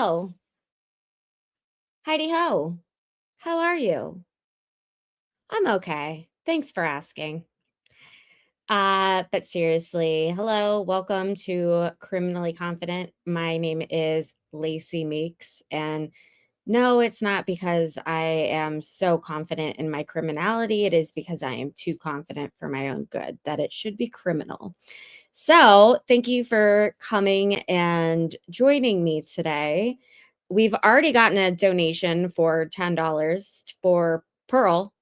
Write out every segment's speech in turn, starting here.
Hello. Heidi ho. How are you? I'm okay. Thanks for asking. But seriously, hello, welcome to Criminally Confident. My name is Lacey Meeks, and no, it's not because I am so confident in my criminality. It is because I am too confident for my own good that it should be criminal. So, thank you for coming and joining me today. We've already gotten a donation for $10 for Pearl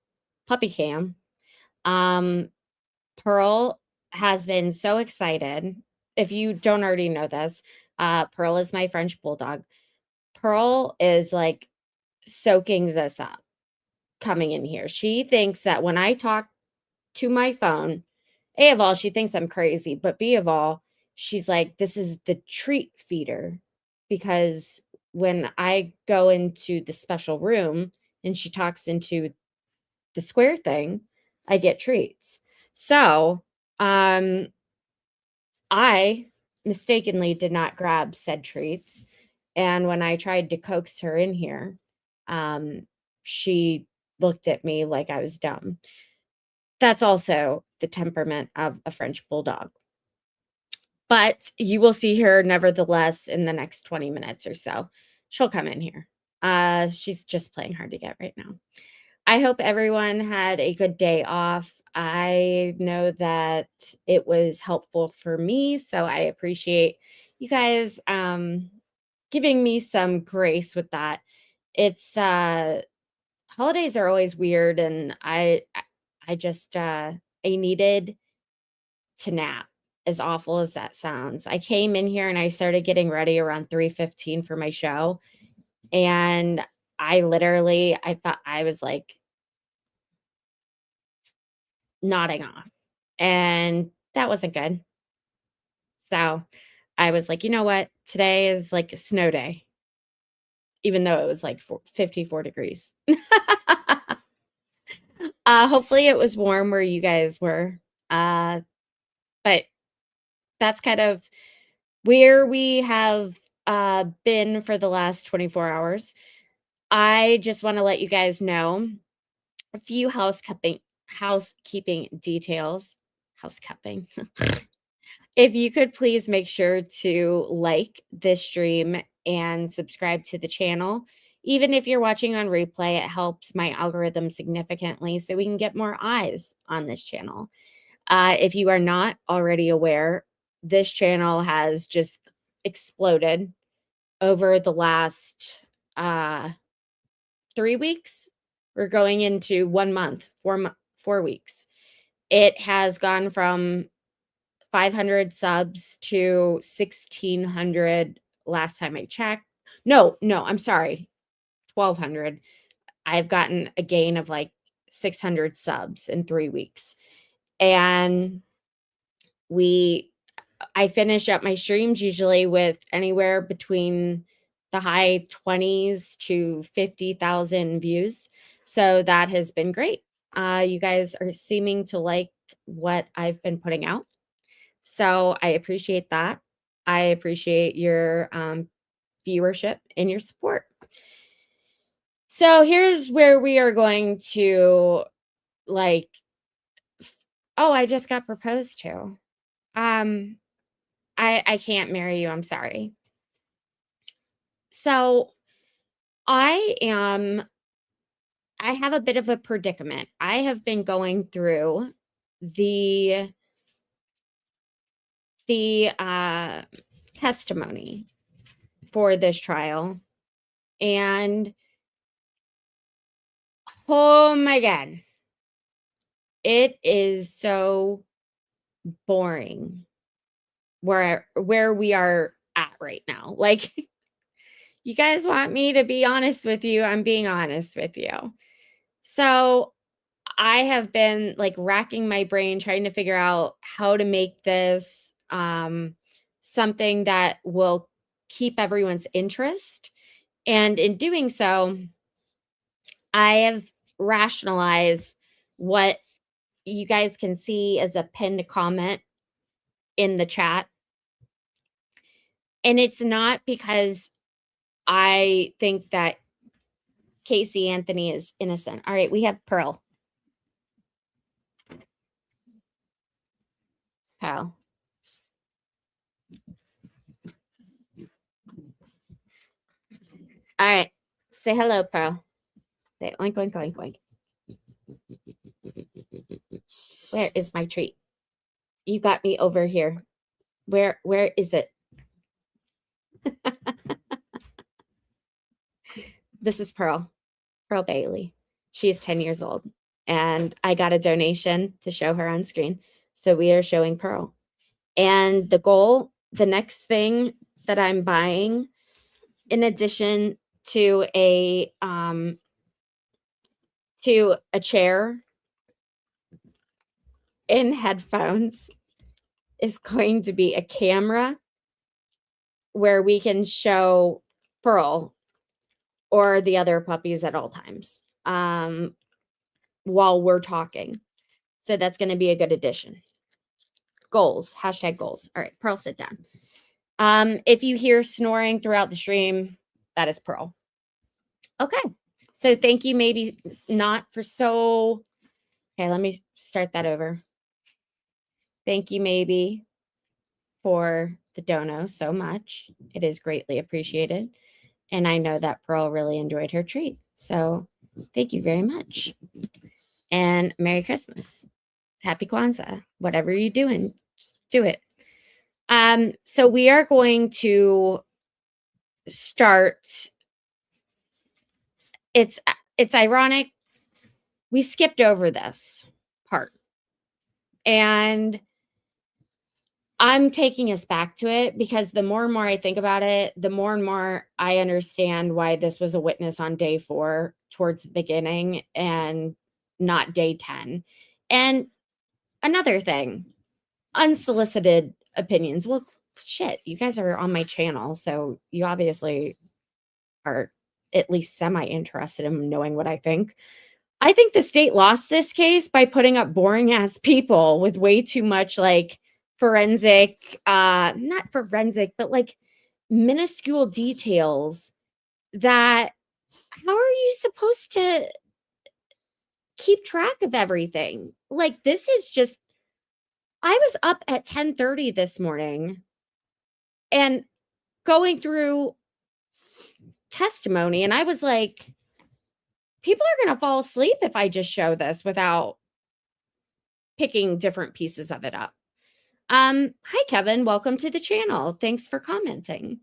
Puppy Cam. Um, Pearl has been so excited. If you don't already know this, Pearl is my French bulldog. Pearl is like soaking this up coming in here. She thinks that when I talk to my phone, A of all, she thinks I'm crazy, but B of all, she's like, this is the treat feeder because when I go into the special room and she talks into the square thing, I get treats. So, I mistakenly did not grab said treats. And when I tried to coax her in here, she looked at me like I was dumb. That's also the temperament of a French bulldog. But you will see her nevertheless in the next 20 minutes or so. She'll come in here. She's just playing hard to get right now. I hope everyone had a good day off. I know that it was helpful for me, so I appreciate you guys giving me some grace with that. It's holidays are always weird, and I just I needed to nap, as awful as that sounds. I came in here and I started getting ready around 3:15 for my show, and I thought I was like nodding off, and that wasn't good. So, I was like, "You know what? Today is like a snow day," even though it was like 54 degrees. Hopefully it was warm where you guys were. But that's kind of where we have been for the last 24 hours. I just want to let you guys know a few housekeeping details. Housekeeping. If you could please make sure to like this stream and subscribe to the channel. Even if you're watching on replay, it helps my algorithm significantly so we can get more eyes on this channel. If you are not already aware, this channel has just exploded over the last 3 weeks. We're going into 1 month, 4 weeks. It has gone from 500 subs to 1,600 last time I checked. No, I'm sorry, 1,200. I've gotten a gain of like 600 subs in 3 weeks. And I finish up my streams usually with anywhere between the high 20s to 50,000 views. So that has been great. You guys are seeming to like what I've been putting out. So I appreciate that. I appreciate your viewership and your support. So here's where we are going to like, oh, I just got proposed to. I can't marry you. I'm sorry. So I have a bit of a predicament. I have been going through the testimony for this trial, and oh my god, it is so boring where we are at right now. Like, you guys want me to be honest with you, I'm being honest with you. So I have been like racking my brain trying to figure out how to make this something that will keep everyone's interest. And in doing so, I have rationalized what you guys can see as a pinned comment in the chat. And it's not because I think that Casey Anthony is innocent. All right, we have Pearl. Pearl. All right, say hello, Pearl. Say oink, oink, oink, oink. Where is my treat? You got me over here. Where is it? This is Pearl Bailey. She is 10 years old, and I got a donation to show her on screen. So we are showing Pearl. And the next thing that I'm buying, in addition to a chair and headphones, is going to be a camera where we can show Pearl or the other puppies at all times while we're talking. So that's going to be a good addition. Goals, #goals. All right, Pearl, sit down. If you hear snoring throughout the stream, that is Pearl. Okay, so thank you, maybe not for so. Okay, let me start that over. Thank you, maybe, for the dono so much. It is greatly appreciated. And I know that Pearl really enjoyed her treat. So thank you very much. And Merry Christmas. Happy Kwanzaa. Whatever you're doing, just do it. So we are going to start. It's ironic. We skipped over this part. And I'm taking us back to it because the more and more I think about it, the more and more I understand why this was a witness on day 4 towards the beginning and not day 10. And another thing, unsolicited opinions. Well, shit, you guys are on my channel, so you obviously are at least semi-interested in knowing what I think. I think the state lost this case by putting up boring ass people with way too much like forensic, not forensic, but like minuscule details that how are you supposed to keep track of everything? Like this is just, I was up at 10:30 this morning and going through testimony and I was like, people are going to fall asleep if I just show this without picking different pieces of it up. Hi, Kevin. Welcome to the channel. Thanks for commenting.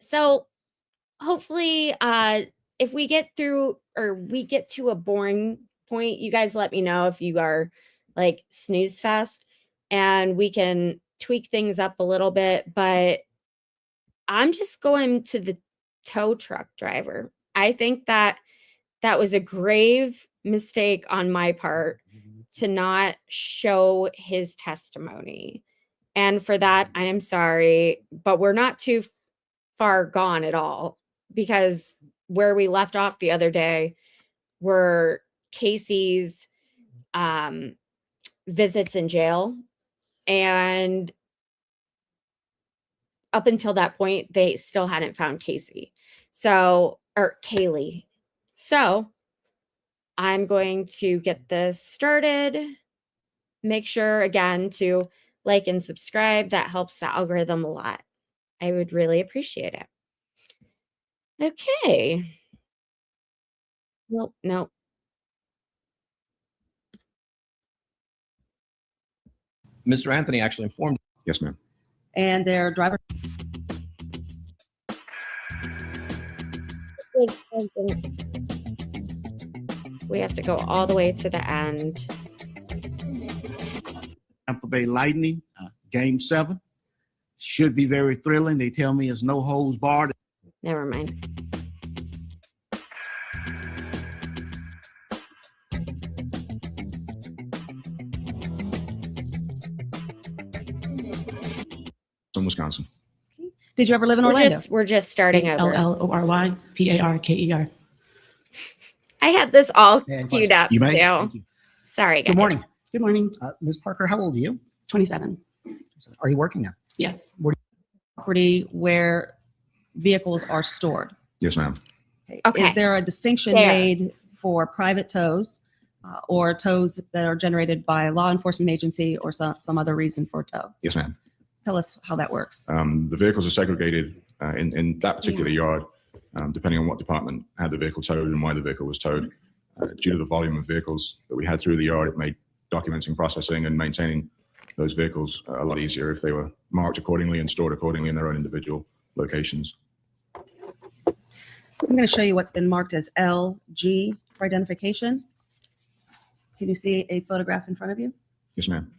So hopefully, if we get through or we get to a boring point, you guys let me know if you are like snooze fest and we can tweak things up a little bit. But I'm just going to the tow truck driver. I think that was a grave mistake on my part to not show his testimony. And for that, I am sorry, but we're not too far gone at all because where we left off the other day were Casey's visits in jail. And up until that point, they still hadn't found Casey. So, or Kaylee. So I'm going to get this started. Make sure again to like and subscribe. That helps the algorithm a lot. I would really appreciate it. Okay. Nope. Mr. Anthony actually informed. Yes, ma'am. And their driver. We have to go all the way to the end. Tampa Bay Lightning, Game 7. Should be very thrilling. They tell me it's no holds barred. Never mind. In Wisconsin. Did you ever live in Orlando? We're just starting over. LLORYPARKER. I had this all And queued up You may. too. Thank you. Sorry, guys. Good morning. Good morning. Ms. Parker, how old are you? 27. Are you working now? Yes. Property where vehicles are stored. Yes, ma'am. Okay. Is there a distinction There. made for private tows or tows that are generated by a law enforcement agency or some other reason for a tow? Yes, ma'am. Tell us how that works. The vehicles are segregated in that particular yard, depending on what department had the vehicle towed and why the vehicle was towed. Due to the volume of vehicles that we had through the yard, it made documenting, processing, and maintaining those vehicles a lot easier if they were marked accordingly and stored accordingly in their own individual locations. I'm going to show you what's been marked as LG for identification. Can you see a photograph in front of you? Yes, ma'am.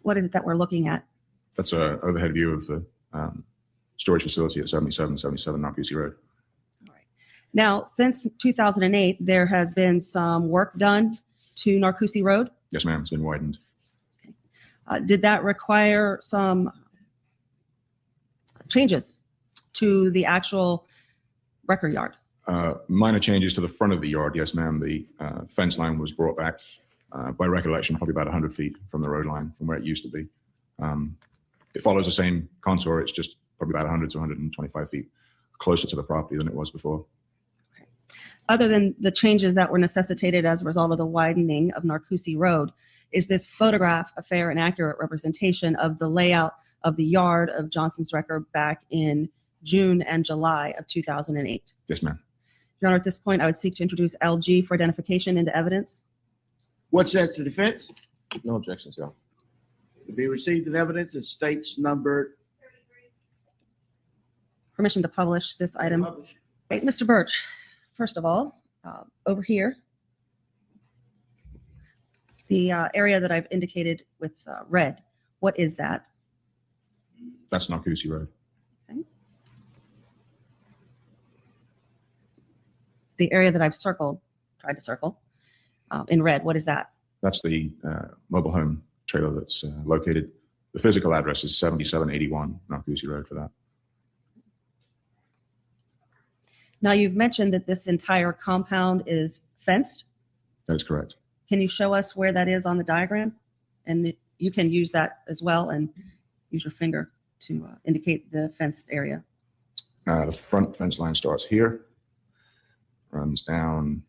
What is it that we're looking at? That's an overhead view of the storage facility at 7777 Narcoossee Road. All right. Now, since 2008, there has been some work done to Narcoossee Road. Yes, ma'am. It's been widened. Did that require some changes to the actual record yard? Minor changes to the front of the yard. Yes, ma'am. The fence line was brought back by recollection, probably about 100 feet from the road line from where it used to be. It follows the same contour. It's just probably about 100 to 125 feet closer to the property than it was before. Okay. Other than the changes that were necessitated as a result of the widening of Narcoossee Road, is this photograph a fair and accurate representation of the layout of the yard of Johnson's Record back in June and July of 2008? Yes, ma'am. Your Honor, at this point, I would seek to introduce LG for identification into evidence. What says the defense? No objections, Your Honor. To be received in evidence is states numbered. Permission to publish this item. Right, Mr. Birch, first of all, over here, the area that I've indicated with red, what is that? That's Narcoossee Road. Okay. The area that I've circled, tried to circle, in red, what is that? That's the mobile home trailer that's located. The physical address is 7781 Narcoossee Road for that. Now, you've mentioned that this entire compound is fenced. That is correct. Can you show us where that is on the diagram? And you can use that as well and use your finger to indicate the fenced area. The front fence line starts here, runs down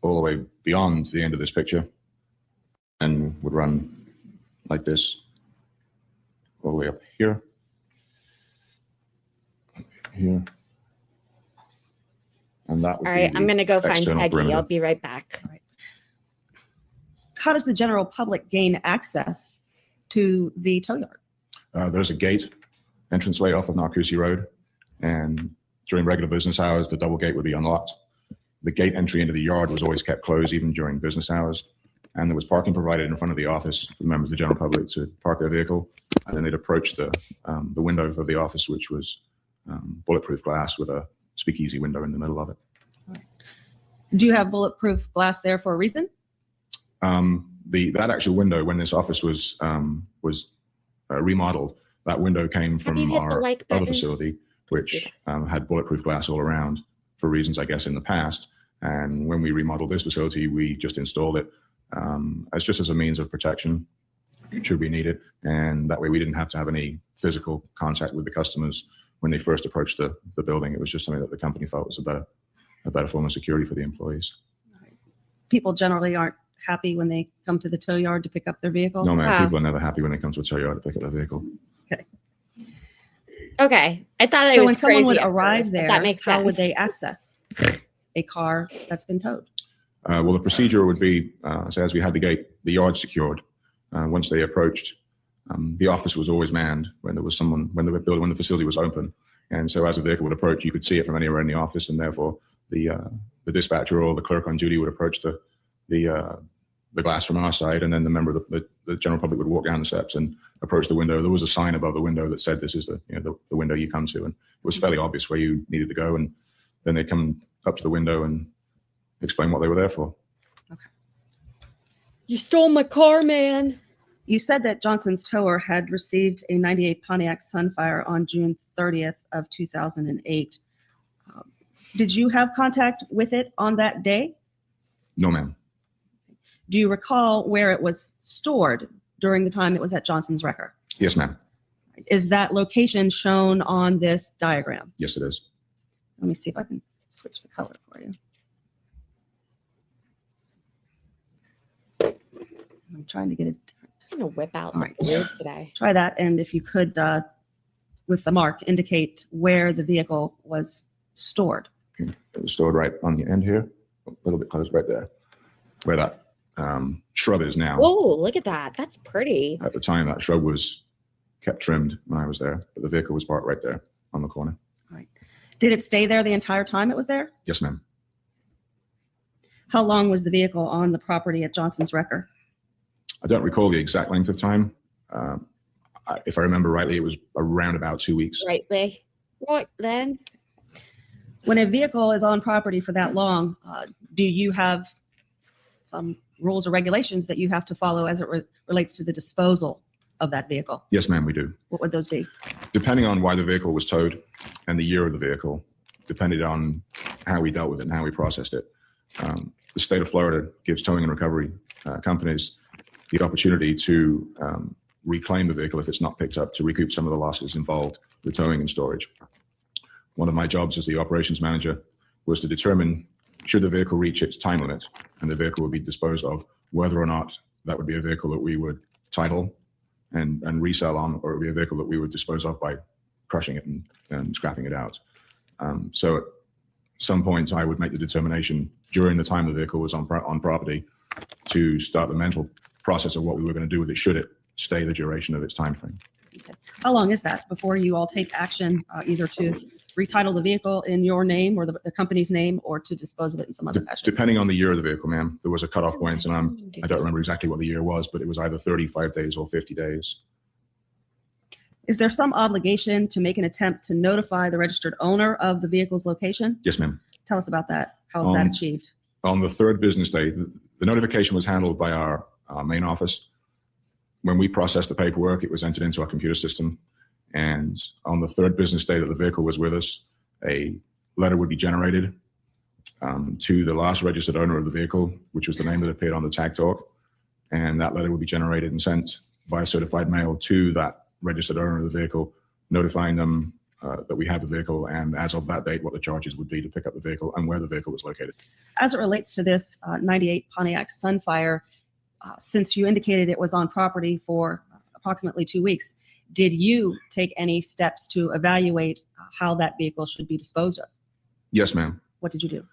all the way beyond the end of this picture, and would run like this all the way up here, here. And that would All right, be I'm going to go find external Peggy. perimeter. I'll be right back. How does the general public gain access to the tow yard? There's a gate entranceway off of Narcoossee Road, and during regular business hours, the double gate would be unlocked. The gate entry into the yard was always kept closed, even during business hours, and there was parking provided in front of the office for members of the general public to park their vehicle, and then they'd approach the window of the office, which was bulletproof glass with a speakeasy window in the middle of it. Do you have bulletproof glass there for a reason? That actual window, when this office was remodeled, that window came Have you from hit the our like other button? facility, which had bulletproof glass all around for reasons, I guess, in the past. And when we remodeled this facility, we just installed it as a means of protection should we need it. And that way we didn't have to have any physical contact with the customers when they first approached the building. It was just something that the company felt was a better form of security for the employees. People generally aren't happy when they come to the tow yard to pick up their vehicle. No, man, Wow. people are never happy when they come to a tow yard to pick up their vehicle. Okay, I thought it So was when someone would crazy at arrive first, but there, that makes how would sense. they access a car that's been towed? Well, the procedure would be, so as we had the yard secured, once they approached, the office was always manned when there was someone, when the facility was open. And so as a vehicle would approach, you could see it from anywhere in the office, and therefore the dispatcher or the clerk on duty would approach the glass from our side, and then the member of the general public would walk down the steps and approach the window. There was a sign above the window that said, "This is the window you come to," and it was fairly obvious where you needed to go. And then they'd come up to the window and explain what they were there for. You stole my car, man. You said that Johnson's Tower had received a 98 Pontiac Sunfire on June 30th of 2008. Did you have contact with it on that day? No, ma'am. Do you recall where it was stored during the time it was at Johnson's Wrecker? Yes, ma'am. Is that location shown on this diagram? Yes, it is. Let me see if I can switch the color for you. I'm trying to get it. I'm gonna whip out All the right. blue today. Try that, and if you could, with the mark, indicate where the vehicle was stored. It was stored right on the end here, a little bit close right there, where that shrub is now. Oh, look at that. That's pretty. At the time, that shrub was kept trimmed when I was there, but the vehicle was parked right there on the corner. Right. Did it stay there the entire time it was there? Yes, ma'am. How long was the vehicle on the property at Johnson's Wrecker? I don't recall the exact length of time. If I remember rightly, it was around about 2 weeks. Rightly. Right then. When a vehicle is on property for that long, do you have some rules or regulations that you have to follow as it relates to the disposal of that vehicle? Yes, ma'am, we do. What would those be? Depending on why the vehicle was towed and the year of the vehicle, depended on how we dealt with it and how we processed it. The state of Florida gives towing and recovery companies the opportunity to reclaim the vehicle if it's not picked up, to recoup some of the losses involved with towing and storage. One of my jobs as the operations manager was to determine, should the vehicle reach its time limit and the vehicle would be disposed of, whether or not that would be a vehicle that we would title and resell on, or it would be a vehicle that we would dispose of by crushing it and scrapping it out. So at some point, I would make the determination during the time the vehicle was on property to start the mental process of what we were going to do with it, should it stay the duration of its time frame. Okay. How long is that before you all take action either to retitle the vehicle in your name or the company's name, or to dispose of it in some other fashion? Depending on the year of the vehicle, ma'am, there was a cutoff point, and I don't remember exactly what the year was, but it was either 35 days or 50 days. Is there some obligation to make an attempt to notify the registered owner of the vehicle's location? Yes, ma'am. Tell us about that. How is that achieved? On the third business day, the notification was handled by our main office. When we processed the paperwork, it was entered into our computer system. And on the third business day that the vehicle was with us, a letter would be generated to the last registered owner of the vehicle, which was the name that appeared on the tag talk. And that letter would be generated and sent via certified mail to that registered owner of the vehicle, notifying them that we have the vehicle, and as of that date, what the charges would be to pick up the vehicle and where the vehicle was located. As it relates to this 98 Pontiac Sunfire, since you indicated it was on property for approximately 2 weeks, did you take any steps to evaluate how that vehicle should be disposed of? Yes, ma'am. What did you do?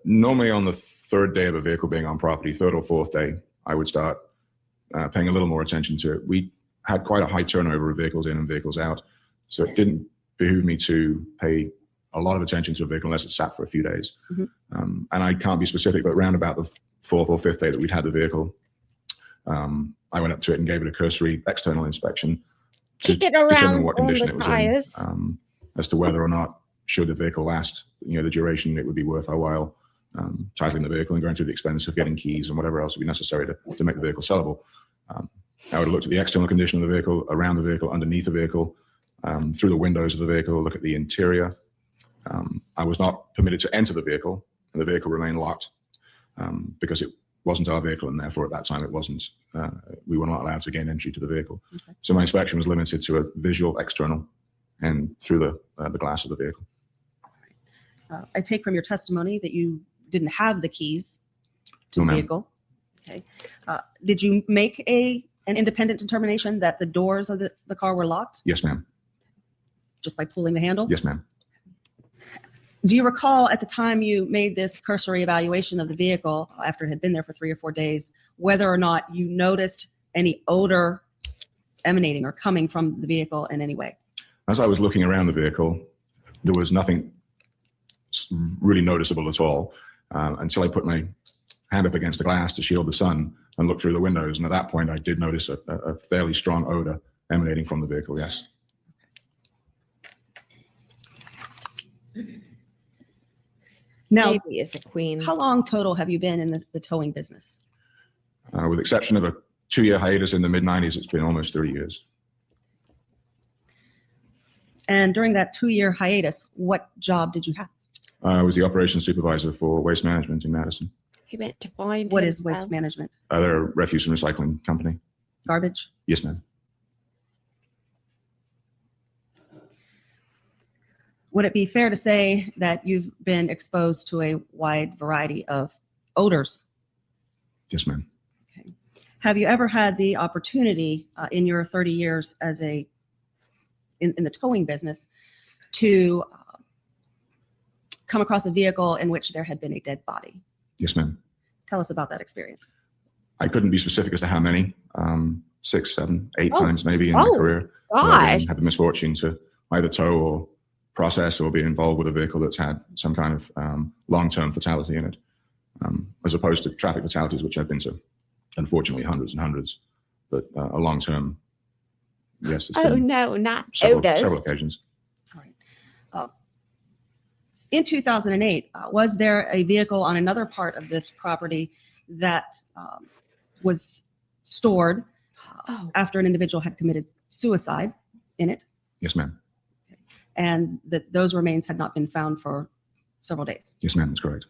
Normally on the third day of a vehicle being on property, third or fourth day, I would start paying a little more attention to it. We had quite a high turnover of vehicles in and vehicles out, so it didn't behoove me to pay a lot of attention to a vehicle unless it sat for a few days. And I can't be specific, but around about the fourth or fifth day that we'd had the vehicle, I went up to it and gave it a cursory external inspection to determine what condition it was in, as to whether or not, should the vehicle last, the duration it would be worth our while, titling the vehicle and going through the expense of getting keys and whatever else would be necessary to make the vehicle sellable. I would have looked at the external condition of the vehicle, around the vehicle, underneath the vehicle, through the windows of the vehicle, look at the interior. I was not permitted to enter the vehicle, and the vehicle remained locked because it wasn't our vehicle, and therefore at that time it wasn't. We were not allowed to gain entry to the vehicle. Okay. So my inspection was limited to a visual external and through the glass of the vehicle. I take from your testimony that you didn't have the keys to No, the ma'am. vehicle. Okay. Did you make an independent determination that the doors of the car were locked Yes, ma'am. just by pulling the handle? Yes, ma'am. Do you recall at the time you made this cursory evaluation of the vehicle after it had been there for 3 or 4 days, whether or not you noticed any odor emanating or coming from the vehicle in any way? As I was looking around the vehicle, there was nothing really noticeable at all until I put my hand up against the glass to shield the sun and look through the windows. And at that point, I did notice a fairly strong odor emanating from the vehicle, yes. Now, Baby is a queen. how long total have you been in the towing business? With the exception of a 2-year hiatus in the mid-90s, it's been almost 30 years. And during that 2-year hiatus, what job did you have? I was the operations supervisor for waste management in Madison. He went to find What him, is waste well. management? They're a refuse and recycling company. Garbage? Yes, ma'am. Would it be fair to say that you've been exposed to a wide variety of odors? Yes, ma'am. Have you ever had the opportunity in your 30 years as in the towing business to come across a vehicle in which there had been a dead body? Yes, ma'am. Tell us about that experience. I couldn't be specific as to how many, 6, 7, 8 Oh. times maybe in my Oh, career. Gosh. Had the misfortune to either tow or process or be involved with a vehicle that's had some kind of long-term fatality in it, as opposed to traffic fatalities, which I've been to, unfortunately, hundreds and hundreds. But a long-term, yes, it's Oh, been no, not several Otis. occasions. All right. In 2008, was there a vehicle on another part of this property that was stored Oh, after an individual had committed suicide in it, Yes, ma'am. and that those remains had not been found for several days? Yes, ma'am. That's correct.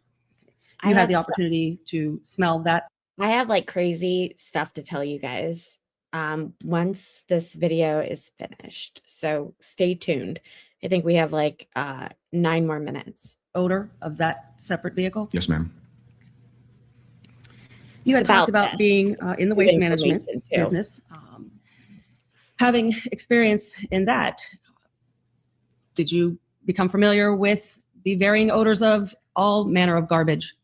I You had have the so- opportunity to smell that. I have like crazy stuff to tell you guys once this video is finished. So stay tuned. I think we have like 9 more minutes. Odor of that separate vehicle. Yes, ma'am. You had It's talked about about this. being in the Good waste management information, too. business. Having experience in that, did you become familiar with the varying odors of all manner of garbage?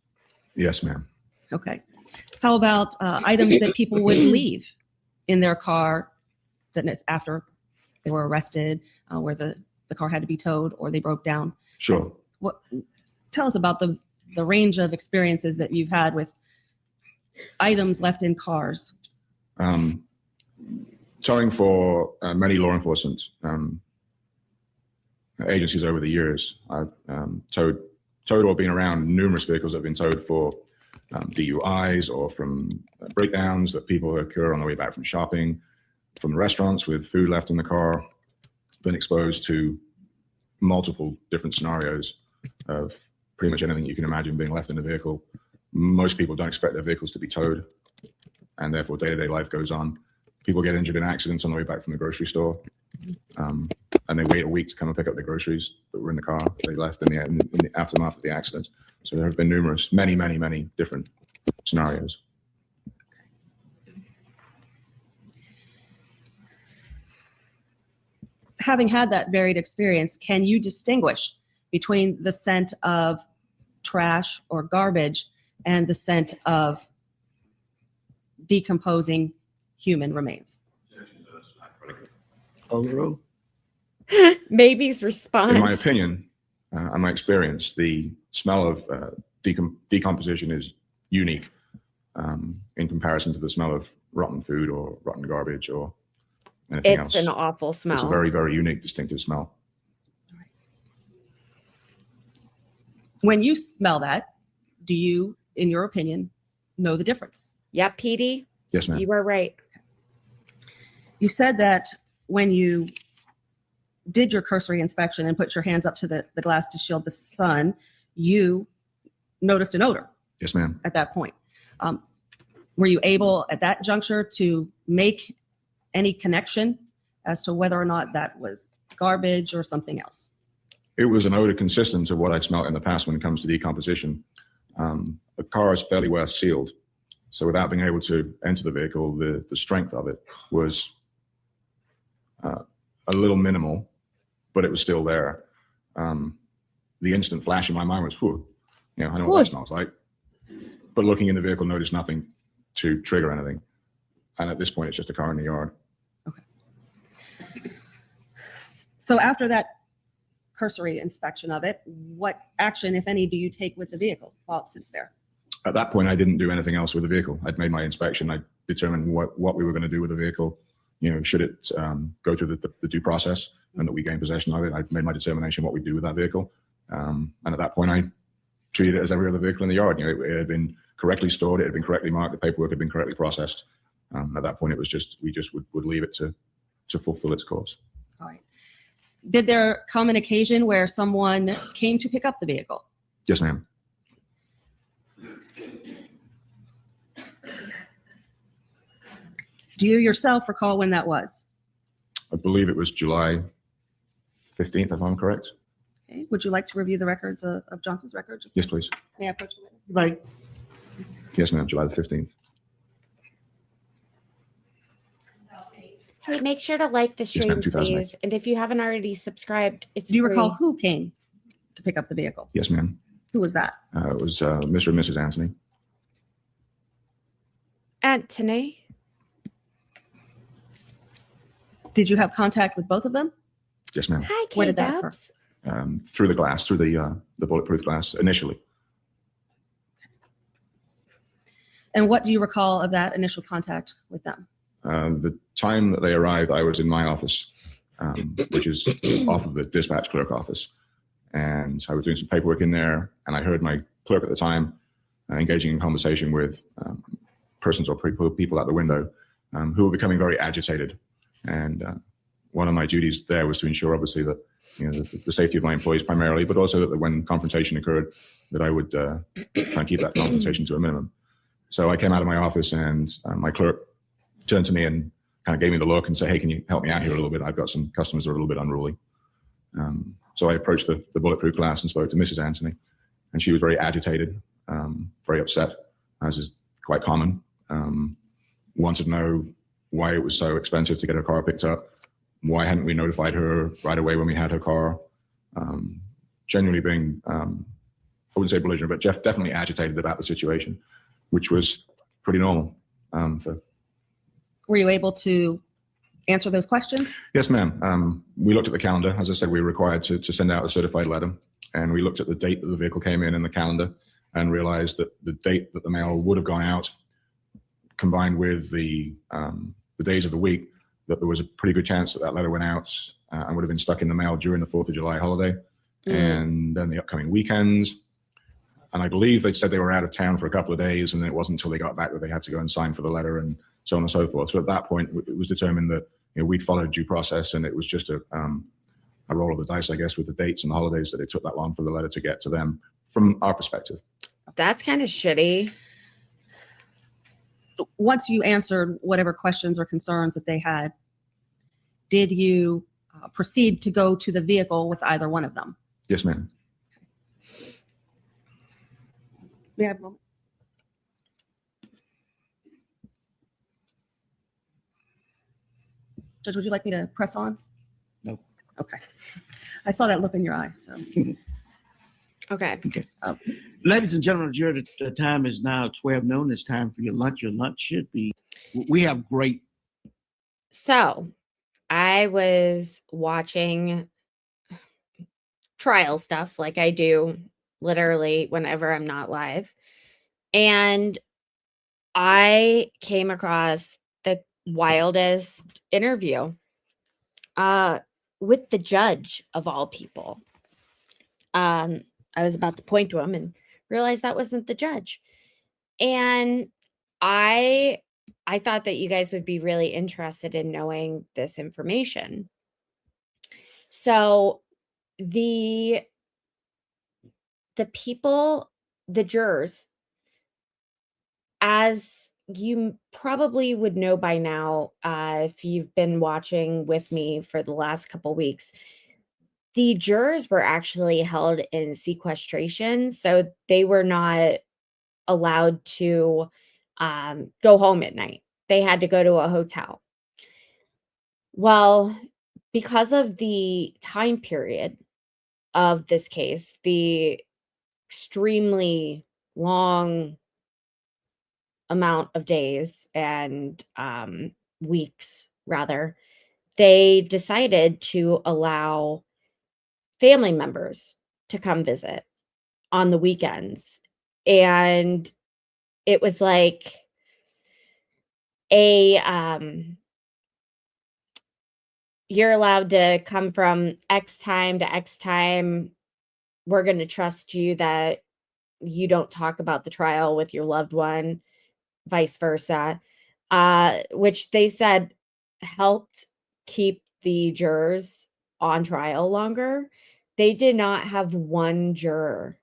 Yes, ma'am. Okay. How about items that people would leave in their car that after they were arrested, where the car had to be towed or they broke down? Sure. Tell us about the range of experiences that you've had with items left in cars. Towing for many law enforcement agencies over the years. I've towed or been around numerous vehicles that have been towed for DUIs or from breakdowns that people occur on the way back from shopping, from restaurants with food left in the car. Been exposed to multiple different scenarios of pretty much anything you can imagine being left in the vehicle. Most people don't expect their vehicles to be towed, and therefore day-to-day life goes on. People get injured in accidents on the way back from the grocery store, and they wait a week to come and pick up their groceries that were in the car they left in the aftermath of the accident. So there have been many different scenarios. Having had that varied experience, can you distinguish between the scent of trash or garbage and the scent of decomposing human remains? Overruled. Maybe's response. In my opinion, and my experience, the smell of decomposition is unique in comparison to the smell of rotten food or rotten garbage or anything else. It's an awful smell. It's a very, very unique, distinctive smell. When you smell that, do you, in your opinion, know the difference? Yep, PD, Yes, ma'am. you were right. You said that when you did your cursory inspection and put your hands up to the glass to shield the sun, you noticed an odor Yes, ma'am. at that point. Were you able at that juncture to make any connection as to whether or not that was garbage or something else? It was an odor consistent to what I'd smelt in the past when it comes to decomposition. The car is fairly well sealed. So without being able to enter the vehicle, the strength of it was a little minimal, but it was still there. The instant flash in my mind was, whew, I know what that smells like. But looking in the vehicle, noticed nothing to trigger anything. And at this point, it's just a car in the yard. Okay. So after that cursory inspection of it, what action, if any, do you take with the vehicle while it sits there? At that point, I didn't do anything else with the vehicle. I'd made my inspection. I determined what we were going to do with the vehicle. Should it go through the due process and that we gain possession of it. I made my determination what we do with that vehicle. And at that point, I treated it as every other vehicle in the yard. It had been correctly stored. It had been correctly marked. The paperwork had been correctly processed. At that point, it was just, we just would leave it to fulfill its course. All right. Did there come an occasion where someone came to pick up the vehicle? Yes, ma'am. Do you yourself recall when that was? I believe it was July 15th, if I'm correct. Okay. Would you like to review the records of Johnson's record? Yes, please. May I approach the witness? Right. Yes, ma'am. July the 15th. Hey, make sure to like the ma'am, stream, 2008. please. And if you haven't already subscribed, it's Do you recall free. who came to pick up the vehicle? Yes, ma'am. Who was that? It was Mr. and Mrs. Anthony. Anthony. Did you have contact with both of them? Yes, ma'am. Hi, Where did that occur? K-Dubs. Through the glass, through the bulletproof glass initially. And what do you recall of that initial contact with them? The time that they arrived, I was in my office, which is off of the dispatch clerk office. And I was doing some paperwork in there, and I heard my clerk at the time engaging in conversation with persons or people at the window who were becoming very agitated. And one of my duties there was to ensure, obviously, that the safety of my employees primarily, but also that when confrontation occurred, that I would try and keep that confrontation to a minimum. So I came out of my office, and my clerk turned to me and kind of gave me the look and said, "Hey, can you help me out here a little bit? I've got some customers that are a little bit unruly." So I approached the bulletproof glass and spoke to Mrs. Anthony, and she was very agitated, very upset, as is quite common. Wanted to know why it was so expensive to get her car picked up. Why hadn't we notified her right away when we had her car? Genuinely being, I wouldn't say belligerent, but definitely agitated about the situation, which was pretty normal. Were you able to answer those questions? Yes, ma'am. We looked at the calendar. As I said, we were required to send out a certified letter. And we looked at the date that the vehicle came in the calendar and realized that the date that the mail would have gone out, combined with the days of the week, that there was a pretty good chance that that letter went out and would have been stuck in the mail during the 4th of July holiday and then the upcoming weekends. And I believe they said they were out of town for a couple of days, and then it wasn't until they got back that they had to go and sign for the letter and so on and so forth. So at that point, it was determined that we'd followed due process, and it was just a roll of the dice, I guess, with the dates and the holidays that it took that long for the letter to get to them from our perspective. That's kind of shitty. Once you answered whatever questions or concerns that they had, did you proceed to go to the vehicle with either one of them? Yes, ma'am. May I have a moment? Judge, would you like me to press on? No. Okay. I saw that look in your eye. So. Okay. Okay. Ladies and gentlemen, jury, the time is now 12 noon. It's time for your lunch. Your lunch should be, we have great. So I was watching trial stuff like I do literally whenever I'm not live. And I came across the wildest interview with the judge of all people. I was about to point to him and realized that wasn't the judge. And I thought that you guys would be really interested in knowing this information. So the people, the jurors, as you probably would know by now, if you've been watching with me for the last couple weeks, the jurors were actually held in sequestration. So they were not allowed to go home at night. They had to go to a hotel. Well, because of the time period of this case, the extremely long amount of days and weeks, rather, they decided to allow family members to come visit on the weekends. And it was like you're allowed to come from X time to X time. We're going to trust you that you don't talk about the trial with your loved one, vice versa, which they said helped keep the jurors on trial longer. They did not have one juror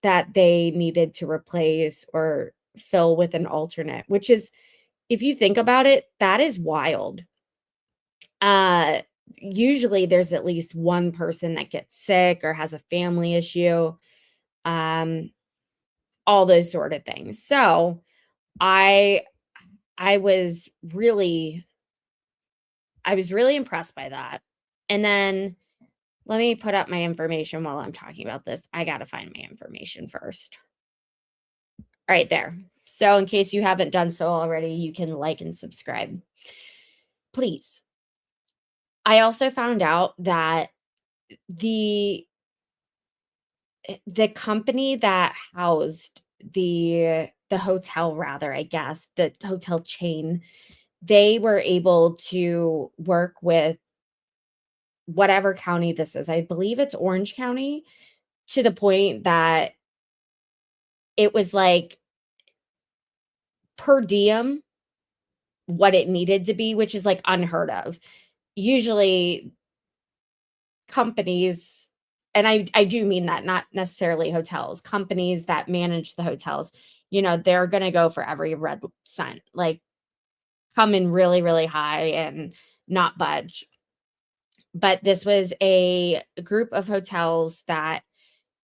that they needed to replace or fill with an alternate, which is, if you think about it, that is wild. usually there's at least one person that gets sick or has a family issue, all those sort of things. So I was really impressed by that. And then let me put up my information while I'm talking about this. I got to find my information first. Right there. So in case you haven't done so already, you can like and subscribe. Please. I also found out that the company that housed the hotel, rather, I guess, the hotel chain, they were able to work with whatever county this is. I believe it's Orange County, to the point that it was like per diem what it needed to be, which is like unheard of. Usually companies, and I do mean that, not necessarily hotels, companies that manage the hotels, they're going to go for every red cent, like come in really, really high and not budge. But this was a group of hotels that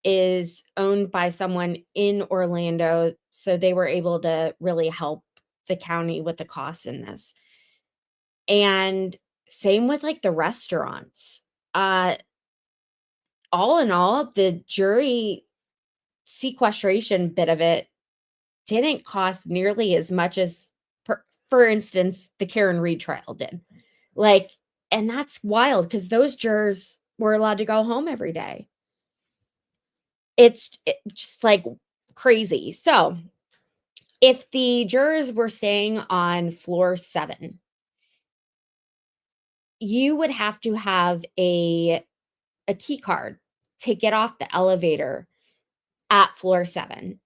is owned by someone in Orlando. So they were able to really help the county with the costs in this. And same with like the restaurants. All in all, the jury sequestration bit of it didn't cost nearly as much as, for instance, the Karen Reed trial did. Like, and that's wild because those jurors were allowed to go home every day. It's just like crazy. So if the jurors were staying on floor 7, you would have to have a key card to get off the elevator at floor 7.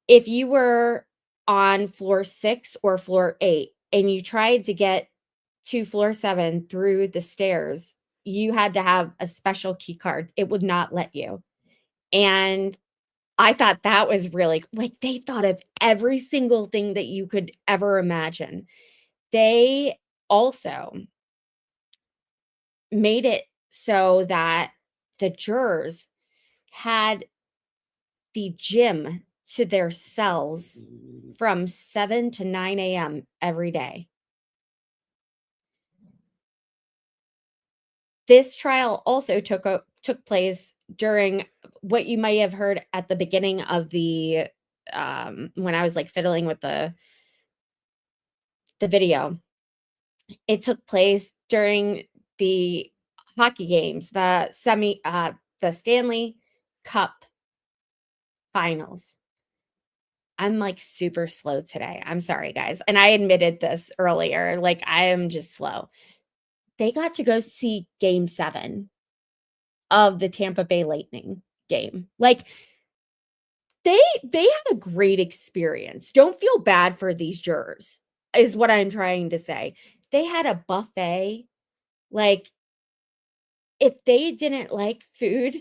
If you were on floor 6 or floor 8 and you tried to get to floor 7 through the stairs, you had to have a special key card. It would not let you. And I thought that was really, like, they thought of every single thing that you could ever imagine. They also made it so that the jurors had the gym to their cells from 7 to 9 a.m. every day. This trial also took place during what you might have heard at the beginning of the when I was like fiddling with the video. It took place during the hockey games, the Stanley Cup finals. I'm like super slow today. I'm sorry, guys. And I admitted this earlier. Like, I am just slow. They got to go see game 7 of the Tampa Bay Lightning game. Like, they had a great experience. Don't feel bad for these jurors, is what I'm trying to say. They had a buffet. Like, if they didn't like food,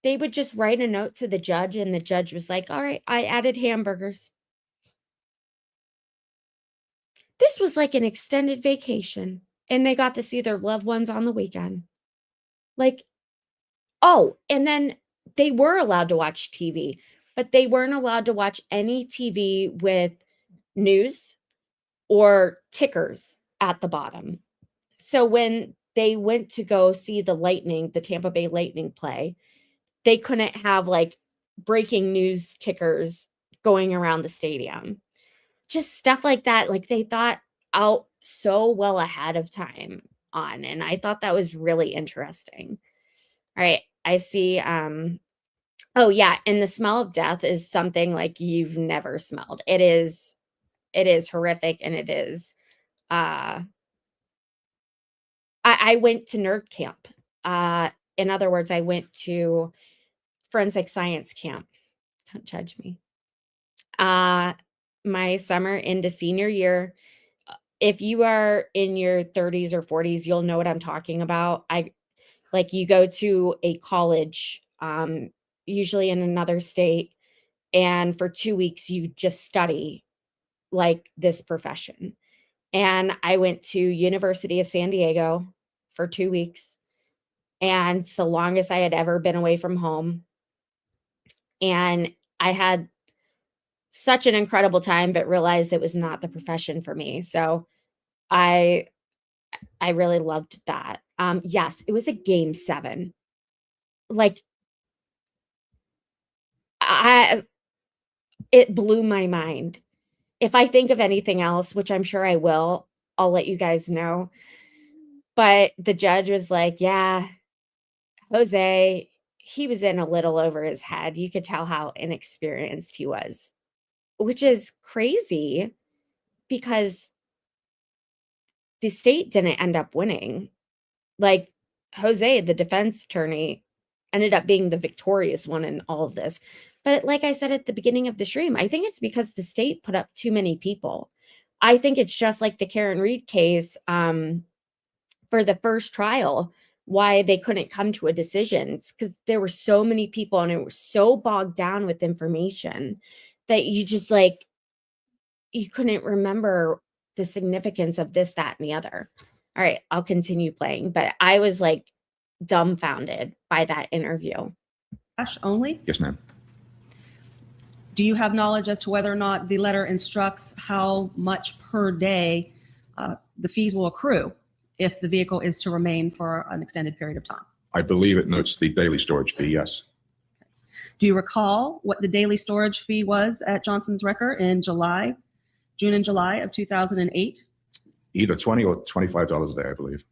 they would just write a note to the judge, and the judge was like, all right, I added hamburgers. This was like an extended vacation, and they got to see their loved ones on the weekend. Like, oh, and then they were allowed to watch TV, but they weren't allowed to watch any TV with news or tickers at the bottom. So when they went to go see the Tampa Bay Lightning play, they couldn't have like breaking news tickers going around the stadium. Just stuff like that. Like, they thought out so well ahead of time on, and I thought that was really interesting. All right, I see. Oh yeah, and the smell of death is something like you've never smelled. It is horrific, and it is. I went to nerd camp. In other words, I went to forensic science camp. Don't judge me. My summer into senior year. If you are in your 30s or 40s, you'll know what I'm talking about. You go to a college, usually in another state, and for 2 weeks you just study like this profession. And I went to University of San Diego for 2 weeks, and it's the longest I had ever been away from home. And I had such an incredible time, but realized it was not the profession for me. So I really loved that. Yes, it was a game 7. Like, it blew my mind. If I think of anything else, which I'm sure I will, I'll let you guys know. But the judge was like, yeah, Jose, he was in a little over his head. You could tell how inexperienced he was, which is crazy because the state didn't end up winning. Like, Jose, the defense attorney, ended up being the victorious one in all of this. But like I said at the beginning of the stream, I think it's because the state put up too many people. I think it's just like the Karen Reed case for the first trial, why they couldn't come to a decision. It's because there were so many people and it was so bogged down with information that you just like, you couldn't remember the significance of this, that, and the other. All right, I'll continue playing. But I was like dumbfounded by that interview. Cash only? Yes, ma'am. Do you have knowledge as to whether or not the letter instructs how much per day the fees will accrue if the vehicle is to remain for an extended period of time? I believe it notes the daily storage fee, yes. Do you recall what the daily storage fee was at Johnson's Wrecker in June and July of 2008? Either $20 or $25 a day, I believe.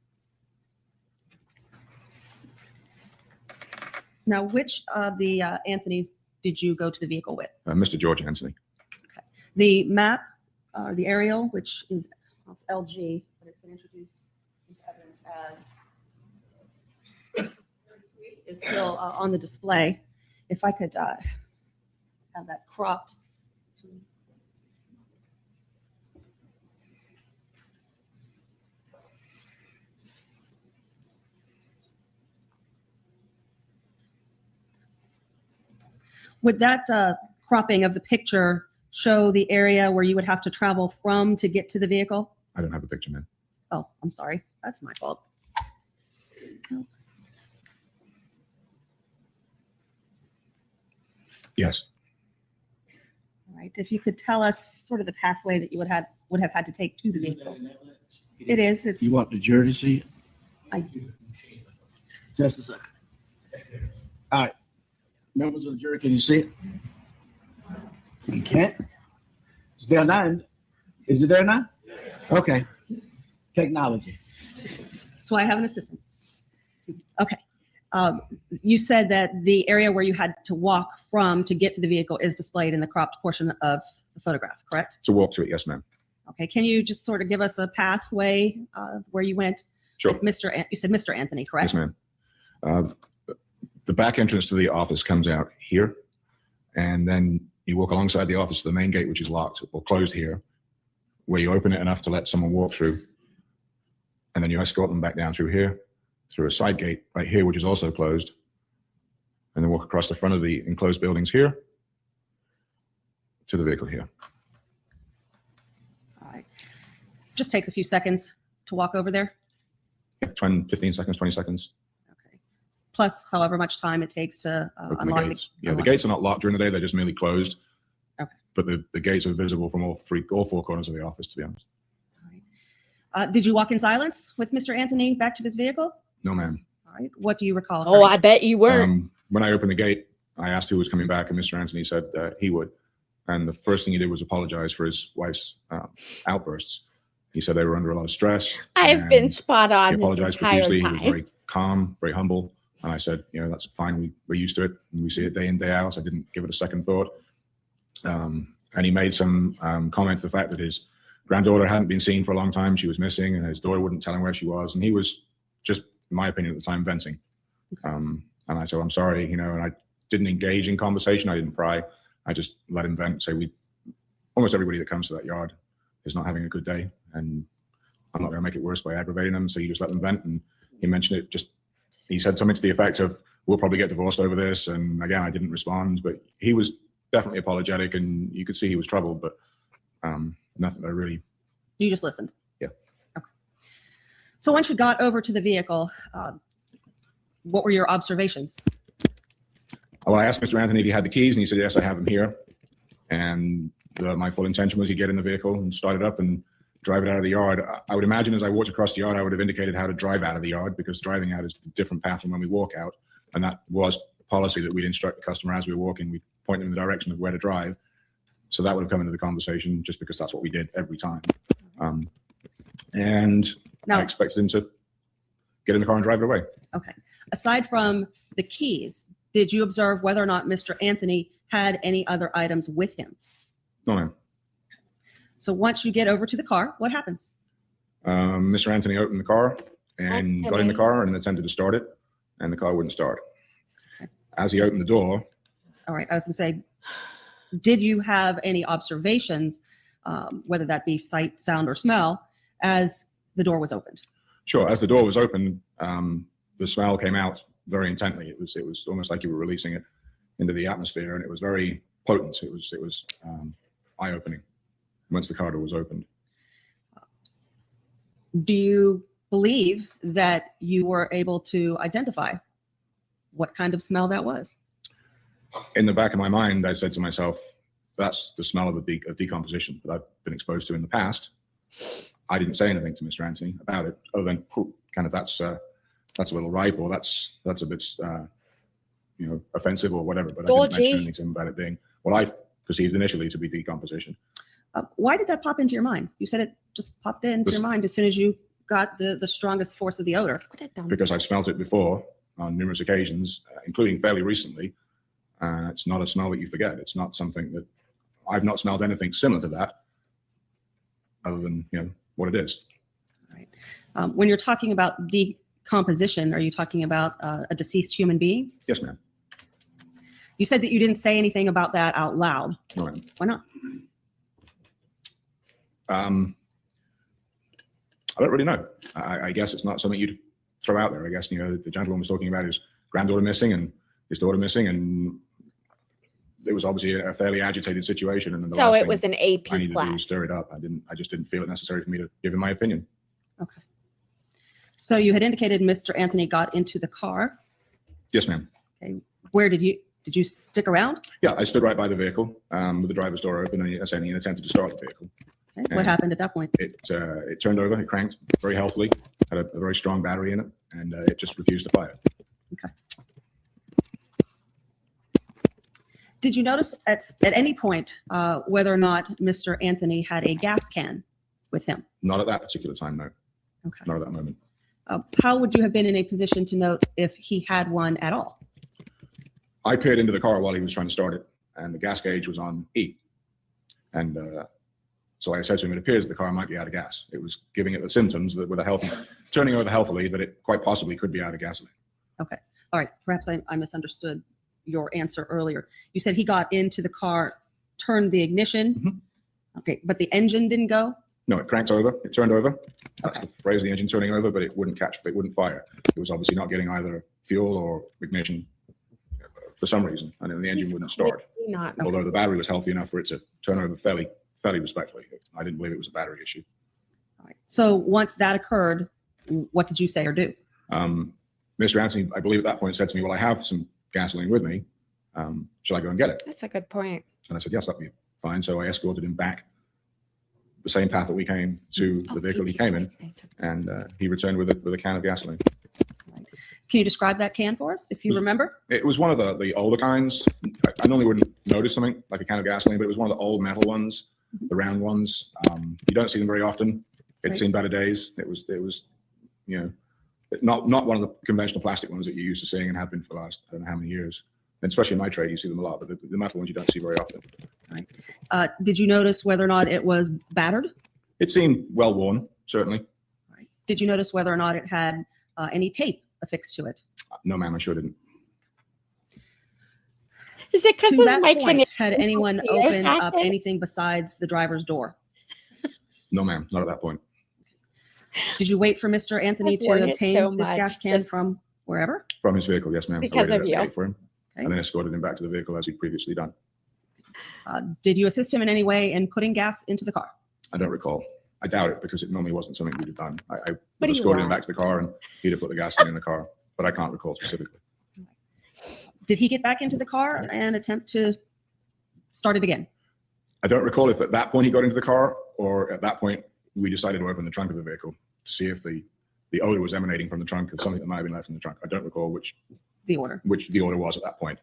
Now, which of the Anthonys did you go to the vehicle with? Mr. George Anthony. Okay. The map, the aerial, which is it's LG, but it's been introduced into evidence as is still on the display. If I could have that cropped. Would that cropping of the picture show the area where you would have to travel from to get to the vehicle? I don't have a picture, man. Oh, I'm sorry. That's my fault. Yes. All right. If you could tell us sort of the pathway that you would have had to take to the vehicle. It is. It's. You want the jury to see it? I do. Just a second. All right. Members of the jury, can you see it? You can't? It's there now. Is it there now? Okay. Technology. That's why I have an assistant. Okay. You said that the area where you had to walk from to get to the vehicle is displayed in the cropped portion of the photograph, correct? To walk to it, yes, ma'am. Okay. Can you just sort of give us a pathway where you went? Sure. With you said Mr. Anthony, correct? Yes, ma'am. The back entrance to the office comes out here, and then you walk alongside the office to the main gate, which is locked or closed here, where you open it enough to let someone walk through, and then you escort them back down through here, through a side gate right here, which is also closed, and then walk across the front of the enclosed buildings here to the vehicle here. All right. Just takes a few seconds to walk over there. 15 seconds, 20 seconds. Okay. Plus however much time it takes to Open the unlock gates. Yeah, the gates are not locked during the day. They're just merely closed. Okay. But the gates are visible from all four corners of the office, to be honest. All right. Did you walk in silence with Mr. Anthony back to this vehicle? No, ma'am. All right. What do you recall? Oh, I bet you weren't. When I opened the gate, I asked who was coming back, and Mr. Anthony said he would. And the first thing he did was apologize for his wife's outbursts. He said they were under a lot of stress. I've been spot on He this apologized entire profusely. He was time. very calm, very humble. And I said, that's fine. We're used to it. And we see it day in, day out. So I didn't give it a second thought. And he made some comment to the fact that his granddaughter hadn't been seen for a long time. She was missing, and his daughter wouldn't tell him where she was. And he was just, in my opinion, at the time, venting. And I said, I'm sorry, and I didn't engage in conversation. I didn't pry. I just let him vent. Say almost everybody that comes to that yard is not having a good day, and I'm not going to make it worse by aggravating them. So you just let them vent. And he mentioned it. He said something to the effect of, "We'll probably get divorced over this." And again, I didn't respond, but he was definitely apologetic, and you could see he was troubled, but nothing that really. You just listened. Yeah. Okay. So once you got over to the vehicle, what were your observations? Well, I asked Mr. Anthony if he had the keys, and he said, yes, I have them here. And my full intention was he'd get in the vehicle and start it up and drive it out of the yard. I would imagine as I walked across the yard, I would have indicated how to drive out of the yard, because driving out is a different path from when we walk out. And that was the policy that we'd instruct the customer as we were walking. We'd point them in the direction of where to drive. So that would have come into the conversation just because that's what we did every time. And Now, I expected him to get in the car and drive it away. okay. Aside from the keys, did you observe whether or not Mr. Anthony had any other items with him? No, ma'am. So once you get over to the car, what happens? Mr. Anthony opened the car and got in the car and attempted to start it, and the car wouldn't start. As he opened the door, All right, I was going to say, did you have any observations, whether that be sight, sound, or smell, as the door was opened? sure, as the door was opened, the smell came out very intently. It was almost like you were releasing it into the atmosphere, and it was very potent. It was eye-opening once the car door was opened. Do you believe that you were able to identify what kind of smell that was? In the back of my mind, I said to myself, that's the smell of decomposition that I've been exposed to in the past. I didn't say anything to Mr. Anthony about it, other than kind of that's a little ripe, or that's a bit offensive or whatever. But I didn't mention anything to him about it being what I perceived initially to be decomposition. Why did that pop into your mind? You said it just popped into your mind as soon as you got the strongest force of the odor. Because I've smelt it before on numerous occasions, including fairly recently. It's not a smell that you forget. It's not something that I've not smelled anything similar to that, other than what it is. All right. When you're talking about decomposition, are you talking about a deceased human being? Yes, ma'am. You said that you didn't say anything about that out loud. No, ma'am. Why not? I don't really know. I guess it's not something you'd throw out there. I guess the gentleman was talking about his granddaughter missing and his daughter missing, and it was obviously a fairly agitated situation. And So it was an I AP needed to do was class. stir it up. I just didn't feel it necessary for me to give him my opinion. Okay. So you had indicated Mr. Anthony got into the car. Yes, ma'am. Okay. Where did you stick around? Yeah, I stood right by the vehicle with the driver's door open, and he attempted to start the vehicle. Okay. What happened at that point? It turned over, it cranked very healthily, had a very strong battery in it, and it just refused to fire. Okay. Did you notice at any point whether or not Mr. Anthony had a gas can with him? Not at that particular time, no. Okay. Not at that moment. How would you have been in a position to note if he had one at all? I peered into the car while he was trying to start it, and the gas gauge was on E. And so I said to him, it appears the car might be out of gas. It was giving it the symptoms that with turning over healthily, that it quite possibly could be out of gasoline. Okay. All right. Perhaps I misunderstood your answer earlier. You said he got into the car, turned the ignition. Mm-hmm. Okay. But the engine didn't go? No, it cranked over. It turned over. That's the phrase, the engine turning over, but it wouldn't fire. It was obviously not getting either fuel or ignition for some reason, and then the engine wouldn't start. Not Although the battery was healthy enough for it to turn over fairly respectfully. I didn't believe it was a battery issue. All right. So once that occurred, what did you say or do? Mr. Anthony, I believe at that point, said to me, well, I have some gasoline with me. Shall I go and get it? That's a good point. And I said, yes, that'd be fine. So I escorted him back the same path that we came to the vehicle he came in, and he returned with a can of gasoline. Can you describe that can for us, if you remember? It was one of the older kinds. I normally wouldn't notice something like a can of gasoline, but it was one of the old metal ones, the round ones. You don't see them very often. It's seen better days. It was not one of the conventional plastic ones that you're used to seeing and have been for the last, I don't know how many years. And especially in my trade, you see them a lot, but the metal ones you don't see very often. Right. Did you notice whether or not it was battered? It seemed well worn, certainly. Right. Did you notice whether or not it had any tape affixed to it? No, ma'am, I sure didn't. Is it because To of that my point, had Canadian anyone Yes, opened up happened. anything besides the driver's door? No, ma'am, not at that point. Did you wait for Mr. Anthony I've to worn it obtain so this much, gas can just- from wherever? From his vehicle, yes, ma'am. Because I waited of at the you. gate for him, Okay. and then escorted him back to the vehicle as he'd previously done. Did you assist him in any way in putting gas into the car? I don't recall. I doubt it, because it normally wasn't something we'd have done. I But would have he escorted him won't. back to the car, and he'd have put the gasoline in the car, but I can't recall specifically. Did he get back into the car and attempt to start it again? I don't recall if at that point he got into the car, or at that point we decided to open the trunk of the vehicle to see if the odor was emanating from the trunk of something that might have been left in the trunk. I don't recall which The order. the order was at that point.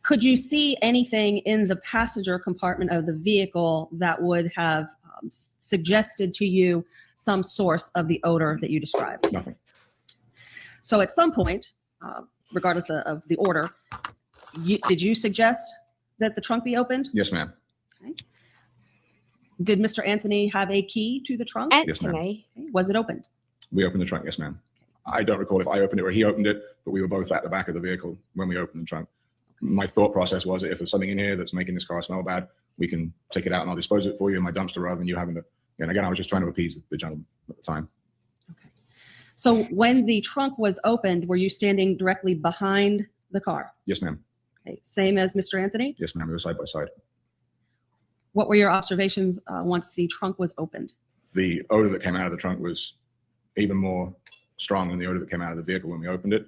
Could you see anything in the passenger compartment of the vehicle that would have suggested to you some source of the odor that you described? Nothing. So at some point, regardless of the order, did you suggest that the trunk be opened? Yes, ma'am. Did Mr. Anthony have a key to the trunk? Yes, ma'am. Anthony. Okay. Was it opened? We opened the trunk. Yes, ma'am. I don't recall if I opened it or he opened it, but we were both at the back of the vehicle when we opened the trunk. My thought process was that if there's something in here that's making this car smell bad, we can take it out and I'll dispose of it for you in my dumpster rather than you having to. And again, I was just trying to appease the gentleman at the time. Okay. So when the trunk was opened, were you standing directly behind the car? Yes, ma'am. Okay. Same as Mr. Anthony? Yes, ma'am. We were side by side. What were your observations once the trunk was opened? The odor that came out of the trunk was even more strong than the odor that came out of the vehicle when we opened it.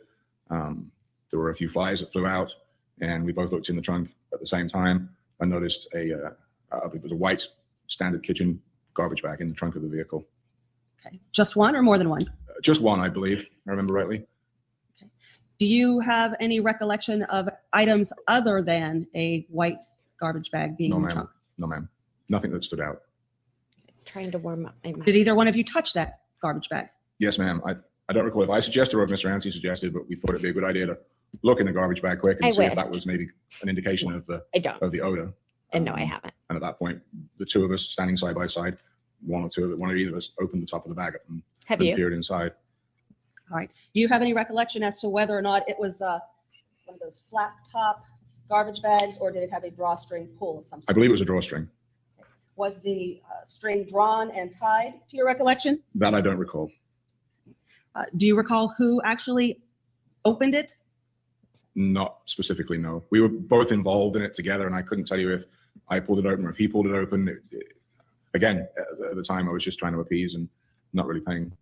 There were a few flies that flew out, and we both looked in the trunk at the same time. I noticed I believe it was a white standard kitchen garbage bag in the trunk of the vehicle. Okay. Just one or more than one? Just one, I believe, I remember rightly. Do you have any recollection of items other than a white garbage bag being No, in the ma'am. trunk? No, ma'am. Nothing that stood out. Trying to warm up my mouth. Did either one of you touch that garbage bag? Yes, ma'am. I don't recall if I suggested or if Mr. Anthony suggested, but we thought it'd be a good idea to look in the garbage bag quick and I see if would. that was maybe an indication of the I don't. odor. And no, I haven't. And at that point, the two of us standing side by side, one or either of us opened the top of the bag up and Have and you? peered inside. All right. Do you have any recollection as to whether or not it was one of those flat top garbage bags, or did it have a drawstring pull of some I sort? believe it was a drawstring. Was the string drawn and tied to your recollection? That I don't recall. Do you recall who actually opened it? Not specifically, no. We were both involved in it together, and I couldn't tell you if I pulled it open or if he pulled it open. Again, at the time, I was just trying to appease and not really paying.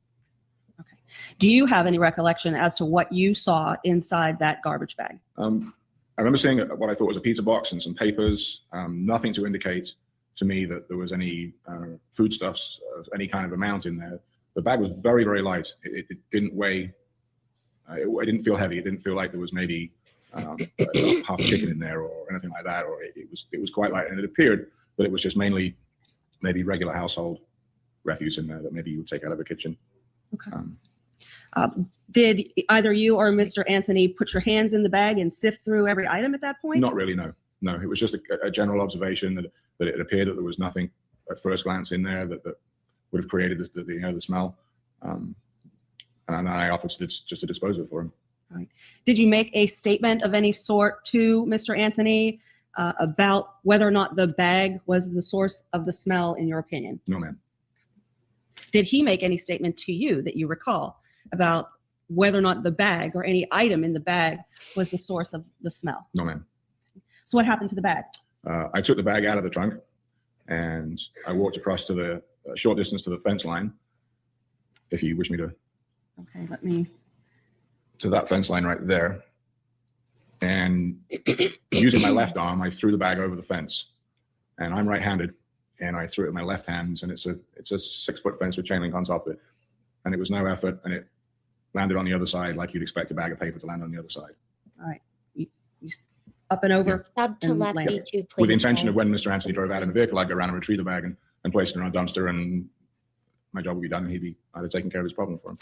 Okay. Do you have any recollection as to what you saw inside that garbage bag? I remember seeing what I thought was a pizza box and some papers, nothing to indicate to me that there was any foodstuffs of any kind of amount in there. The bag was very, very light. It didn't weigh, it didn't feel heavy. It didn't feel like there was maybe half a chicken in there or anything like that, or it was quite light. And it appeared that it was just mainly maybe regular household refuse in there that maybe you would take out of a kitchen. Okay. Did either you or Mr. Anthony put your hands in the bag and sift through every item at that point? Not really, no. No, it was just a general observation that it appeared that there was nothing at first glance in there that would have created the smell. And I offered just to dispose of it for him. All right. Did you make a statement of any sort to Mr. Anthony about whether or not the bag was the source of the smell, in your opinion? No, ma'am. Did he make any statement to you that you recall about whether or not the bag or any item in the bag was the source of the smell? No, ma'am. So what happened to the bag? I took the bag out of the trunk and I walked across to the short distance to the fence line. If you wish me to, Okay, let me. to that fence line right there. And using my left arm, I threw the bag over the fence. And I'm right-handed, and I threw it with my left hand, and it's a 6-foot fence with chain link on top of it. And it was no effort, and it landed on the other side like you'd expect a bag of paper to land on the other side. All right. You up and over. Sub to And left land. B2, please. With the intention of guys. when Mr. Anthony drove out in the vehicle, I'd go around and retrieve the bag and place it in our dumpster, and my job would be done, and I'd have taken care of his problem for him.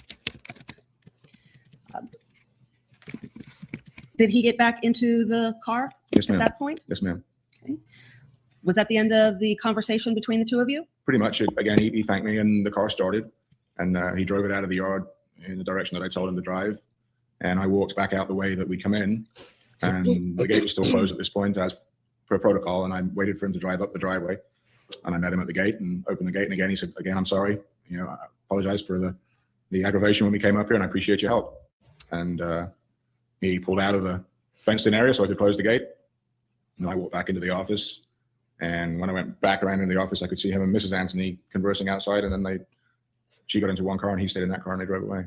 Did he get back into the car Yes, at ma'am. that point? Yes, ma'am. Was that the end of the conversation between the two of you? Pretty much. Again, he thanked me, and the car started, and he drove it out of the yard in the direction that I told him to drive. And I walked back out the way that we come in, and the gate was still closed at this point as per protocol. And I waited for him to drive up the driveway, and I met him at the gate and opened the gate. And again, he said, "Again, I'm sorry. I apologize for the aggravation when we came up here, and I appreciate your help." And he pulled out of the fenced-in area so I could close the gate. And I walked back into the office, And when I went back around in the office, I could see him and Mrs. Anthony conversing outside. And then she got into one car and he stayed in that car and they drove away.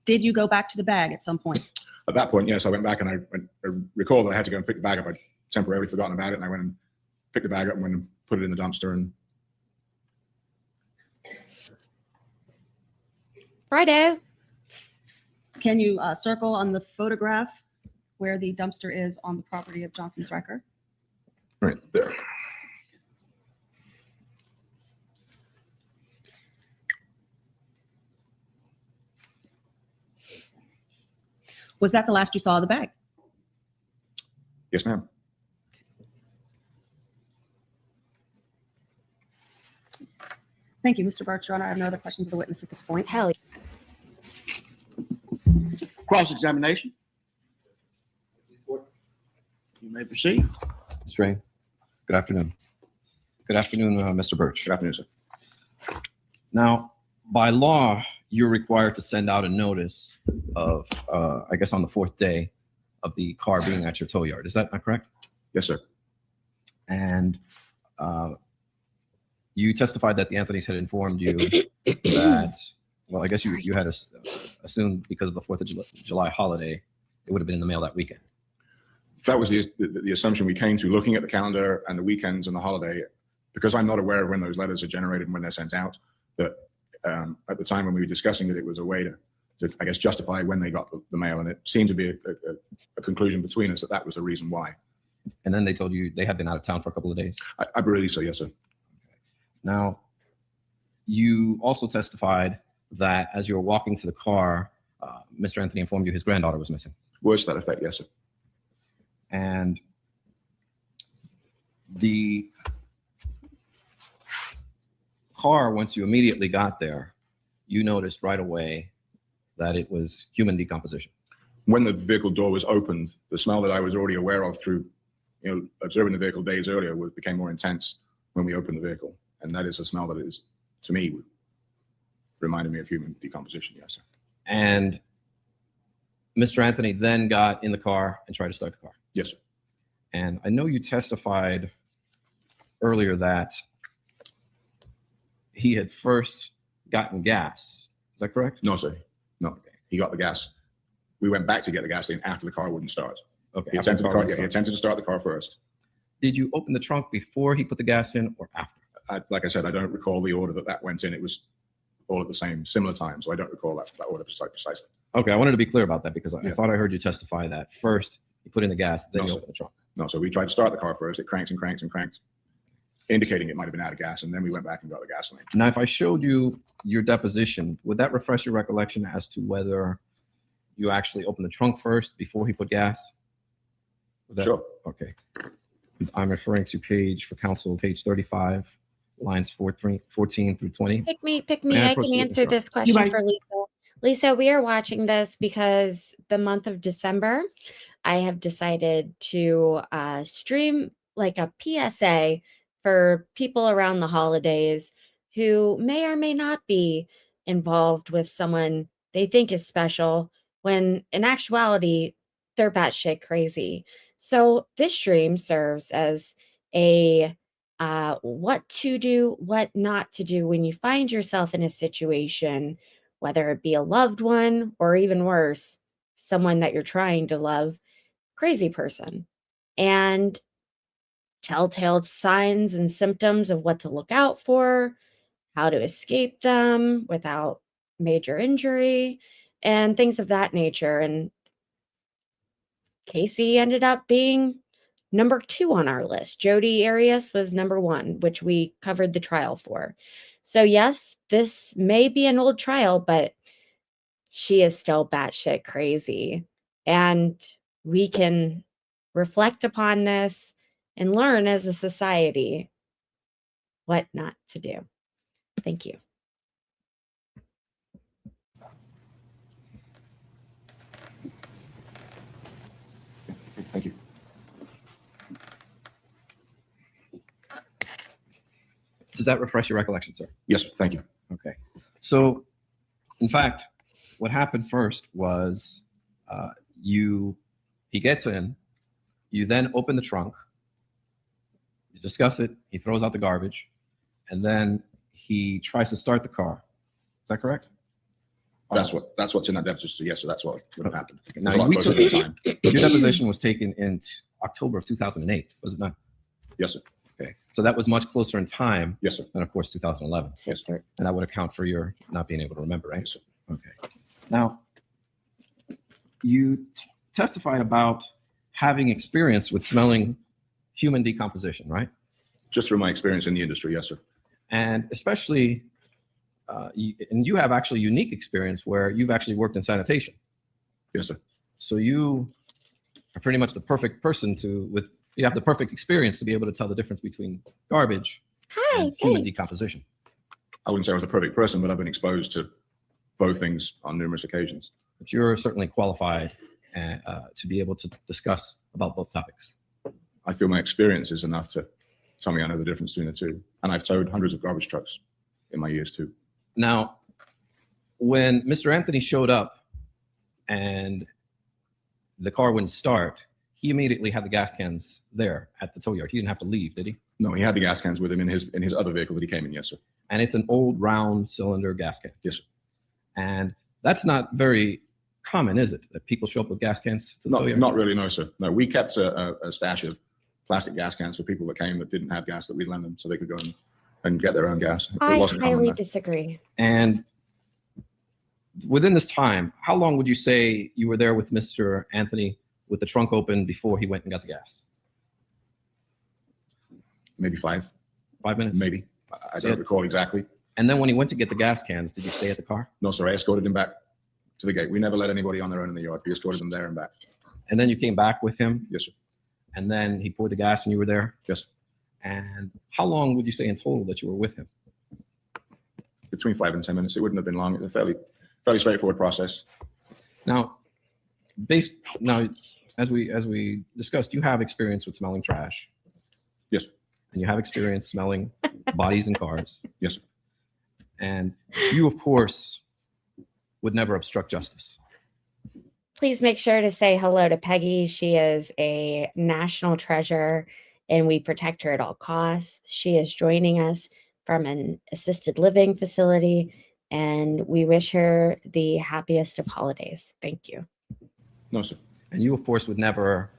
Did you go back to the bag at some point? At that point, yes, I went back and I recall that I had to go and pick the bag up. I'd temporarily forgotten about it. And I went and picked the bag up and went and put it in the dumpster. And Righto. Can you circle on the photograph where the dumpster is on the property of Johnson's Wrecker? right there. Was that the last you saw of the bag? Yes, ma'am. Thank you, Mr. Birch. Your Honor, I have no other questions of the witness at this point. Hell, Cross-examination. You may proceed. Straight. Good afternoon. Good afternoon, Mr. Birch. Good afternoon, sir. Now, by law, you're required to send out a notice of, I guess, on the 4th day of the car being at your tow yard. Is that not correct? Yes, sir. And you testified that the Anthonys had informed you that, well, I guess you had assumed because of the 4th of July holiday, it would have been in the mail that weekend. That was the assumption we came to, looking at the calendar and the weekends and the holiday, because I'm not aware of when those letters are generated and when they're sent out, that at the time when we were discussing it was a way to I guess, justify when they got the mail. And it seemed to be a conclusion between us that was the reason why. And then they told you they had been out of town for a couple of days. I believe so, yes, sir. Now, you also testified that as you were walking to the car, Mr. Anthony informed you his granddaughter was missing. Words to that effect, yes, sir. And the car, once you immediately got there, you noticed right away that it was human decomposition. When the vehicle door was opened, the smell that I was already aware of through, observing the vehicle days earlier became more intense when we opened the vehicle. And that is a smell that is, to me, reminded me of human decomposition, yes, sir. And Mr. Anthony then got in the car and tried to start the car. Yes, sir. And I know you testified earlier that he had first gotten gas. Is that correct? No, sir. No. Okay. He got the gas. We went back to get the gasoline after the car wouldn't start. Okay. He attempted to start the car first. Did you open the trunk before he put the gas in or after? Like I said, I don't recall the order that went in. It was all at the similar time, so I don't recall that order precisely. Okay, I wanted to be clear about that because I Yeah. thought I heard you testify that first you put in the gas, then No, you sir. open the trunk. No, so we tried to start the car first. It cranked and cranked and cranked, indicating it might have been out of gas, and then we went back and got the gasoline. Now, if I showed you your deposition, would that refresh your recollection as to whether you actually opened the trunk first before he put gas? Sure. Okay. I'm referring to page 35, lines 14 through 20. Pick me. May I I can proceed, answer Mr. this question might. for Lisa. Lisa, we are watching this because the month of December, I have decided to stream like a PSA for people around the holidays who may or may not be involved with someone they think is special when in actuality, they're batshit crazy. So this stream serves as a what to do, what not to do when you find yourself in a situation, whether it be a loved one or even worse, someone that you're trying to love, crazy person, and telltale signs and symptoms of what to look out for, how to escape them without major injury, and things of that nature. And Casey ended up being number 2 on our list. Jodi Arias was number 1, which we covered the trial for. So yes, this may be an old trial, but she is still batshit crazy. And we can reflect upon this and learn as a society what not to do. Thank you. Thank you. Does that refresh your recollection, sir? Yes, sir. Thank you. Okay. So, in fact, what happened first was he gets in, you then open the trunk, You discuss it. He throws out the garbage, and then he tries to start the car. Is that correct? That's what's in that deposition. Yes, so that's what would have happened. Now, It was a lot we closer took- at the time. Your deposition was taken in October of 2008, was it not? Yes, sir. Okay. So that was much closer in time Yes, sir. than, of course, 2011. Sit through. And that would account for your not being able to remember, right? Yes, sir. Okay. Now, you testify about having experience with smelling human decomposition, right? Just from my experience in the industry, yes, sir. And especially, and you have actually unique experience where you've actually worked in sanitation. Yes, sir. So you are pretty much the perfect person you have the perfect experience to be able to tell the difference between garbage Hi, and human thanks. decomposition. I wouldn't say I was the perfect person, but I've been exposed to both things on numerous occasions. But you're certainly qualified to be able to discuss about both topics. I feel my experience is enough to tell me I know the difference between the two. And I've towed hundreds of garbage trucks in my years too. Now, when Mr. Anthony showed up and the car wouldn't start, he immediately had the gas cans there at the tow yard. He didn't have to leave, did he? No, he had the gas cans with him in his other vehicle that he came in. Yes, sir. And it's an old round cylinder gas can. Yes, sir. And that's not very common, is it? That people show up with gas cans to the tow yard? Not really, no, sir. No, we kept a stash of plastic gas cans for people that came that didn't have gas that we'd lend them so they could go and get their own gas. It I wasn't common highly there. disagree. And within this time, how long would you say you were there with Mr. Anthony with the trunk open before he went and got the gas? Maybe 5, 5 minutes? maybe. I don't recall exactly. And then when he went to get the gas cans, did you stay at the car? No, sir. I escorted him back to the gate. We never let anybody on their own in the yard. We escorted them there and back. And then you came back with him, Yes, sir. and then he poured the gas and you were there? Yes, sir. And how long would you say in total that you were with him? Between 5 and 10 minutes. It wouldn't have been long. It's a fairly straightforward process. Now, as we discussed, you have experience with smelling trash. Yes, sir. And you have experience smelling bodies in cars. Yes, sir. And You, of course, would never obstruct justice. please make sure to say hello to Peggy. She is a national treasure and we protect her at all costs. She is joining us from an assisted living facility and we wish her the happiest of holidays. Thank you. No, sir. And you, of course, would never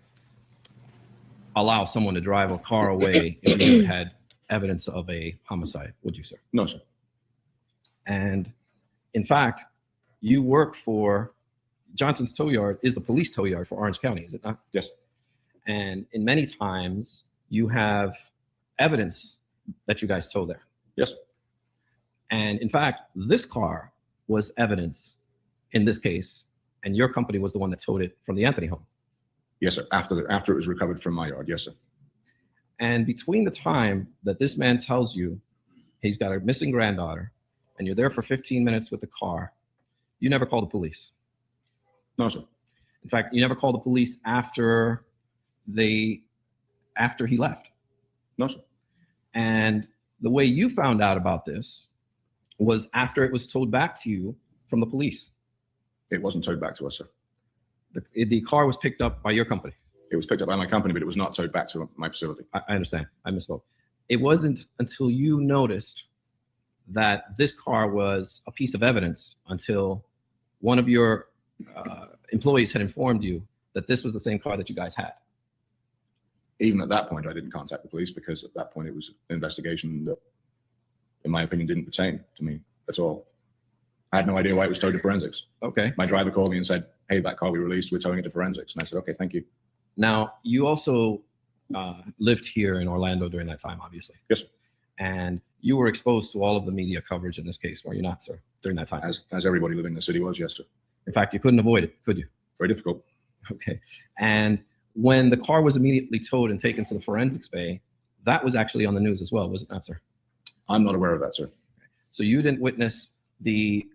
allow someone to drive a car away if you had evidence of a homicide, would you, sir? No, sir. And in fact, you work for Johnson's Tow Yard is the police tow yard for Orange County, is it not? Yes. And in many times you have evidence that you guys tow there. Yes. And in fact, this car was evidence in this case, and your company was the one that towed it from the Anthony home. Yes, sir. After it was recovered from my yard. Yes, sir. And between the time that this man tells you he's got a missing granddaughter and you're there for 15 minutes with the car, you never call the police. No, sir. In fact, you never called the police after he left. No, sir. And the way you found out about this was after it was towed back to you from the police. It wasn't towed back to us, sir. The car was picked up by your company. It was picked up by my company, but it was not towed back to my facility. I understand. I misspoke. It wasn't until you noticed that this car was a piece of evidence until one of your employees had informed you that this was the same car that you guys had. Even at that point, I didn't contact the police because at that point it was an investigation that, in my opinion, didn't pertain to me at all. I had no idea why it was towed to forensics. Okay. My driver called me and said, "Hey, that car we released, we're towing it to forensics." And I said, "Okay, thank you." Now, you also lived here in Orlando during that time, obviously. Yes, sir. And you were exposed to all of the media coverage in this case, were you not, sir, during that time? As everybody living in the city was, yes, sir. In fact, you couldn't avoid it, could you? Very difficult. Okay. And when the car was immediately towed and taken to the forensics bay, that was actually on the news as well, was it not, sir? I'm not aware of that, sir. So you didn't witness the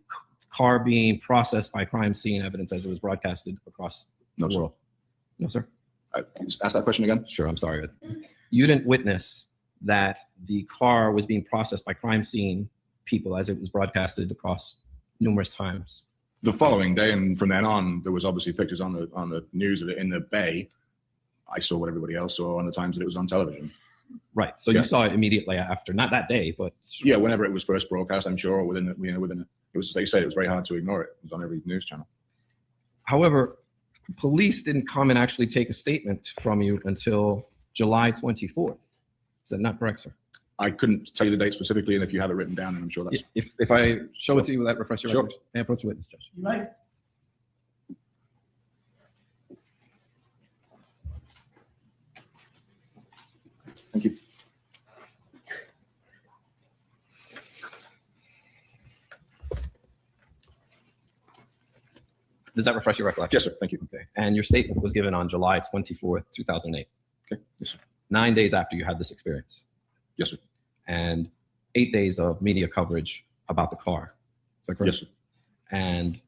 car being processed by crime scene evidence as it was broadcasted across No, the sir. world? No, sir? Ask that question again. Sure, I'm sorry. You didn't witness that the car was being processed by crime scene people as it was broadcasted across numerous times? The following day and from then on, there was obviously pictures on the news of it in the bay. I saw what everybody else saw on the times that it was on television. Right. So Yeah. you saw it immediately after, not that day, but Yeah, whenever it was first broadcast, I'm sure, or within it was, they said it was very hard to ignore it. It was on every news channel. However, police didn't come and actually take a statement from you until July 24th. Is that not correct, sir? I couldn't tell you the date specifically, and if you have it written down, then I'm sure that's If I show it to you, will that refresh your Sure. records? May I approach the witness, Judge? You like? Thank you. Does that refresh your recollection? Yes, sir. Thank you. Okay. And your statement was given on July 24th, 2008. Okay. Yes, sir. 9 days after you had this experience. Yes, sir. And 8 days of media coverage about the car. Is that correct? Yes, sir. And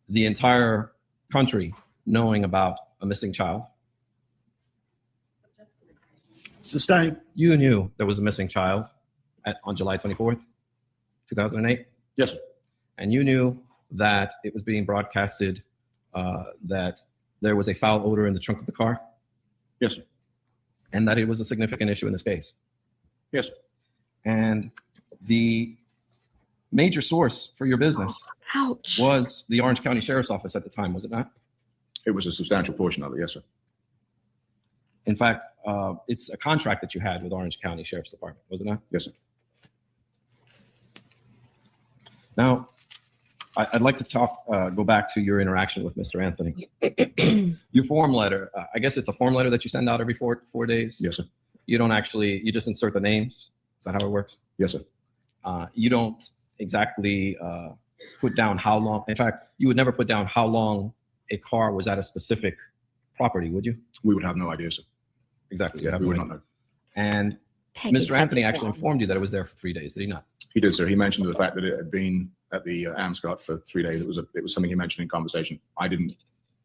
the entire country knowing about a missing child. Sustained. You knew there was a missing child on July 24th, 2008. Yes, sir. And you knew that it was being broadcasted that there was a foul odor in the trunk of the car, Yes, sir. and that it was a significant issue in this case. Yes, sir. And the major source for your business Ouch. was the Orange County Sheriff's Office at the time, was it not? It was a substantial portion of it. Yes, sir. In fact, it's a contract that you had with Orange County Sheriff's Department, was it not? Yes, sir. Now, I'd like to go back to your interaction with Mr. Anthony. Your form letter, I guess it's a form letter that you send out every four days? Yes, sir. You don't actually, you just insert the names? Is that how it works? Yes, sir. You don't exactly put down how long, in fact, you would never put down how long a car was at a specific property, would you? We would have no idea, sir. Exactly. you Yeah, have we no would idea. not know. And Peggy Mr. said Anthony it actually wrong. informed you that it was there for 3 days, did he not? He did, sir. He mentioned the fact that it had been at the Amscot for 3 days. It was something he mentioned in conversation. I didn't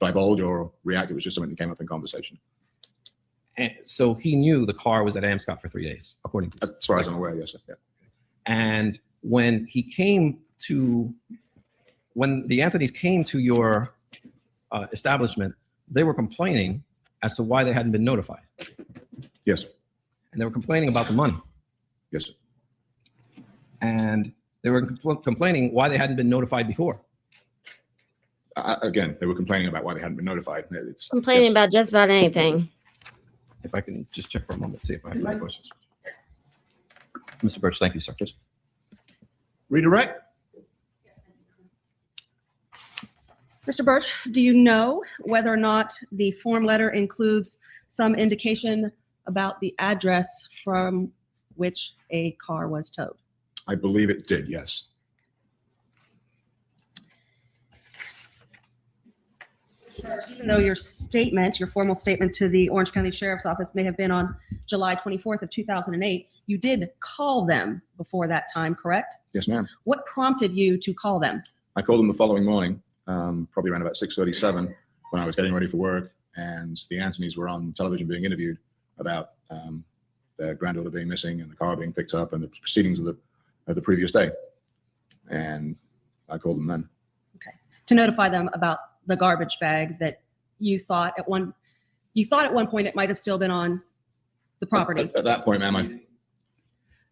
divulge or react. It was just something that came up in conversation. And so he knew the car was at Amscot for 3 days, according to As far as I'm aware, yes, sir. Yeah. And when the Anthonys came to your establishment, they were complaining as to why they hadn't been notified. Yes, sir. And they were complaining about the money. Yes, sir. And they were complaining why they hadn't been notified before. Again, they were complaining about why they hadn't been notified. It's Complaining yes. about just about anything. If I can just check for a moment, see if I have any questions. Mr. Birch, thank you, sir. Yes. Redirect. Mr. Birch, do you know whether or not the form letter includes some indication about the address from which a car was towed? I believe it did, yes. Even though your statement, your formal statement to the Orange County Sheriff's Office may have been on July 24th of 2008, you did call them before that time, correct? Yes, ma'am. What prompted you to call them? I called them the following morning, probably around about 6:37, when I was getting ready for work, and the Anthonys were on television being interviewed about their granddaughter being missing and the car being picked up and the proceedings of the previous day. And I called them then. Okay. To notify them about the garbage bag that you thought at one point it might have still been on the property. At that point, ma'am,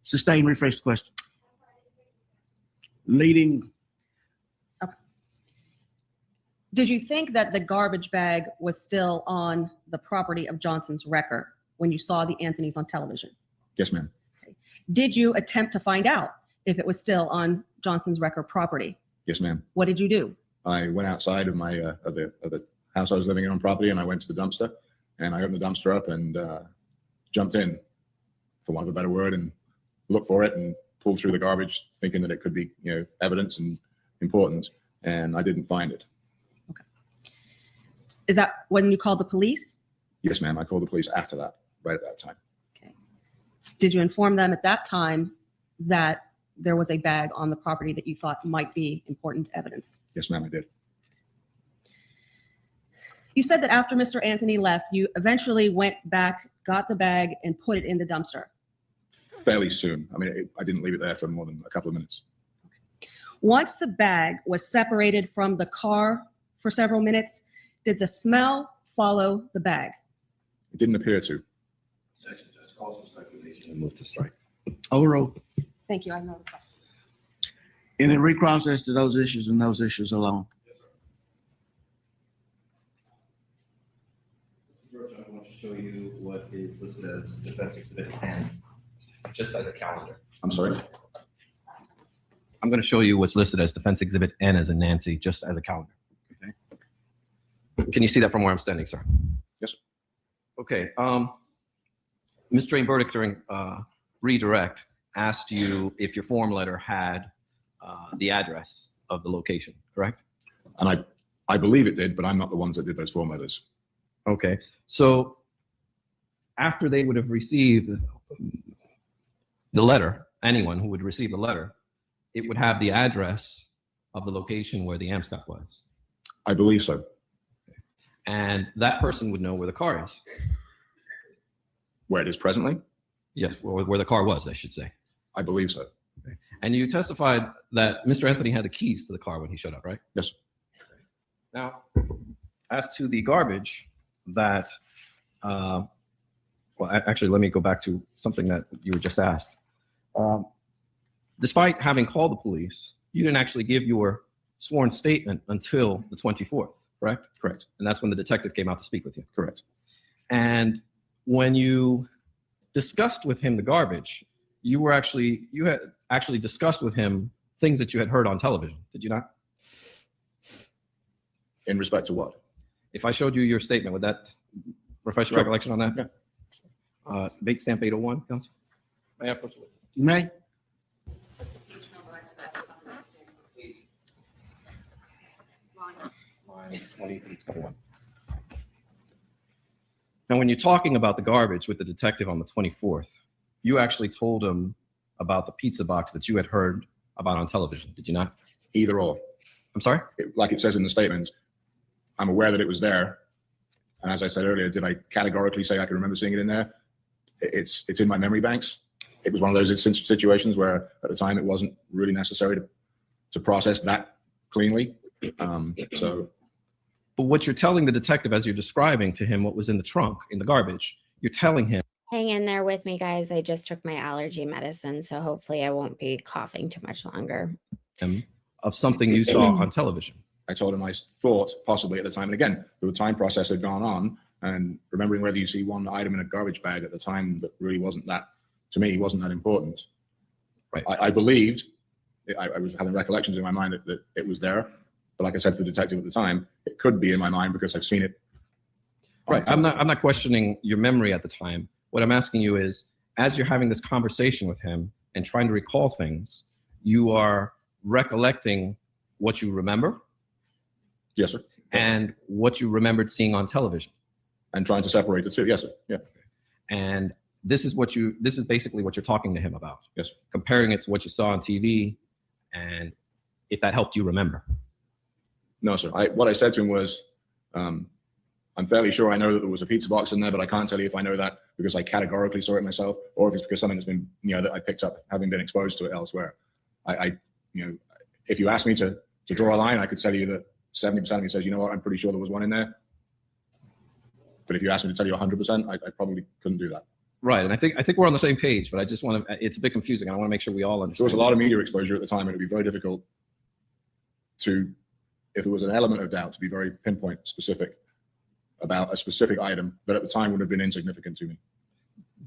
Sustain, rephrase the question. Leading. Did you think that the garbage bag was still on the property of Johnson's wrecker when you saw the Anthonys on television? yes, ma'am. Did you attempt to find out if it was still on Johnson's wrecker property? Yes, ma'am. What did you do? I went outside of my of the house I was living in on property, and I went to the dumpster, and I opened the dumpster up and jumped in, for want of a better word, and looked for it and pulled through the garbage, thinking that it could be evidence and important, and I didn't find it. Is that when you called the police? Yes, ma'am. I called the police after that, right at that time. Okay. Did you inform them at that time that there was a bag on the property that you thought might be important evidence? Yes, ma'am, I did. You said that after Mr. Anthony left, you eventually went back, got the bag, and put it in the dumpster. Fairly soon. I mean, I didn't leave it there for more than a couple of minutes. Once the bag was separated from the car for several minutes, did the smell follow the bag? It didn't appear to. and move to strike. Overruled. Thank you. I know. Any recross as to those issues and those issues alone? George, I want to show you what is listed as defense exhibit N, just as a calendar. I'm sorry. I'm going to show you what's listed as defense exhibit N as in Nancy, just as a calendar. Okay. Can you see that from where I'm standing, sir? Yes, sir. Okay. Ms. Jane Burdick during redirect asked you if your form letter had the address of the location, correct? And I believe it did, but I'm not the ones that did those form letters. Okay. So after they would have received the letter, anyone who would receive the letter, it would have the address of the location where the AMSCOP was. I believe so. And that person would know where the car is. Where it is presently? Yes, where the car was, I should say. I believe so. Okay. And you testified that Mr. Anthony had the keys to the car when he showed up, right? Yes. Now, as to the garbage that, well, actually, let me go back to something that you were just asked. Despite having called the police, you didn't actually give your sworn statement until the 24th, correct? Correct. And that's when the detective came out to speak with you. Correct. And when you discussed with him the garbage, you had actually discussed with him things that you had heard on television, did you not? In respect to what? If I showed you your statement, would that refresh your Sure. recollection on that? Yeah. Bait stamp 801, Counsel. May I approach it? You may. Line 2321. Now, when you're talking about the garbage with the detective on the 24th, you actually told him about the pizza box that you had heard about on television, did you not? Either or. I'm sorry? Like it says in the statement, I'm aware that it was there. And as I said earlier, did I categorically say I can remember seeing it in there? It's in my memory banks. It was one of those situations where at the time it wasn't really necessary to process that cleanly. But what you're telling the detective as you're describing to him what was in the trunk, in the garbage, you're telling him Hang in there with me, guys. I just took my allergy medicine, so hopefully I won't be coughing too much longer. of something you saw on television. I told him I thought possibly at the time, and again, the time process had gone on, and remembering whether you see one item in a garbage bag at the time that really wasn't that, to me, wasn't that important. Right. I believed, I was having recollections in my mind that it was there, but like I said to the detective at the time, it could be in my mind because I've seen it. Right. I'm not questioning your memory at the time. What I'm asking you is, as you're having this conversation with him and trying to recall things, you are recollecting what you remember. Yes, sir. And what you remembered seeing on television. And trying to separate the two. Yes, sir. Yeah. And this is basically what you're talking to him about. Yes, sir. Comparing it to what you saw on TV and if that helped you remember. No, sir. What I said to him was, I'm fairly sure I know that there was a pizza box in there, but I can't tell you if I know that because I categorically saw it myself, or if it's because something that's been, that I picked up having been exposed to it elsewhere. If you asked me to draw a line, I could tell you that 70% of me says, you know what, I'm pretty sure there was one in there. But if you asked me to tell you 100%, I probably couldn't do that. Right, and I think we're on the same page, but I just want to. It's a bit confusing, and I want to make sure we all understand. There was a lot of media exposure at the time, and it'd be very difficult to, if there was an element of doubt, to be very pinpoint specific about a specific item that at the time would have been insignificant to me.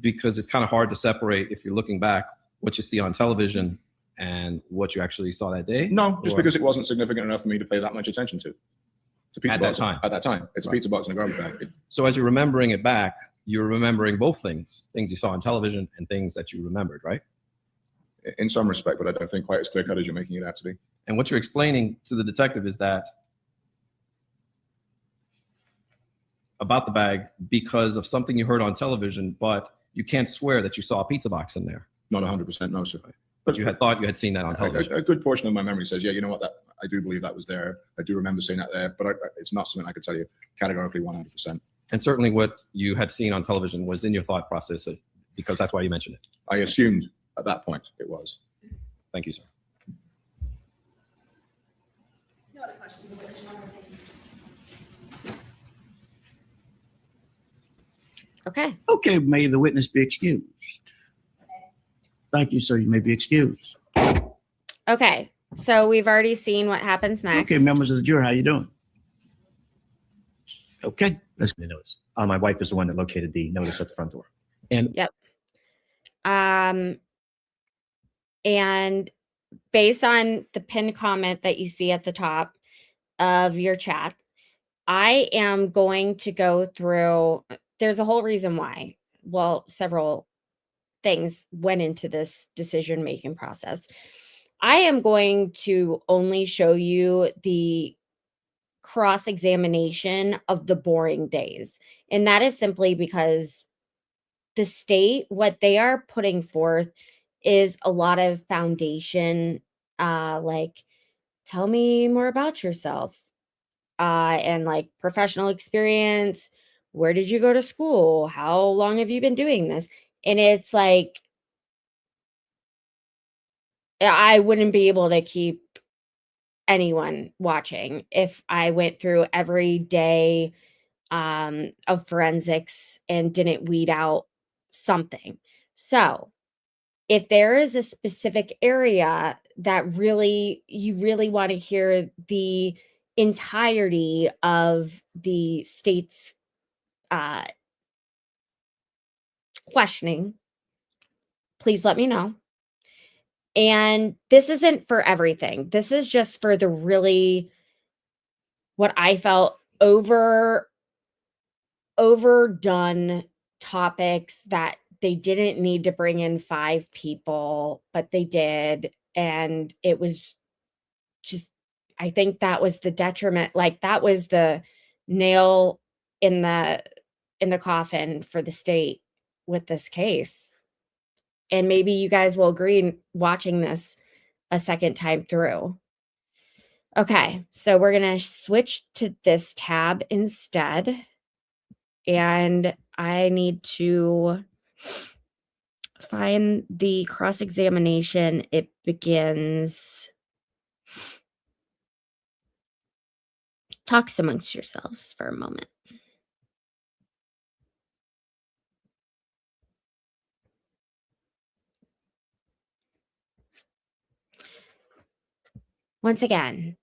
Because it's kind of hard to separate if you're looking back what you see on television and what you actually saw that day. No, just because it wasn't significant enough for me to pay that much attention to. Pizza At box, that time. At that time, it's Right. a pizza box in a garbage bag. So as you're remembering it back, you're remembering both things you saw on television and things that you remembered, right? In some respect, but I don't think quite as clear cut as you're making it out to be. And what you're explaining to the detective is that about the bag because of something you heard on television, but you can't swear that you saw a pizza box in there. Not 100%, no, sir. But you had thought you had seen that on television. A good portion of my memory says, yeah, you know what, that I do believe that was there. I do remember seeing that there, but it's not something I could tell you categorically 100%. And certainly what you had seen on television was in your thought process because that's why you mentioned it. I assumed at that point it was. Thank you, sir. No other questions. Okay. Okay, may the witness be excused. Thank you, sir. You may be excused. Okay, so we've already seen what happens next. Okay, members of the jury, how you doing? Okay, let's The notice. My wife is the one that located the notice at the front door. And And based on the pinned comment that you see at the top of your chat, I am going to go through, there's a whole reason why. Well, several things went into this decision-making process. I am going to only show you the cross-examination of the boring days. And that is simply because the state, what they are putting forth is a lot of foundation, like, tell me more about yourself, and like professional experience. Where did you go to school? How long have you been doing this? And it's like, I wouldn't be able to keep anyone watching if I went through every day of forensics and didn't weed out something. So if there is a specific area that you really want to hear the entirety of the state's questioning, please let me know. And this isn't for everything. This is just for the really, what I felt overdone topics that they didn't need to bring in 5 people, but they did. And it was just, I think that was the detriment. Like, that was the nail in the coffin for the state with this case. And maybe you guys will agree watching this a second time through. Okay, so we're going to switch to this tab instead. And I need to find the cross-examination. It begins. Talks amongst yourselves for a moment. Once again,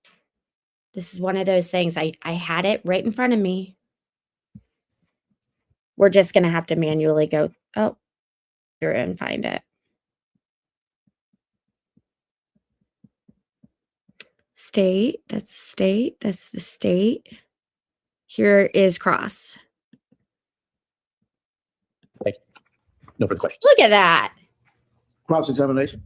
this is one of those things. I had it right in front of me. We're just going to have to manually go through and find it. State, that's the state, that's the state. Here is cross. No further questions. Look at that. cross-examination.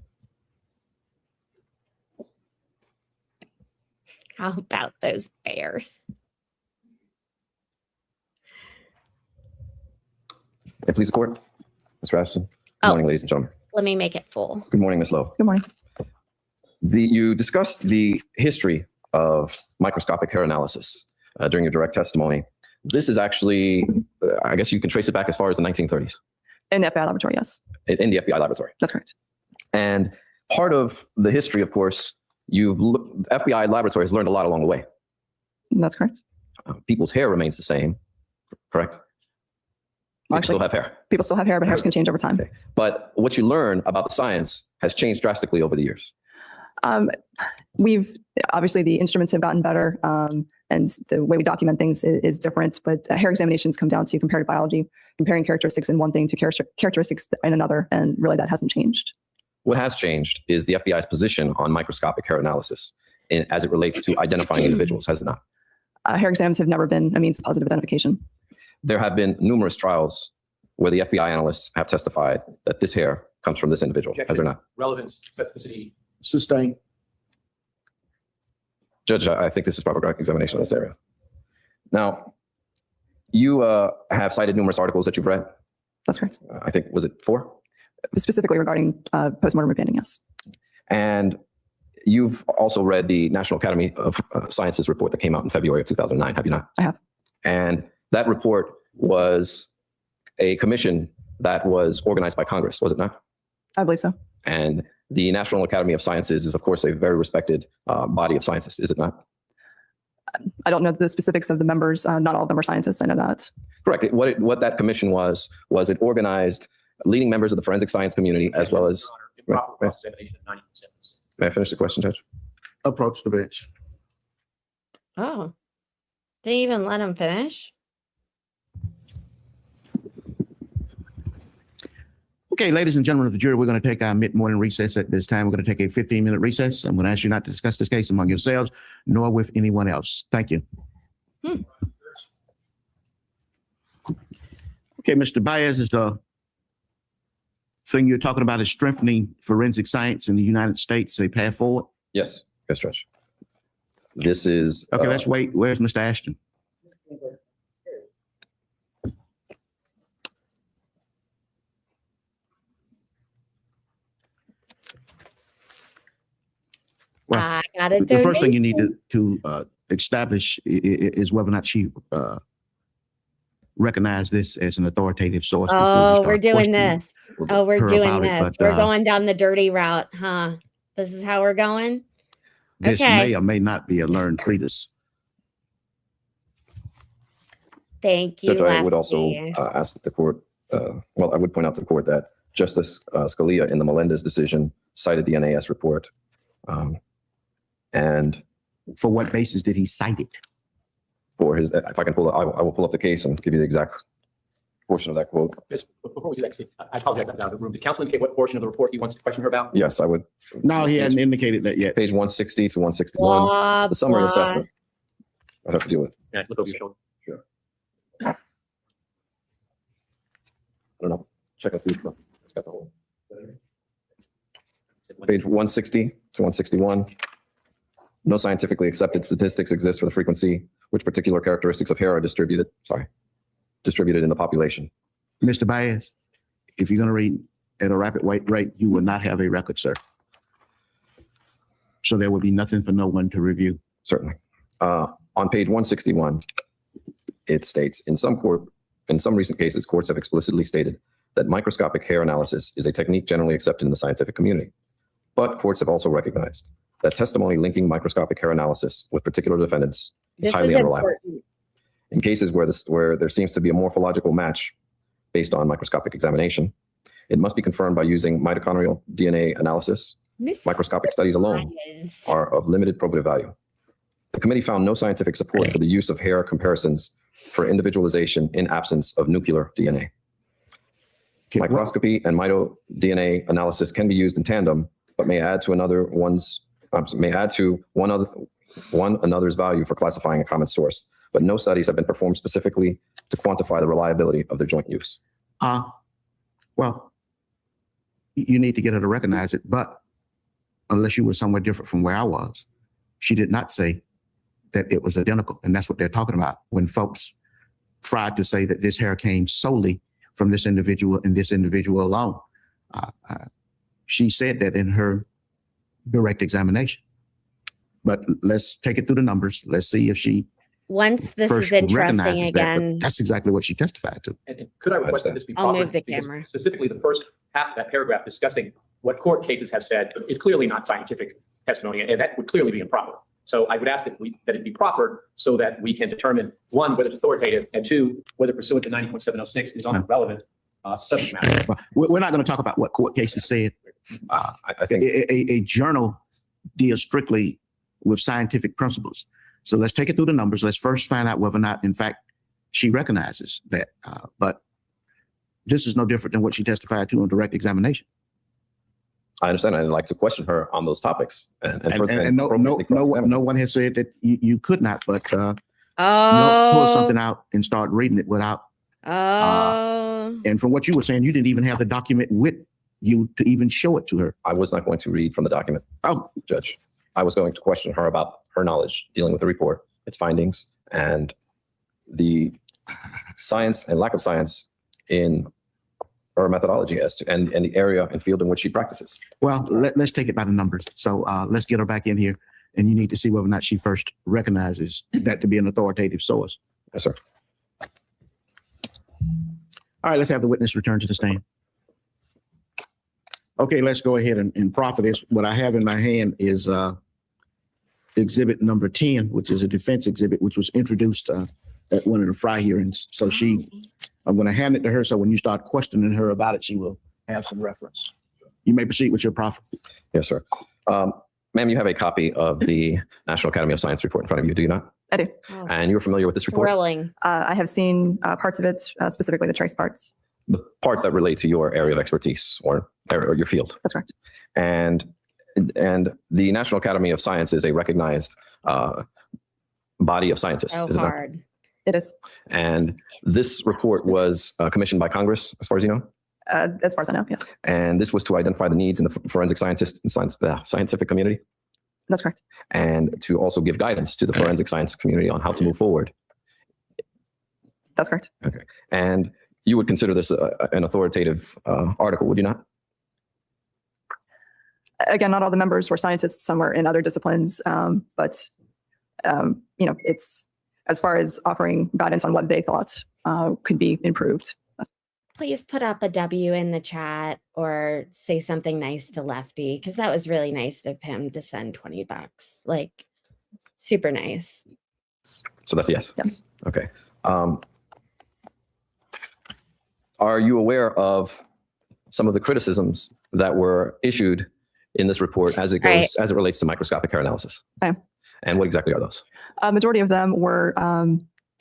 How about those bears? Please, the court. Mr. Ashton. Good Oh. morning, ladies and gentlemen. Let me make it full. Good morning, Ms. Lowe. Good morning. You discussed the history of microscopic hair analysis during your direct testimony. This is actually, I guess you can trace it back as far as the 1930s. In the FBI laboratory, yes. In the FBI laboratory. That's correct. And part of the history, of course, FBI laboratories learned a lot along the way. That's correct. People's hair remains the same, correct? Well, People still have hair. People still have hair, but hairs can change over time. Okay. But what you learn about the science has changed drastically over the years. We've obviously the instruments have gotten better, and the way we document things is different. But hair examinations come down to comparative biology, comparing characteristics in one thing to characteristics in another, and really that hasn't changed. What has changed is the FBI's position on microscopic hair analysis as it relates to identifying individuals, has it not? Hair exams have never been a means of positive identification. There have been numerous trials where the FBI analysts have testified that this hair comes from this individual, has there not? Relevance, specificity. Sustained. Judge, I think this is proper examination of this area. Now, you have cited numerous articles that you've read. That's correct. I think, was it 4? Specifically regarding postmortem repainting, yes. And you've also read the National Academy of Sciences report that came out in February of 2009, have you not? I have. And that report was a commission that was organized by Congress, was it not? I believe so. And the National Academy of Sciences is, of course, a very respected body of scientists, is it not? I don't know the specifics of the members. Not all of them are scientists. I know that. Correct. What that commission was it organized leading members of the forensic science community as well as Proper May- cross-examination of 90%. May I finish the question, Judge? Approach the bench. Oh, didn't even let him finish. Okay, ladies and gentlemen of the jury, we're going to take our mid-morning recess at this time. We're going to take a 15-minute recess. I'm going to ask you not to discuss this case among yourselves, nor with anyone else. Thank you. Okay, Mr. Baez, is the thing you're talking about is strengthening forensic science in the United States a path forward? Yes. Yes, Judge. This is. Okay, let's wait. Where's Mr. Ashton? Well, I got it. the first thing you need to establish is whether or not she recognized this as an authoritative source. before you Oh, start we're doing questioning this. Oh, we're her doing about it, this. but, We're going down the dirty route, huh? This is how we're going? This Okay. may or may not be a learned treatise. Thank you. Judge, I would also Lefty. ask that the court, well, I would point out to the court that Justice Scalia in the Melendez decision cited the NAS report. And For what basis did he cite it? for his, if I can pull it, I will pull up the case and give you the exact portion of that quote. Just before we do that, I apologize, I'm out of the room. Did counsel indicate what portion of the report he wants to question her about? Yes, I would. No, he hadn't indicated that yet. Page 160 to 161, Blah, the summary blah. assessment. I have to deal with. Yeah, look over your shoulder. I don't know. Check and see. It's got the whole. Page 160 to 161. No scientifically accepted statistics exist for the frequency which particular characteristics of hair are distributed in the population. Mr. Baez, if you're going to read at a rapid rate, you will not have a record, sir. So there will be nothing for no one to review. Certainly. On page 161, it states, in some recent cases, courts have explicitly stated that microscopic hair analysis is a technique generally accepted in the scientific community. But courts have also recognized that testimony linking microscopic hair analysis with particular defendants is This highly is unreliable. important. In cases where there seems to be a morphological match based on microscopic examination, it must be confirmed by using mitochondrial DNA analysis. Miss Microscopic studies alone Baez. are of limited probative value. The committee found no scientific support for the use of hair comparisons for individualization in absence of nuclear DNA. Okay, what- Microscopy and mito-DNA analysis can be used in tandem, but may add to one another's value for classifying a common source. But no studies have been performed specifically to quantify the reliability of their joint use. Well, you need to get her to recognize it, but unless you were somewhere different from where I was, she did not say that it was identical. And that's what they're talking about when folks tried to say that this hair came solely from this individual and this individual alone. She said that in her direct examination. But let's take it through the numbers. Let's see if she Once this first is interesting recognizes that. But again, that's exactly what she testified to. And could I request that this be I'll proper? move the Because camera. Specifically, the first half of that paragraph discussing what court cases have said is clearly not scientific testimony, and that would clearly be improper. So I would ask that it be proper so that we can determine, one, whether it's authoritative, and two, whether pursuant to 90.706 is on the relevant subject matter. But we're not going to talk about what court cases said. I think A journal deals strictly with scientific principles. So let's take it through the numbers. Let's first find out whether or not, in fact, she recognizes that. But this is no different than what she testified to on direct examination. I understand. I'd like to question her on those topics. And no one has said that you could not, but you don't pull something out and start reading it without. And from what you were saying, you didn't even have the document with you to even show it to her. I was not going to read from the document. Oh, Judge. I was going to question her about her knowledge dealing with the report, its findings, and the science and lack of science in her methodology and the area and field in which she practices. well, let's take it by the numbers. So let's get her back in here, and you need to see whether or not she first recognizes that to be an authoritative source. Yes, sir. All right, let's have the witness return to the stand. Okay, let's go ahead and proffer this. What I have in my hand is exhibit number 10, which is a defense exhibit, which was introduced at one of the Fry hearings. So I'm going to hand it to her. So when you start questioning her about it, she will have some reference. You may proceed with your proffer. Yes, sir. Ma'am, you have a copy of the National Academy of Science report in front of you, do you not? I do. Oh, And you're familiar with this report? thrilling. I have seen parts of it, specifically the trace parts. The parts that relate to your area of expertise or your field. That's correct. And the National Academy of Science is a recognized body of scientists. So is it not? hard. It is, And this report was commissioned by Congress, as far as you know. as far as I know, yes. And this was to identify the needs in the forensic scientific community, That's correct. and to also give guidance to the forensic science community on how to move forward. That's correct. Okay. And you would consider this an authoritative article, would you not? Again, not all the members were scientists. Some were in other disciplines, but it's as far as offering guidance on what they thought could be improved. Please put up a W in the chat or say something nice to Lefty, because that was really nice of him to send $20. Like, super nice. So that's a yes. Yes. Okay. Are you aware of some of the criticisms that were issued in this report as it goes, Right. as it relates to microscopic hair analysis? I am. And what exactly are those? A majority of them were,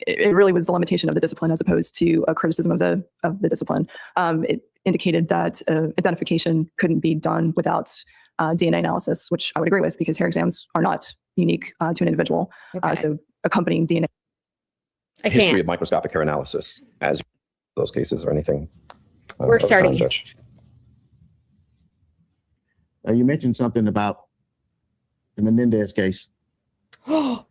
it really was the limitation of the discipline as opposed to a criticism of the discipline. It indicated that identification couldn't be done without DNA analysis, which I would agree with because hair exams are not unique to an individual. Okay. So accompanying DNA. I History can't. of microscopic hair analysis as those cases or anything? We're of the starting. time, Judge? You mentioned something about the Menendez case. Don't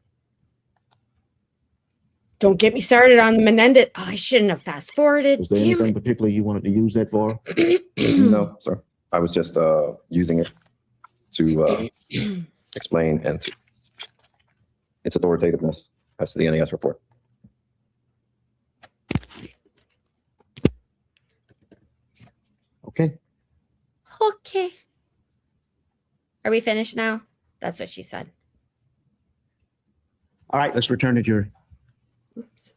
get me started on the Menendez. Oh, I shouldn't have fast forwarded. Was there Damn anything it. particular you wanted to use that for? No, sir. I was just using it to explain and to its authoritativeness as to the NAS report. Okay. Okay. Are we finished now? That's what she said. All right, let's return to jury. Oops.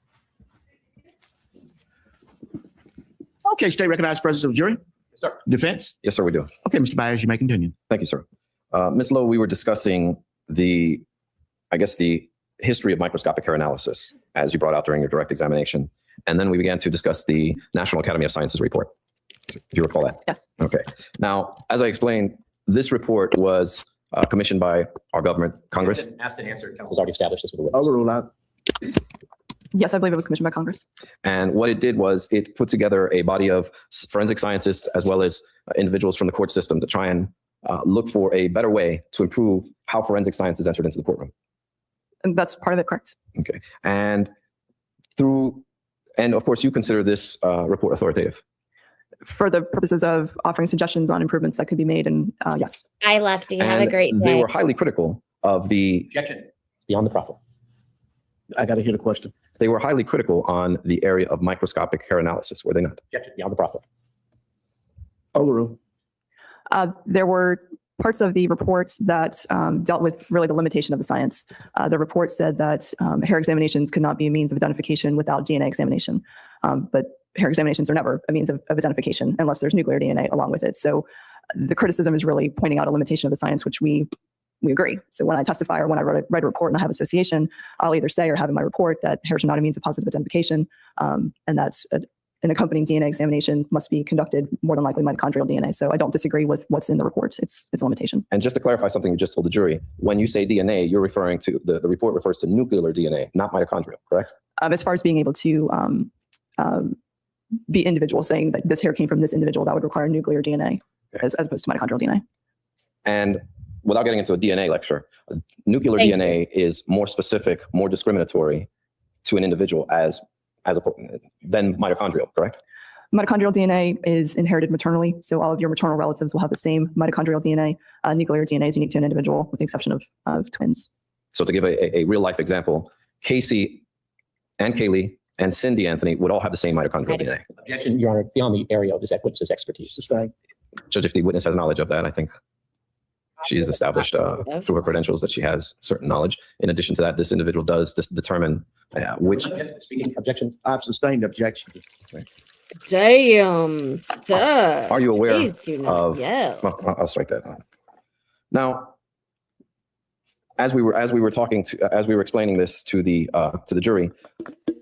Okay, state recognized presence of jury. Yes, sir. Defense. Yes, sir, we do. Okay, Mr. Byers, you may continue. Thank you, sir. Ms. Lowe, we were discussing the history of microscopic hair analysis, as you brought out during your direct examination. And then we began to discuss the National Academy of Sciences report. Do you recall that? Yes. Okay. Now, as I explained, this report was commissioned by our government, Congress. Asked and answered. Council's already established this with the witness. Overrule out. Yes, I believe it was commissioned by Congress. And what it did was it put together a body of forensic scientists as well as individuals from the court system to try and look for a better way to improve how forensic science is entered into the courtroom. And that's part of it, correct? Okay. And of course, you consider this report authoritative. For the purposes of offering suggestions on improvements that could be made, and yes. Hi, Lefty. Have a And great they day. were highly critical of the, Objection. Beyond the proffer. I got to hear the question. they were highly critical on the area of microscopic hair analysis, were they not? Objection. Beyond the proffer. Overrule. There were parts of the reports that dealt with really the limitation of the science. The report said that hair examinations could not be a means of identification without DNA examination. But hair examinations are never a means of identification unless there's nuclear DNA along with it. So the criticism is really pointing out a limitation of the science, which we agree. So when I testify or when I write a report and I have association, I'll either say or have in my report that hairs are not a means of positive identification, and that an accompanying DNA examination must be conducted more than likely mitochondrial DNA. So I don't disagree with what's in the report. It's a limitation. And just to clarify something you just told the jury, when you say DNA, you're referring to, the report refers to nuclear DNA, not mitochondrial, correct? As far as being able to be individual, saying that this hair came from this individual, that would require nuclear DNA as opposed to mitochondrial DNA. And without getting into a DNA lecture, nuclear Thank DNA is more specific, more discriminatory to an individual than mitochondrial, correct? Mitochondrial DNA is inherited maternally, so all of your maternal relatives will have the same mitochondrial DNA. Nuclear DNA is unique to an individual, with the exception of twins. So to give a real life example, Casey and Kaylee and Cindy Anthony would all have the same mitochondrial DNA. Objection, Your Honor, beyond the area of this witness's expertise. Sustained. Judge, if the witness has knowledge of that, I think she has established through her credentials that she has certain knowledge. In addition to that, this individual does determine which. Speaking objections. I've sustained objection. Damn. Stuff. Are you aware Please do not of? yell. Well, I'll strike that. Now, as we were explaining this to the jury,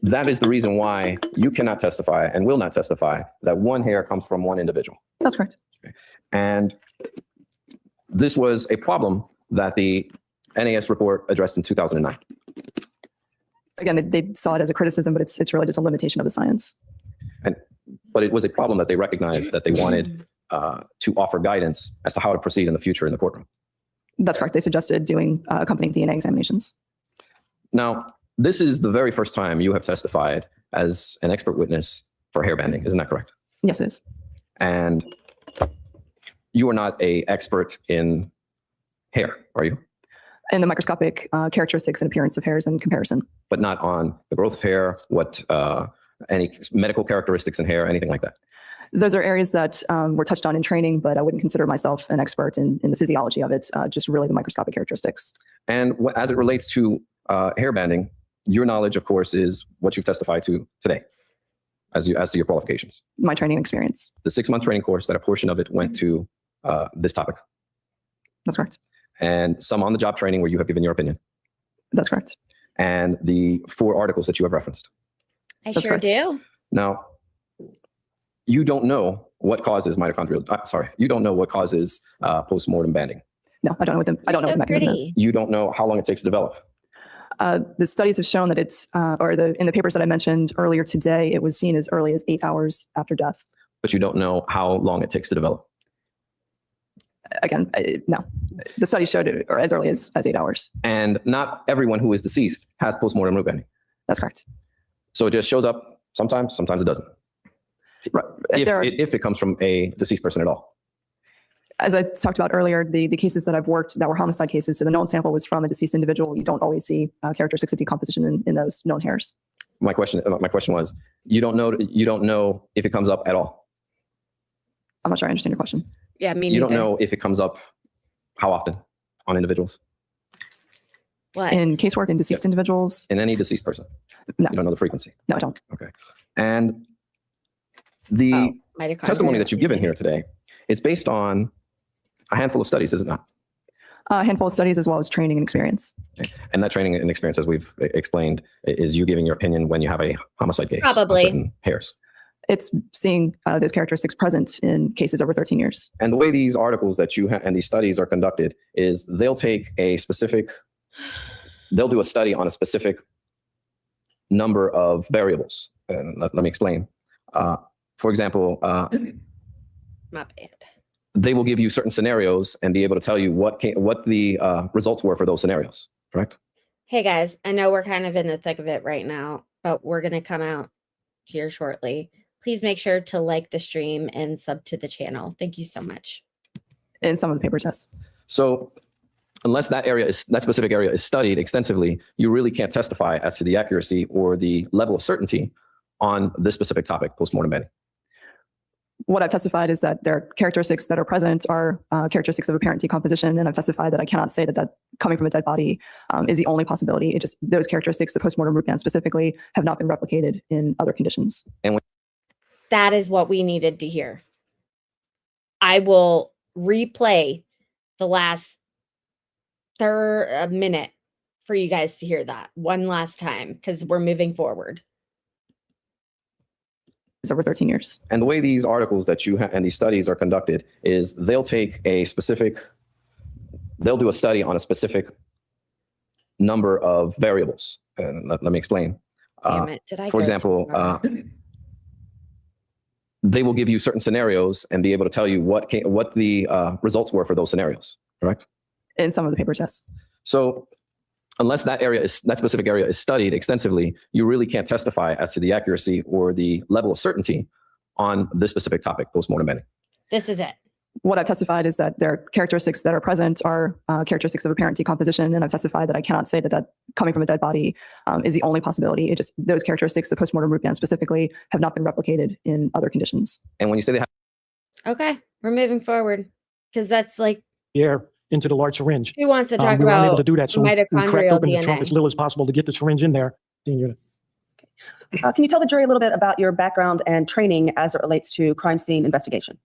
that is the reason why you cannot testify and will not testify that one hair comes from one individual. That's correct. And this was a problem that the NAS report addressed in 2009. Again, they saw it as a criticism, but it's really just a limitation of the science. But it was a problem that they recognized that they wanted to offer guidance as to how to proceed in the future in the courtroom. That's correct. They suggested doing accompanying DNA examinations. Now, this is the very first time you have testified as an expert witness for hair banding. Isn't that correct? Yes, it is. And you are not an expert in hair, are you? And the microscopic characteristics and appearance of hairs in comparison. But not on the growth of hair, any medical characteristics in hair, anything like that. Those are areas that were touched on in training, but I wouldn't consider myself an expert in the physiology of it, just really the microscopic characteristics. And as it relates to hair banding, your knowledge, of course, is what you've testified to today as to your qualifications. My training experience. The 6-month training course, that a portion of it went to this topic. That's correct. And some on-the-job training where you have given your opinion. That's correct. And the 4 articles that you have referenced. I sure do. Now, you don't know what causes you don't know what causes post-mortem banding. No, I don't know what the mechanism is. You don't know how long it takes to develop. The studies have shown that it's, in the papers that I mentioned earlier today, it was seen as early as 8 hours after death. But you don't know how long it takes to develop. Again, no. The study showed it as early as 8 hours. And not everyone who is deceased has post-mortem root banding. That's correct. So it just shows up sometimes it doesn't. Right. If it comes from a deceased person at all. As I talked about earlier, the cases that I've worked that were homicide cases, so the known sample was from a deceased individual. You don't always see characteristics of decomposition in those known hairs. My question was, you don't know if it comes up at all. I'm not sure I understand your question. Yeah, me You neither. don't know if it comes up how often on individuals, What? In casework in deceased individuals? in any deceased person. No. You don't know the frequency. No, I don't. Okay. And the testimony that you've given here today, it's based on a handful of studies, is it not? A handful of studies as well as training and experience. Okay. And that training and experience, as we've explained, is you giving your opinion when you have a homicide case. on Probably. certain hairs. It's seeing those characteristics present in cases over 13 years. And the way these articles that you and these studies are conducted is they'll do a study on a specific number of variables. Let me explain. For example, My bad. they will give you certain scenarios and be able to tell you what the results were for those scenarios, correct? Hey guys, I know we're kind of in the thick of it right now, but we're going to come out here shortly. Please make sure to like the stream and sub to the channel. Thank you so much. In some of the papers, yes. So unless that specific area is studied extensively, you really can't testify as to the accuracy or the level of certainty on this specific topic, postmortem banding. What I've testified is that there are characteristics that are present are characteristics of apparent decomposition, and I've testified that I cannot say that coming from a dead body is the only possibility. It just, those characteristics, the postmortem root band specifically, have not been replicated in other conditions. That is what we needed to hear. I will replay the last minute for you guys to hear that one last time because we're moving forward. It's over 13 years. And the way these articles that you and these studies are conducted is they'll do a study on a specific number of variables. And let me explain. Damn it. Did I For go example, too far? they will give you certain scenarios and be able to tell you what the results were for those scenarios, correct? In some of the papers, yes. So unless that specific area is studied extensively, you really can't testify as to the accuracy or the level of certainty on this specific topic, postmortem banding. This is it. What I've testified is that there are characteristics that are present are characteristics of apparent decomposition, and I've testified that I cannot say that coming from a dead body is the only possibility. It just, those characteristics, the postmortem root band specifically, have not been replicated in other conditions. And when you say they have Okay, we're moving forward because that's like, air into the large syringe. who wants to talk We were unable about to do that, so we cracked mitochondrial open the trunk DNA? as little as possible to get the syringe in there. Senior. Can you tell the jury a little bit about your background and training as it relates to crime scene investigation?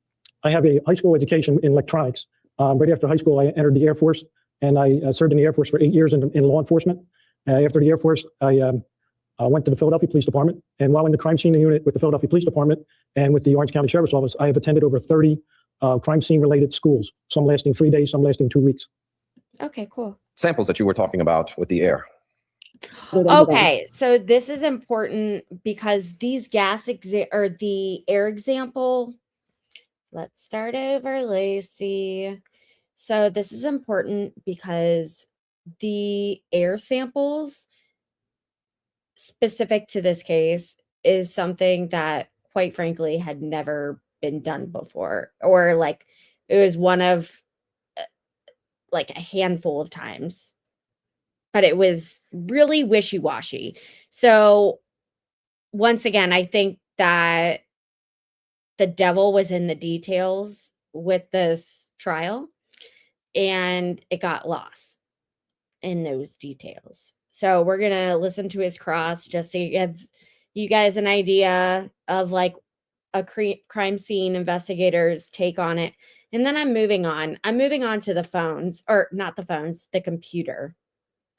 I have a high school education in electronics. Right after high school, I entered the Air Force, and I served in the Air Force for 8 years in law enforcement. After the Air Force, I went to the Philadelphia Police Department, and while in the crime scene unit with the Philadelphia Police Department and with the Orange County Sheriff's Office, I have attended over 30 crime scene related schools, some lasting 3 days, some lasting 2 weeks. Okay, cool. Samples that you were talking about with the air. Okay, so this is important because these or the air example. Let's start over, Lacey. So this is important because the air samples specific to this case is something that, quite frankly, had never been done before, or like it was one of like a handful of times, but it was really wishy-washy. So once again, I think that the devil was in the details with this trial, and it got lost in those details. So we're going to listen to his cross just to give you guys an idea of like a crime scene investigator's take on it. And then I'm moving on. I'm moving on to the phones, or not the phones, the computer.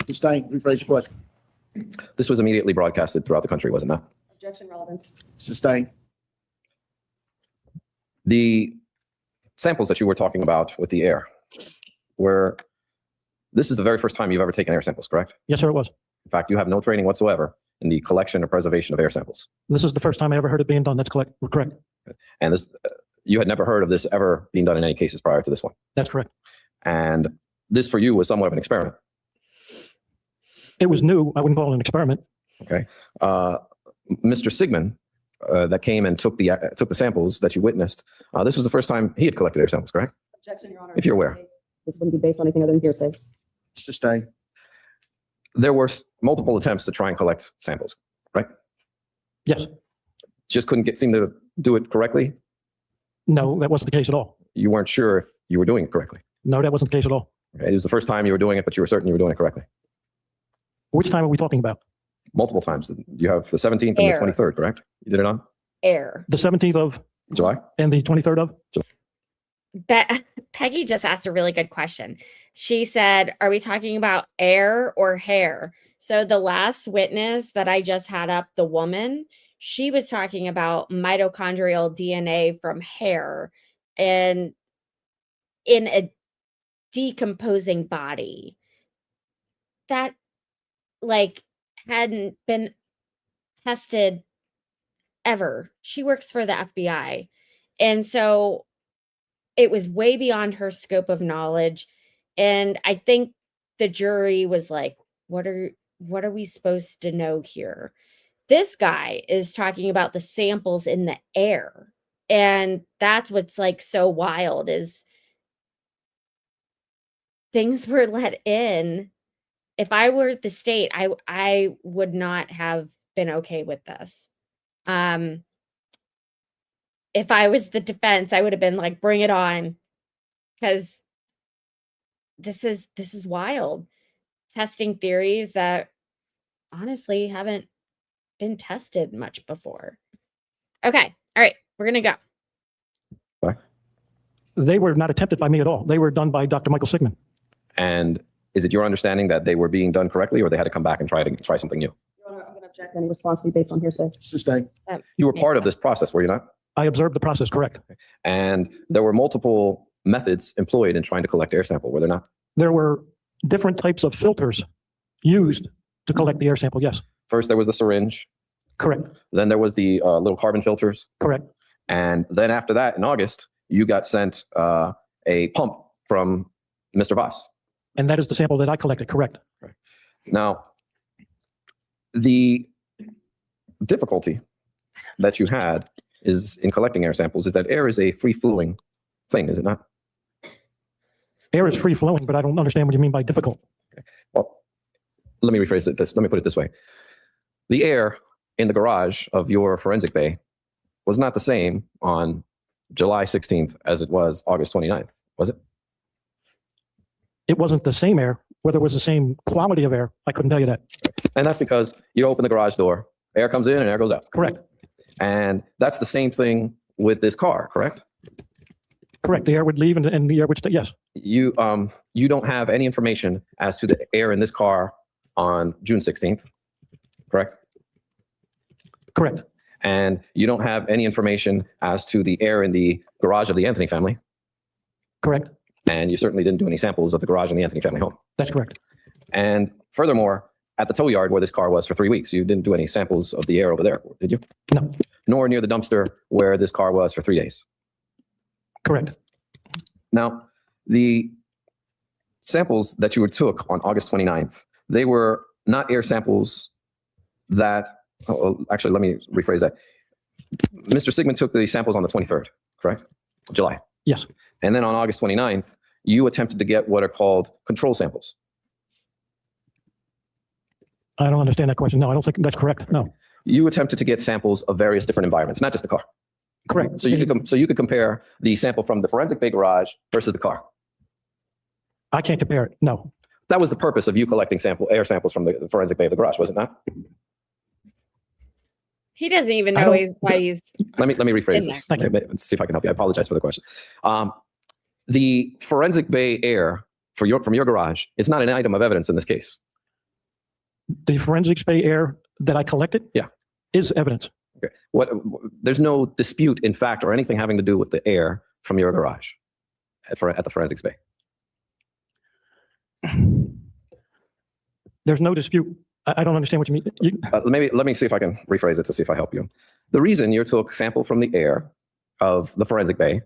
Sustained. Rephrase your question. This was immediately broadcasted throughout the country, was it not? Objection, relevance. Sustained. The samples that you were talking about with the air this is the very first time you've ever taken air samples, correct? Yes, sir, it was. In fact, you have no training whatsoever in the collection or preservation of air samples. This is the first time I ever heard it being done. That's correct. And this, you had never heard of this ever being done in any cases prior to this one. That's correct. And this for you was somewhat of an experiment. It was new. I wouldn't call it an experiment. Okay. Mr. Sigmund, that came and took the samples that you witnessed. This was the first time he had collected air samples, correct? Objection, Your Honor. If you're aware. This wouldn't be based on anything other than hearsay. Sustained. There were multiple attempts to try and collect samples, right? Yes. Just couldn't seem to do it correctly. No, that wasn't the case at all. You weren't sure if you were doing it correctly. No, that wasn't the case at all. Okay. It was the first time you were doing it, but you were certain you were doing it correctly. Which time are we talking about? Multiple times. You have the 17th and Air. the 23rd, correct? You did it on Air. The 17th of July? and the 23rd of? Peggy just asked a really good question. She said, are we talking about air or hair? So the last witness that I just had up, the woman, she was talking about mitochondrial DNA from hair and in a decomposing body that like hadn't been tested ever. She works for the FBI. And so it was way beyond her scope of knowledge. And I think the jury was like, what are we supposed to know here? This guy is talking about the samples in the air. And that's what's like so wild is things were let in. If I were the state, I would not have been okay with this. If I was the defense, I would have been like, bring it on. Because this is wild. Testing theories that honestly haven't been tested much before. Okay. All right. We're going to go. Sorry? They were not attempted by me at all. They were done by Dr. Michael Sigmund. And is it your understanding that they were being done correctly, or they had to come back and try something new? Your Honor, I'm going to object. Any response will be based on hearsay. Sustained. You were part of this process, were you not? I observed the process, correct. And there were multiple methods employed in trying to collect air sample, were there not? There were different types of filters used to collect the air sample, yes. First, there was the syringe. Correct. Then there was the little carbon filters. Correct. And then after that, in August, you got sent a pump from Mr. Voss. And that is the sample that I collected, correct. Right. Now, the difficulty that you had is in collecting air samples is that air is a free-flowing thing, is it not? Air is free flowing, but I don't understand what you mean by difficult. Okay. Well, let me rephrase it let me put it this way. The air in the garage of your forensic bay was not the same on July 16th as it was August 29th, was it? It wasn't the same air. Whether it was the same quality of air, I couldn't tell you that. And that's because you open the garage door Air comes in and air goes out. Correct. And that's the same thing with this car, correct? Correct. The air would leave and the air would stay. Yes. You don't have any information as to the air in this car on June 16th, correct? Correct. And you don't have any information as to the air in the garage of the Anthony family. Correct. And you certainly didn't do any samples of the garage in the Anthony family home. That's correct. And furthermore, at the tow yard where this car was for 3 weeks, you didn't do any samples of the air over there, did you? No. Nor near the dumpster where this car was for 3 days. Correct. Now, the samples that you took on August 29th, they were not air samples that, actually, let me rephrase that. Mr. Sigmund took the samples on the 23rd, correct? July. Yes. And then on August 29th, you attempted to get what are called control samples. I don't understand that question. No, I don't think that's correct. No. You attempted to get samples of various different environments, not just the car. Correct. So you could compare the sample from the forensic bay garage versus the car. I can't compare it. No. That was the purpose of you collecting air samples from the forensic bay of the garage, was it not? He doesn't even know why he's. Let me rephrase In this. there. Thank Let's see if I can help you. I apologize for the question. The forensic bay air from your garage is not an item of evidence in this case. The forensics bay air that I collected. Yeah. Is evidence. Okay. There's no dispute in fact or anything having to do with the air from your garage at the forensics bay. There's no dispute. I don't understand what you mean. Let me see if I can rephrase it to see if I help you. The reason you took sample from the air of the forensic bay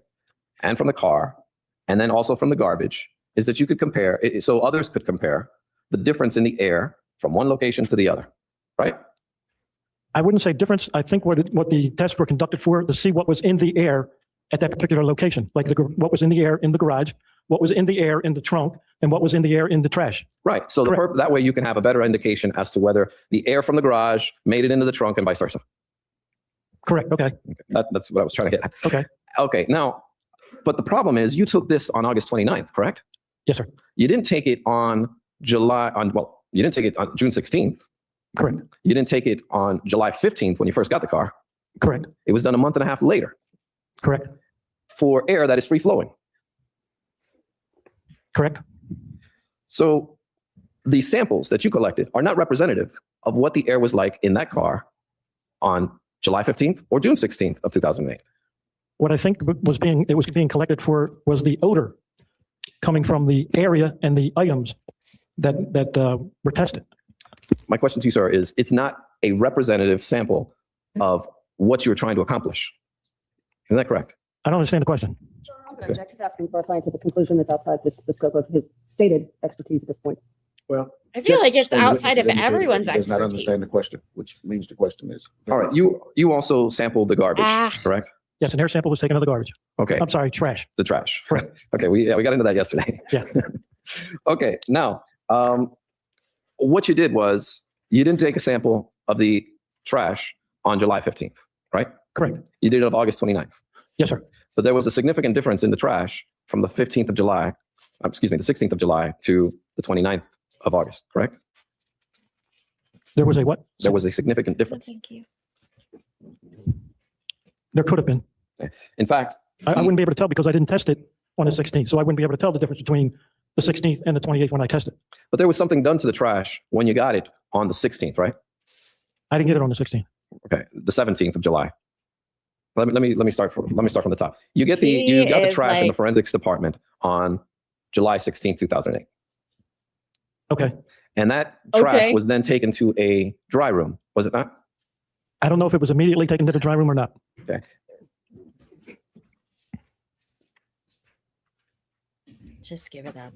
and from the car and then also from the garbage is that you could compare, so others could compare the difference in the air from one location to the other, right? I wouldn't say difference. I think what the tests were conducted for to see what was in the air at that particular location, like what was in the air in the garage, what was in the air in the trunk, and what was in the air in the trash. Right. So that way you can have a better indication as to whether the air from the garage made it into the trunk and vice versa. Correct. Okay. That's what I was trying to get at. Okay. Okay. Now, but the problem is you took this on August 29th, correct? Yes, sir. You didn't take it on you didn't take it on June 16th. Correct. You didn't take it on July 15th when you first got the car. Correct. It was done a month and a half later. Correct. For air that is free flowing. Correct. So the samples that you collected are not representative of what the air was like in that car on July 15th or June 16th of 2008. What I think was being collected for was the odor coming from the area and the items that were tested. My question to you, sir, is it's not a representative sample of what you're trying to accomplish. Isn't that correct? I don't understand the question. I'm going to object. He's asking for a scientific conclusion that's outside the scope of his stated expertise at this point. Well, I feel like it's Justice outside of indicated that everyone's he does not expertise. understand the question, which means the question is. All right. You also sampled the garbage, correct? Yes, an air sample was taken of the garbage. Okay. I'm sorry, trash. The trash. Correct. Okay. We got into that yesterday. Yeah. Okay. Now, what you did was you didn't take a sample of the trash on July 15th, right? Correct. You did it on August 29th. Yes, sir. But there was a significant difference in the trash from the 15th of July, the 16th of July to the 29th of August, correct? There was a what? There was a significant difference. Thank you. There could have been. In fact, I wouldn't be able to tell because I didn't test it on the 16th. So I wouldn't be able to tell the difference between the 16th and the 28th when I tested. but there was something done to the trash when you got it on the 16th, right? I didn't get it on the 16th. Okay, the 17th of July. Let me start from the top. You got the trash in the forensics department on July 16th, 2008. Okay. And that trash was then taken to a dry room, was it not? I don't know if it was immediately taken to the dry room or not. Okay. Just give it up.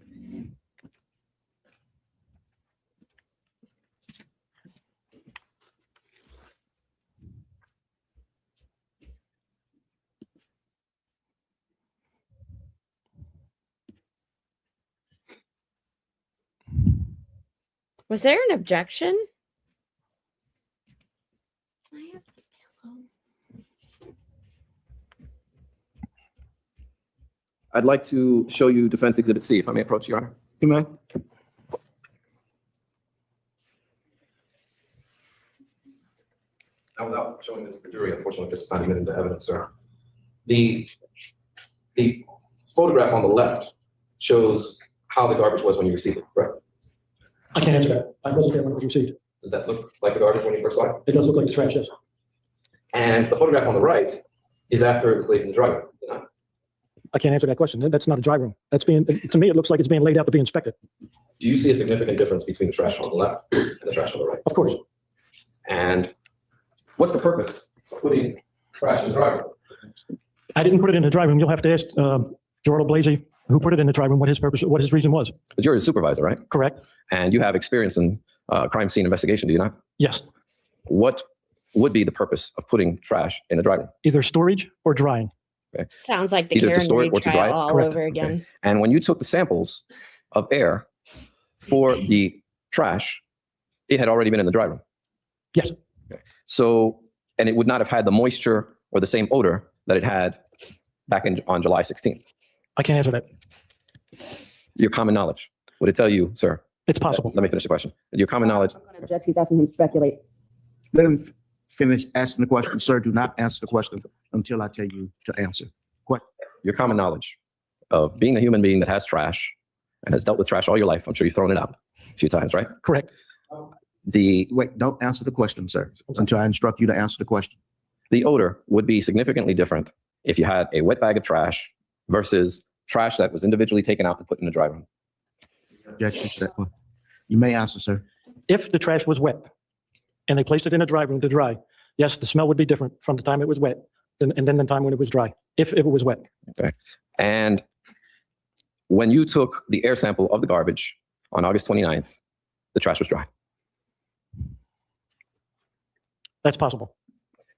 Was there an objection? Can I have the pillow? I'd like to show you Defense Exhibit C, if I may approach, Your Honor. You may. Now, without showing this to the jury, unfortunately, this is not even into evidence, sir. The photograph on the left shows how the garbage was when you received it, correct? I can't answer that. I wasn't there when it was received. Does that look like the garbage when you first saw it? It does look like the trash, yes. And the photograph on the right is after it was placed in the dry room, you know? I can't answer that question. That's not a dry room. That's being, to me, it looks like it's being laid out to be inspected. Do you see a significant difference between the trash on the left and the trash on the right? Of course. And what's the purpose of putting trash in the dry room? I didn't put it in the dry room. You'll have to ask Gerardo Blasey, who put it in the dry room, what his purpose, what his reason was. But you're a supervisor, right? Correct? And you have experience in crime scene investigation, do you not? Yes. What would be the purpose of putting trash in the dry room? Either storage or drying. Okay. Sounds like the Either to Karen store it Reed or to dry it? trial all Correct. over again. Okay. And when you took the samples of air for the trash, it had already been in the dry room. Yes. Okay. So, and it would not have had the moisture or the same odor that it had back on July 16th. I can't answer that. Your common knowledge. Would it tell you, sir? It's possible. Let me finish the question. Your common knowledge. I'm going to object. He's asking him to speculate. Let him finish asking the question. Sir, do not answer the question until I tell you to answer. Your common knowledge of being a human being that has trash and has dealt with trash all your life. I'm sure you've thrown it out a few times, right? Correct. Wait, don't answer the question, sir, until I instruct you to answer the question. The odor would be significantly different if you had a wet bag of trash versus trash that was individually taken out and put in the dry room. Objection to that one. You may answer, sir. If the trash was wet and they placed it in a dry room to dry, yes, the smell would be different from the time it was wet and then the time when it was dry, if it was wet. Okay. And when you took the air sample of the garbage on August 29th, the trash was dry. That's possible.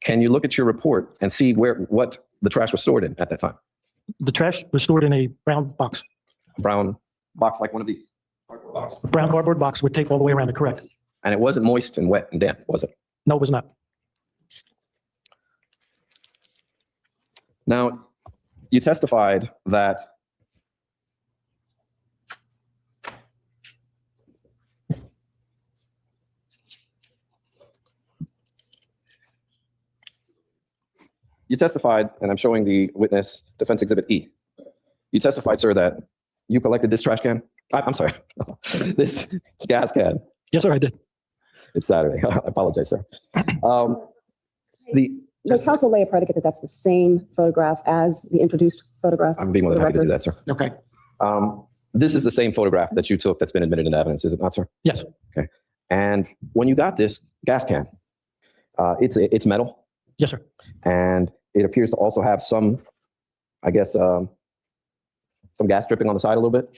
Can you look at your report and see what the trash was stored in at that time? The trash was stored in a brown box, A brown box like one of these. Cardboard box. a brown cardboard box with tape all the way around it, correct? And it wasn't moist and wet and damp, was it? No, it was not. Now, you testified that and I'm showing the witness defense exhibit E. You testified, sir, that you collected this trash can. I'm sorry, this gas can. Yes, sir, I did. It's Saturday. I apologize, sir. Does counsel lay a predicate that that's the same photograph as the introduced photograph? I'm being more than happy to do that, sir. Okay. This is the same photograph that you took that's been admitted into evidence, is it not, sir? Yes. Okay. And when you got this gas can, it's metal. Yes, sir. And it appears to also have some, I guess, some gas dripping on the side a little bit.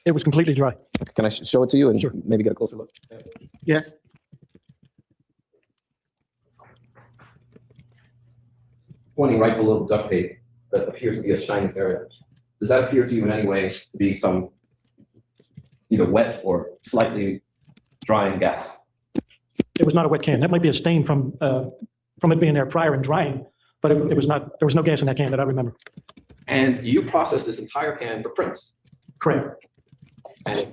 It was completely dry. Can I show it to you and Sure. maybe get a closer look? Yes. Pointing right below the duct tape that appears to be a shiny area. Does that appear to you in any way to be some either wet or slightly drying gas? It was not a wet can. That might be a stain from it being there prior and drying, but it was not, there was no gas in that can that I remember. And you processed this entire can for prints, Correct. and it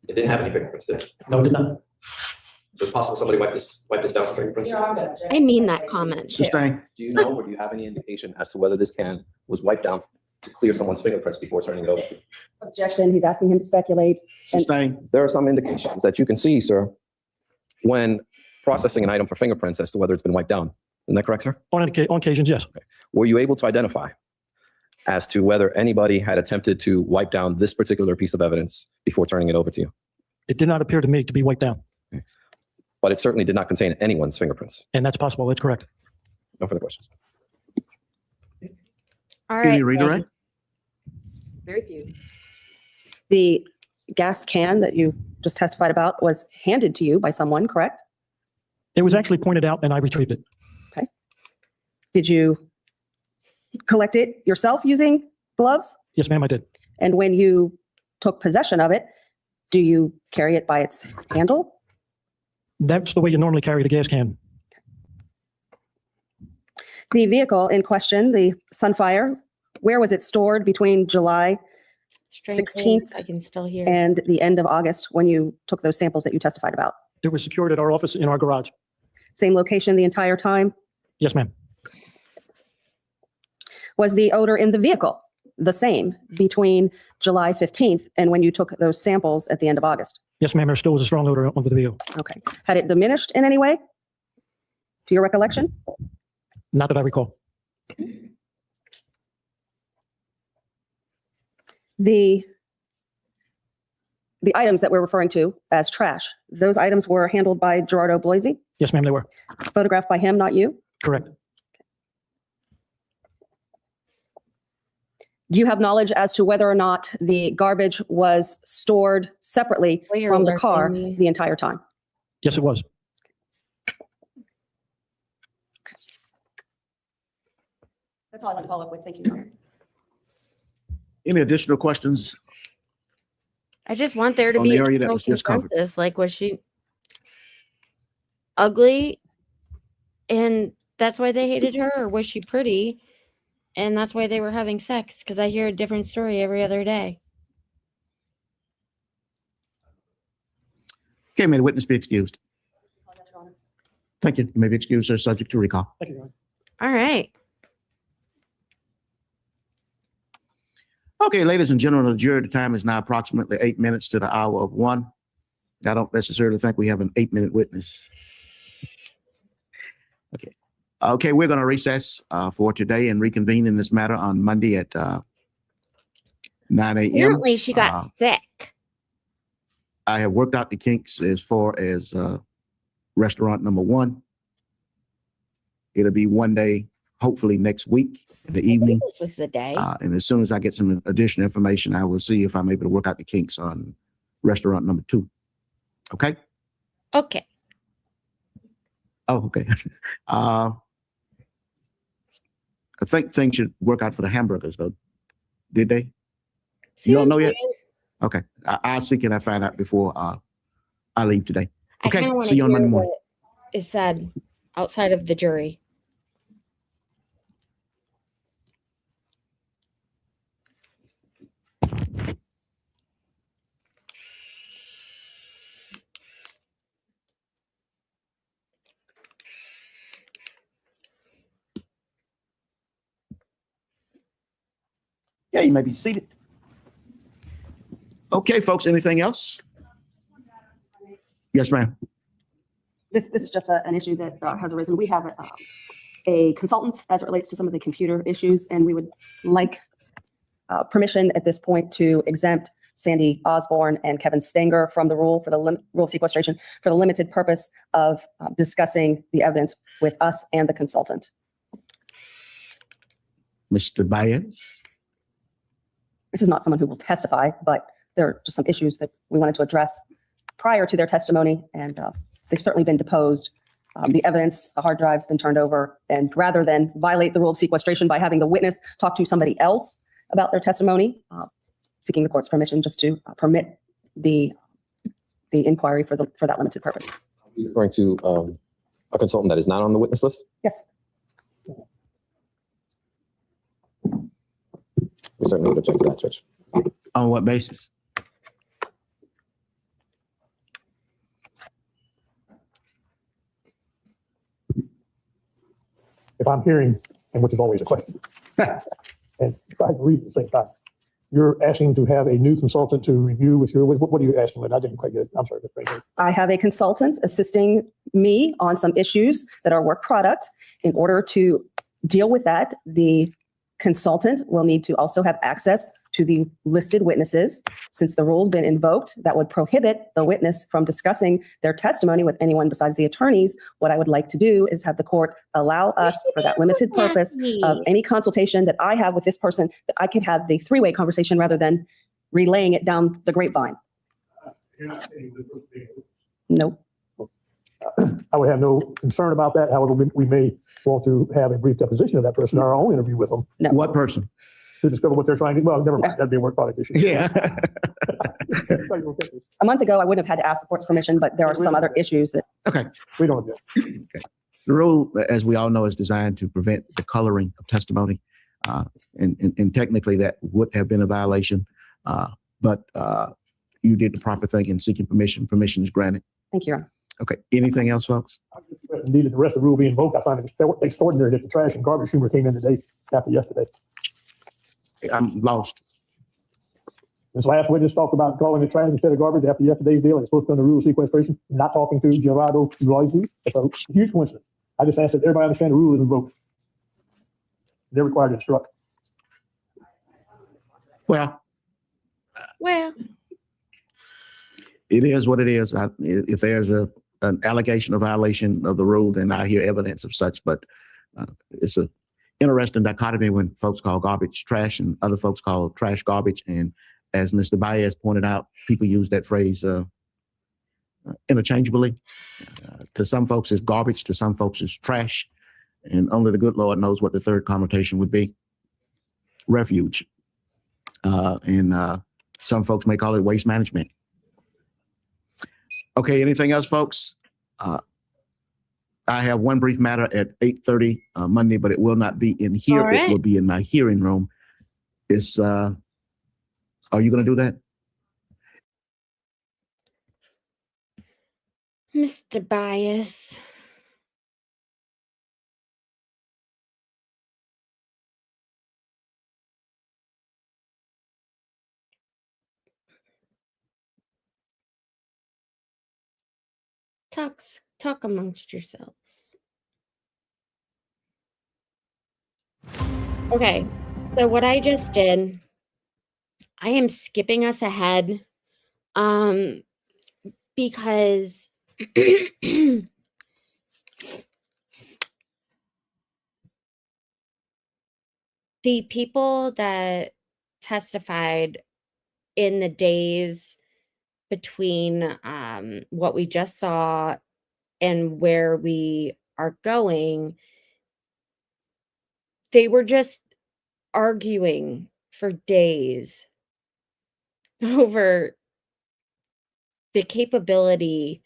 didn't have any fingerprints, did it? No, it did not. So it's possible somebody wiped this down for fingerprints? I mean that comment too. Sustain. Do you know or do you have any indication as to whether this can was wiped down to clear someone's fingerprints before turning it over? Objection. He's asking him to speculate. Sustain. There are some indications that you can see, sir, when processing an item for fingerprints as to whether it's been wiped down. Isn't that correct, sir? On occasions, yes. Were you able to identify as to whether anybody had attempted to wipe down this particular piece of evidence before turning it over to you? It did not appear to me to be wiped down, But it certainly did not contain anyone's fingerprints. and that's possible. That's correct. No further questions. All Can right. you redirect? Very few. The gas can that you just testified about was handed to you by someone, correct? It was actually pointed out and I retrieved it. Did you collect it yourself using gloves? Yes, ma'am, I did. And when you took possession of it, do you carry it by its handle? That's the way you normally carry the gas can. The vehicle in question, the Sunfire, where was it stored between July Strangely, 16th I can still hear. and the end of August when you took those samples that you testified about? It was secured at our office in our garage. Same location the entire time? Yes, ma'am. Was the odor in the vehicle the same between July 15th and when you took those samples at the end of August? Yes, ma'am. There still was a strong odor on the vehicle. Okay. Had it diminished in any way? To your recollection? Not that I recall. The items that we're referring to as trash, those items were handled by Gerardo Bloise, Yes, ma'am, they were. photographed by him, not you? Correct. Do you have knowledge as to whether or not the garbage was stored separately Well, you're from the alerting car me. the entire time? Yes, it was. That's all I want to follow up with. Thank you, Your Honor. Any additional questions? I just want there to On be the a area that general was just covered. consensus. Like, was she ugly and that's why they hated her, or was she pretty and that's why they were having sex? Because I hear a different story every other day. Okay, may the witness be excused. Thank you. You may be excused, sir, subject to recall. Thank you, Your Honor. All right. Okay, ladies and gentlemen of the jury, the time is now approximately 8 minutes to the hour of 1. I don't necessarily think we have an 8-minute witness. Okay. Okay, we're going to recess for today and reconvene in this matter on Monday at 9 a.m. Apparently, she got sick. I have worked out the kinks as far as restaurant number 1. It'll be one day, hopefully next week in the evening. This was the day. And as soon as I get some additional information, I will see if I'm able to work out the kinks on restaurant number 2. Okay? Okay. Oh, okay. I think things should work out for the hamburgers, though. Did they? See You what don't know I'm yet? saying? Okay. I'll see can I find out before I leave today. I Okay. kinda wanna See you on hear Monday morning. what is said outside of the jury. Yeah, you may be seated. Okay, folks, anything else? Yes, ma'am. This is just an issue that has arisen. We have a consultant as it relates to some of the computer issues, and we would like permission at this point to exempt Sandy Osborne and Kevin Stanger from the rule for the rule of sequestration for the limited purpose of discussing the evidence with us and the consultant. Mr. Baez? This is not someone who will testify, but there are just some issues that we wanted to address prior to their testimony, and they've certainly been deposed. The evidence, the hard drive's been turned over, and rather than violate the rule of sequestration by having the witness talk to somebody else about their testimony, seeking the court's permission just to permit the inquiry for that limited purpose. Are you referring to a consultant that is not on the witness list? Yes. We certainly would object to that, Judge. On what basis? If I'm hearing, and which is always a question, and try to read at the same time, you're asking to have a new consultant to review with your, what are you asking? I didn't quite get it. I'm sorry. Ms. Baker. I have a consultant assisting me on some issues that are work product. In order to deal with that, the consultant will need to also have access to the listed witnesses. Since the rule's been invoked, that would prohibit the witness from discussing their testimony with anyone besides the attorneys. What I would like to do is have the court allow us for that limited purpose of any consultation that I have with this person, that I could have the three-way conversation rather than relaying it down the grapevine. Nope. I would have no concern about that. However, we may want to have a brief deposition of that person, our own interview with them. No. What person? To discover what they're trying to, well, never mind, that'd be a work product issue. Yeah. A month ago, I wouldn't have had to ask the court's permission, but there are some other issues that Okay. We don't object. The rule, as we all know, is designed to prevent the coloring of testimony. And technically that would have been a violation. But you did the proper thing in seeking permission. Permission is granted. Thank you, Your Honor. Okay. Anything else, folks? needed the rest of the rule be invoked. I find it extraordinary that the trash and garbage humor came in today after yesterday. I'm lost. This last witness talked about calling it trash instead of garbage after yesterday's deal, and it's supposed to be under rule of sequestration, not talking to Gerardo Loisy. It's a huge coincidence. I just asked that everybody understand the rule is invoked. They're required to instruct. Well, it is what it is. If there's an allegation or violation of the rule, then I hear evidence of such. But it's an interesting dichotomy when folks call garbage trash and other folks call trash garbage. And as Mr. Baez pointed out, people use that phrase interchangeably. To some folks, it's garbage. To some folks, it's trash. And only the good Lord knows what the third connotation would be. Refuge. And some folks may call it waste management. Okay, anything else, folks? I have one brief matter at 8:30 Monday, but it will not be in here. All right. It will be in my hearing room. Are you going to do that? Mr. Bias. Talk amongst yourselves. Okay, so what I just did, I am skipping us ahead because the people that testified in the days between what we just saw and where we are going, they were just arguing for days over the capability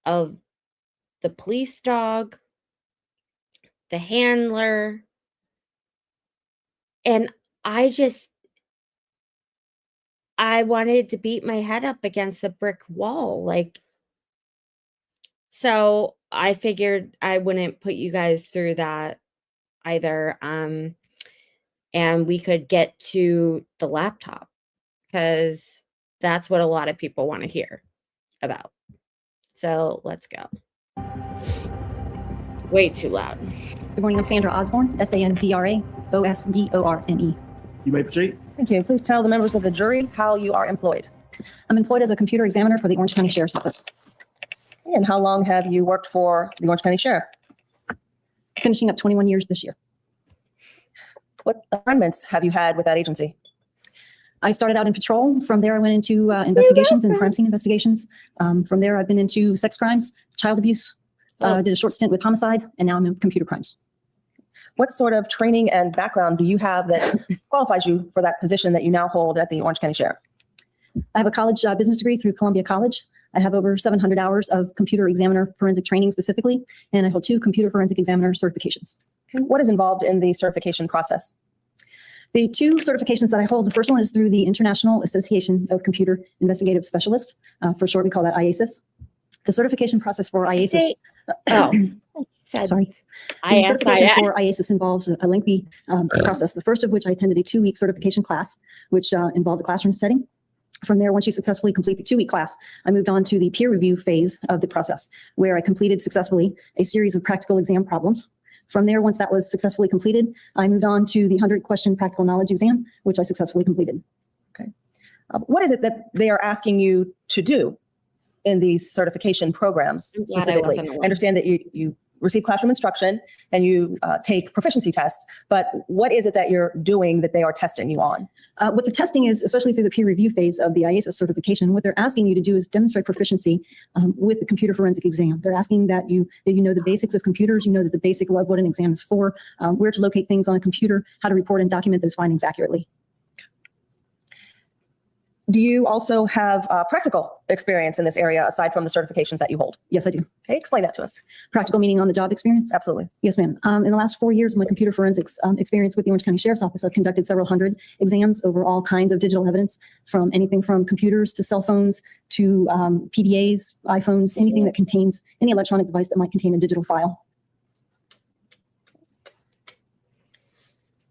of the police dog, the handler, and I wanted to beat my head up against a brick wall. So I figured I wouldn't put you guys through that either. And we could get to the laptop because that's what a lot of people want to hear about. So let's go. Way too loud. Good morning, I'm Sandra Osborne, SANDRA-OSBORNE. You may proceed. Thank you. Please tell the members of the jury how you are employed. I'm employed as a computer examiner for the Orange County Sheriff's Office. And how long have you worked for the Orange County Sheriff? Finishing up 21 years this year. What assignments have you had with that agency? I started out in patrol. From there, I went into investigations and crime scene investigations. From there, I've been into sex crimes, child abuse, did a short stint with homicide, and now I'm in computer crimes. What sort of training and background do you have that qualifies you for that position that you now hold at the Orange County Sheriff? I have a college business degree through Columbia College. I have over 700 hours of computer examiner forensic training specifically, and I hold 2 computer forensic examiner certifications. What is involved in the certification process? The 2 certifications that I hold, the first one is through the International Association of Computer Investigative Specialists. For short, we call that IASIS. The certification process for IASIS. Sorry. The certification for IASIS involves a lengthy process, the first of which I attended a 2-week certification class, which involved a classroom setting. From there, once you successfully complete the 2-week class, I moved on to the peer review phase of the process, where I completed successfully a series of practical exam problems. From there, once that was successfully completed, I moved on to the 100-question practical knowledge exam, which I successfully completed. Okay. What is it that they are asking you to do in these certification programs specifically? I understand that you receive classroom instruction and you take proficiency tests, but what is it that you're doing that they are testing you on? What they're testing is, especially through the peer review phase of the IASIS certification, what they're asking you to do is demonstrate proficiency with the computer forensic exam. They're asking that you know the basics of computers, you know that the basic of what an exam is for, where to locate things on a computer, how to report and document those findings accurately. Do you also have practical experience in this area aside from the certifications that you hold? Yes, I do. Okay, explain that to us. Practical meaning on the job experience? Absolutely. Yes, ma'am. In the last 4 years of my computer forensics experience with the Orange County Sheriff's Office, I've conducted several hundred exams over all kinds of digital evidence, from anything from computers to cell phones to PDAs, iPhones, anything that contains any electronic device that might contain a digital file.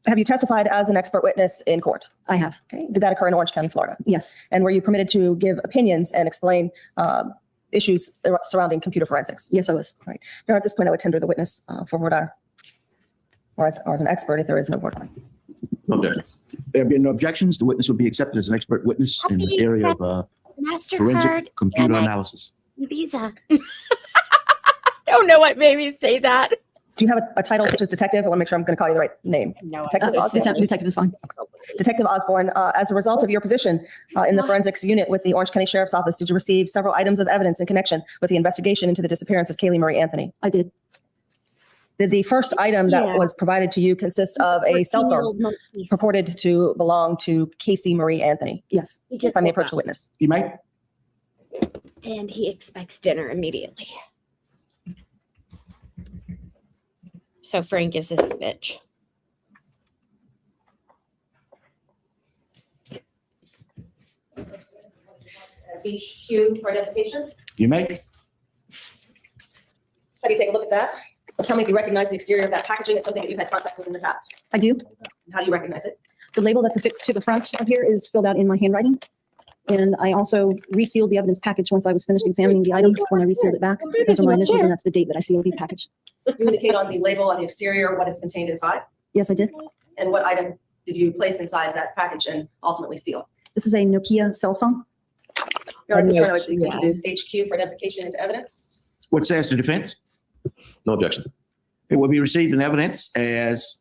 Have you testified as an expert witness in court? I have. Okay. Did that occur in Orange County, Florida? Yes. And were you permitted to give opinions and explain issues surrounding computer forensics? Yes, I was. Right. Now, at this point, I would tender the witness for voir dire, or as an expert if there is no voir dire. No objections. There being no objections, the witness will be accepted as an expert witness in the area of MasterCard, forensic computer Amex, analysis. Visa. Don't know what made me say that. Do you have a title such as detective? I want to make sure I'm going to call you the right name. No, Detective Osborne. Detective is fine. Detective Osborne, as a result of your position in the forensics unit with the Orange County Sheriff's Office, did you receive several items of evidence in connection with the investigation into the disappearance of Kaylee Marie Anthony? I did. Did the first item that was provided to you consist of a cell phone purported to belong to Casey Marie Anthony? Yes. He just If I may woke approach up, the witness. You may. and he expects dinner immediately. So Frank is his bitch. Speech cue for identification. You may. Have you take a look at that? Tell me if you recognize the exterior of that packaging as something that you've had contact with in the past. I do. How do you recognize it? The label that's affixed to the front of here is filled out in my handwriting. And I also resealed the evidence package once I was finished examining the item. When I resealed it back, those are my initials, and that's the date that I sealed the package. You indicate on the label on the exterior what is contained inside, Yes, I did. and what item did you place inside that package and ultimately seal? This is a Nokia cell phone. Your Honor, at this point, I would seek to Yeah. introduce HQ for identification into evidence. What says the defense? No objections. It will be received in evidence as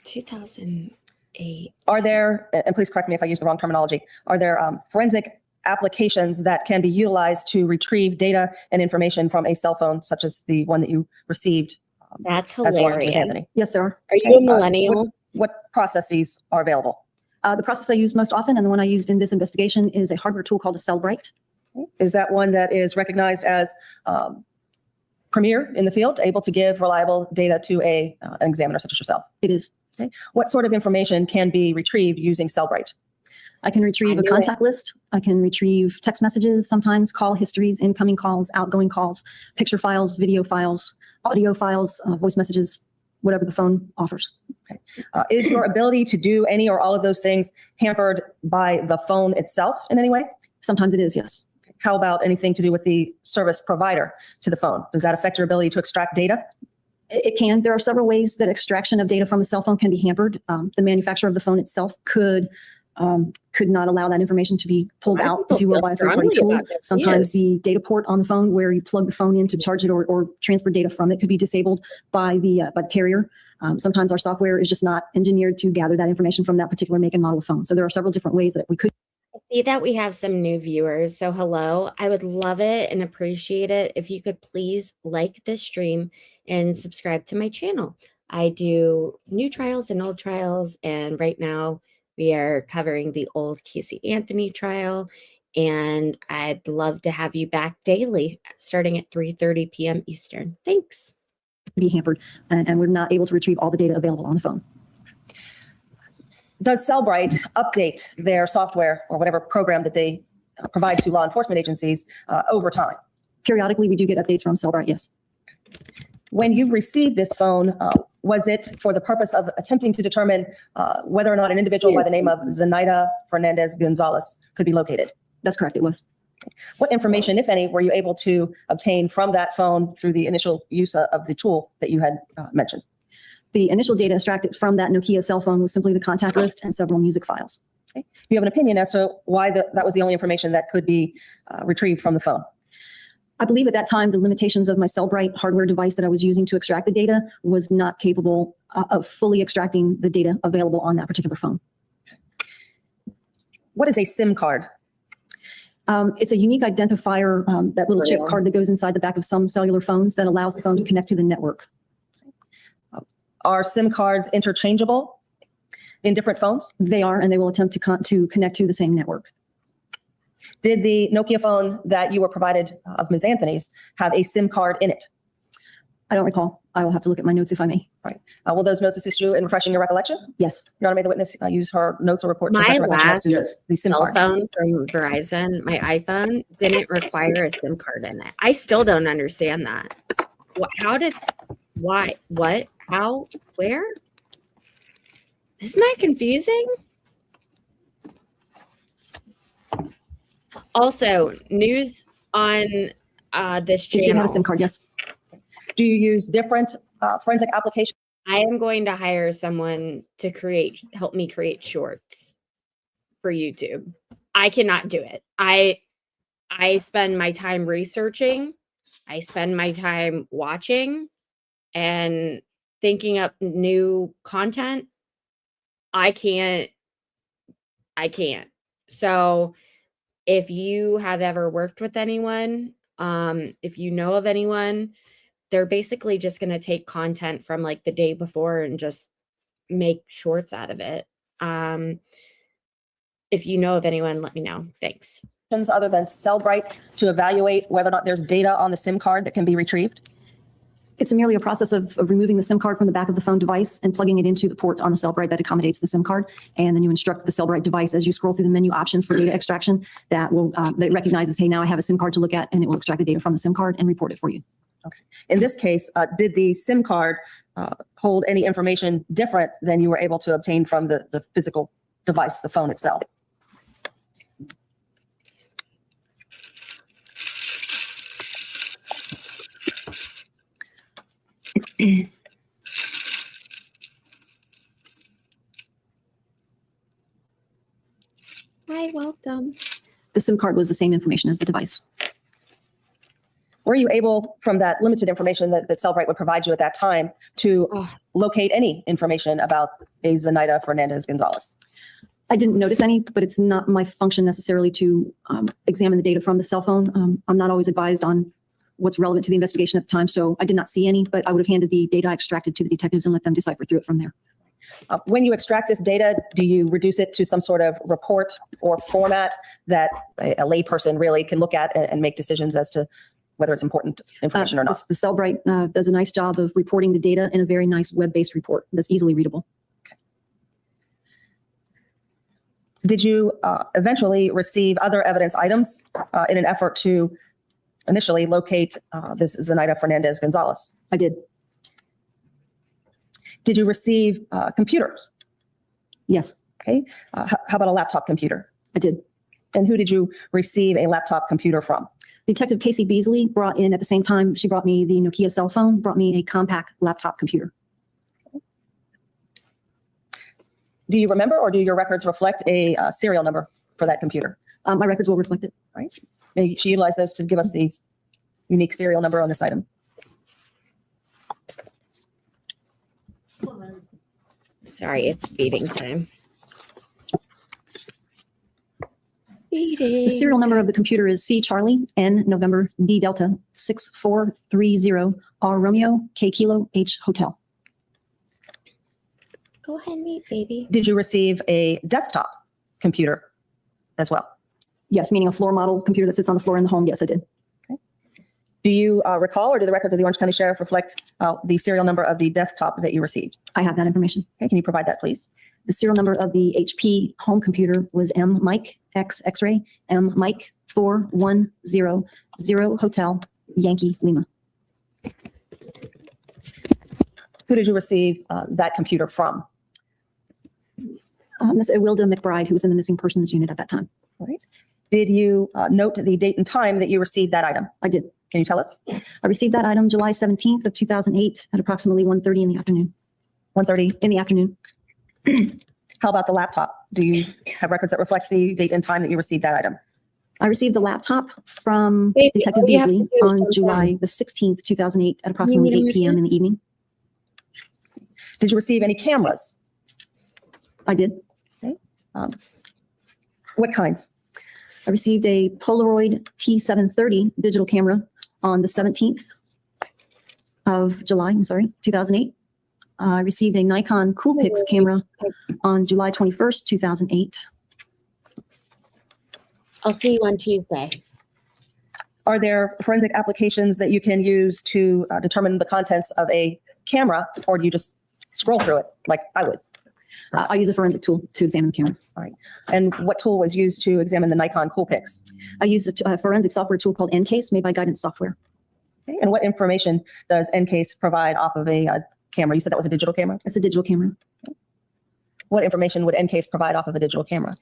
2008. Are there, and please correct me if I use the wrong terminology, are there forensic applications that can be utilized to retrieve data and information from a cell phone, such as the one that you received That's as belonging to Ms. hilarious. Anthony? Yes, there are. Are you a millennial? What processes are available? The process I use most often, and the one I used in this investigation, is a hardware tool called a Cellbrite. Is that one that is recognized as premier in the field, able to give reliable data to an examiner such as yourself? It is. Okay. What sort of information can be retrieved using Cellbrite? I can retrieve I a knew contact list. I can retrieve text messages, sometimes call histories, incoming calls, outgoing calls, picture files, video files, audio files, voice messages, whatever the phone offers. Is your ability to do any or all of those things hampered by the phone itself in any way? Sometimes it is, yes. How about anything to do with the service provider to the phone? Does that affect your ability to extract data? It can. There are several ways that extraction of data from a cell phone can be hampered. The manufacturer of the phone itself could not allow that information to be pulled I out, feel if you will, by a third-party strongly tool. about this, Sometimes yes. the data port on the phone where you plug the phone in to charge it or transfer data from it could be disabled by the carrier. Sometimes our software is just not engineered to gather that information from that particular make and model of phone. So there are several different ways that we could. I see that we have some new viewers. So hello, I would love it and appreciate it if you could please like this stream and subscribe to my channel. I do new trials and old trials, and right now we are covering the old Casey Anthony trial, and I'd love to have you back daily starting at 3:30 p.m. Eastern. Thanks. be hampered, and we're not able to retrieve all the data available on the phone. Does Cellbrite update their software or whatever program that they provide to law enforcement agencies over time? Periodically, we do get updates from Cellbrite, yes. When you received this phone, was it for the purpose of attempting to determine whether or not an individual by the name of Zenaida Fernandez Gonzalez could be located? That's correct, it was. What information, if any, were you able to obtain from that phone through the initial use of the tool that you had mentioned? The initial data extracted from that Nokia cell phone was simply the contact list and several music files. Okay. Do you have an opinion as to why that was the only information that could be retrieved from the phone? I believe at that time, the limitations of my Cellbrite hardware device that I was using to extract the data was not capable of fully extracting the data available on that particular phone. What is a SIM card? It's a unique identifier, that little chip card that goes inside the back of some cellular phones that allows the phone to connect to the network. Are SIM cards interchangeable in different phones? They are, and they will attempt to connect to the same network. Did the Nokia phone that you were provided of Ms. Anthony's have a SIM card in it? I don't recall. I will have to look at my notes if I may. Right. Will those notes assist you in refreshing your recollection? Yes. Your Honor, may the witness use her notes or report to My refresh her recollection as last to Yes. the SIM cell card. phone from Verizon, my iPhone, didn't require a SIM card in it. I still don't understand that. Why, what, how, where? Isn't that confusing? Also, news on this It did have channel. a SIM card, yes. Do you use different forensic applications? I am going to hire someone to help me create shorts for YouTube. I cannot do it. I spend my time researching. I spend my time watching and thinking up new content. I can't. So if you have ever worked with anyone, if you know of anyone, they're basically just going to take content from like the day before and just make shorts out of it. If you know of anyone, let me know. Thanks. Other than Cellbrite to evaluate whether or not there's data on the SIM card that can be retrieved? It's merely a process of removing the SIM card from the back of the phone device and plugging it into the port on the Cellbrite that accommodates the SIM card. And then you instruct the Cellbrite device as you scroll through the menu options for data extraction that recognizes, hey, now I have a SIM card to look at, and it will extract the data from the SIM card and report it for you. Okay. In this case, did the SIM card hold any information different than you were able to obtain from the physical device, the phone itself? Hi, welcome. The SIM card was the same information as the device. Were you able, from that limited information that Cellbrite would provide you at that time, to locate any information about a Zenaida Fernandez Gonzalez? I didn't notice any, but it's not my function necessarily to examine the data from the cell phone. I'm not always advised on what's relevant to the investigation at the time, so I did not see any, but I would have handed the data extracted to the detectives and let them decipher through it from there. When you extract this data, do you reduce it to some sort of report or format that a layperson really can look at and make decisions as to whether it's important information or not? The Cellbrite does a nice job of reporting the data in a very nice web-based report that's easily readable. Did you eventually receive other evidence items in an effort to initially locate this Zenaida Fernandez Gonzalez? I did. Did you receive computers? Yes, Okay. How about a laptop computer? I did. And who did you receive a laptop computer from? Detective Casey Beasley brought in at the same time. She brought me the Nokia cell phone, brought me a compact laptop computer. Do you remember, or do your records reflect a serial number for that computer? My records will reflect it. Right. May she utilize those to give us the unique serial number on this item? Sorry, it's feeding time. Feeding. The serial number of the computer is C Charlie N November D Delta 6430 R Romeo K Kilo H Hotel. Go ahead and eat, baby. Did you receive a desktop computer as well? Yes, meaning a floor model computer that sits on the floor in the home. Yes, I did. Do you recall, or do the records of the Orange County Sheriff reflect the serial number of the desktop that you received? I have that information. Okay, can you provide that, please? The serial number of the HP home computer was M Mike X X-ray M Mike 4100 Hotel Yankee Lima. Who did you receive that computer from? Ms. Ewilda McBride, who was in the missing persons unit at that time. All right. Did you note the date and time that you received that item? I did. Can you tell us? I received that item July 17th of 2008 at approximately 1:30 in the afternoon. 1:30 in the afternoon. How about the laptop? Do you have records that reflect the date and time that you received that item? I received the laptop from Baby, Detective all you have to Beasley do is on jump July down. the 16th, 2008 at approximately You mean 8 p.m. in the evening. Did you receive any cameras? I did. What kinds? I received a Polaroid T730 digital camera on the 17th of July, 2008. I received a Nikon Coolpix camera on July 21st, 2008. I'll see you on Tuesday. Are there forensic applications that you can use to determine the contents of a camera, or do you just scroll through it like I would? I use a forensic tool to examine the camera. All right. And what tool was used to examine the Nikon Coolpix? I use a forensic software tool called Ncase, made by Guidance Software. Okay. And what information does Ncase provide off of a camera? You said that was a digital camera? It's a digital camera. Okay. What information would Ncase provide off of a digital camera?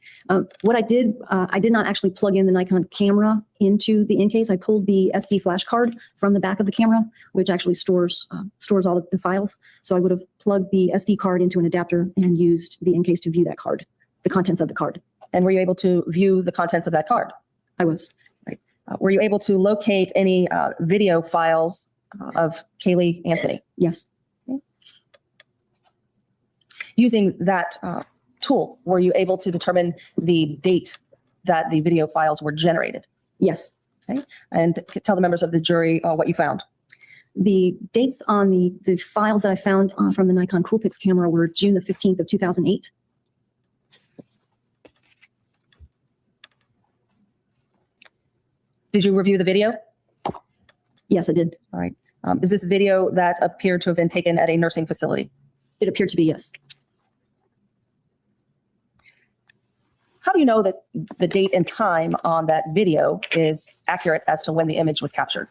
What I did not actually plug in the Nikon camera into the Ncase. I pulled the SD flash card from the back of the camera, which actually stores all of the files. So I would have plugged the SD card into an adapter and used the Ncase to view that card, the contents of the card. And were you able to view the contents of that card? I was. Right. Were you able to locate any video files of Kaylee Anthony? Yes. Using that tool, were you able to determine the date that the video files were generated? Yes. Okay. And tell the members of the jury what you found. The dates on the files that I found from the Nikon Coolpix camera were June the 15th of 2008. Did you review the video? Yes, I did. All right. Is this video that appeared to have been taken at a nursing facility? It appeared to be, yes. How do you know that the date and time on that video is accurate as to when the image was captured?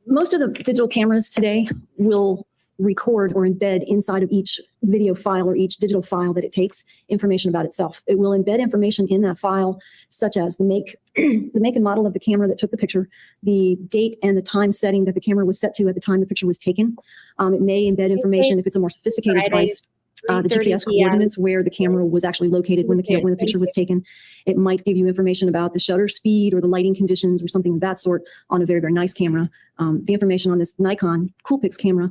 Most of the digital cameras today will record or embed inside of each video file or each digital file that it takes information about itself. It will embed information in that file, such as the make and model of the camera that took the picture, the date and the time setting that the camera was set to at the time the picture was taken. It may embed information if it's a more sophisticated device. The GPS coordinates where the camera was actually located when the picture was taken. It might give you information about the shutter speed or the lighting conditions or something of that sort on a very, very nice camera. The information on this Nikon Coolpix camera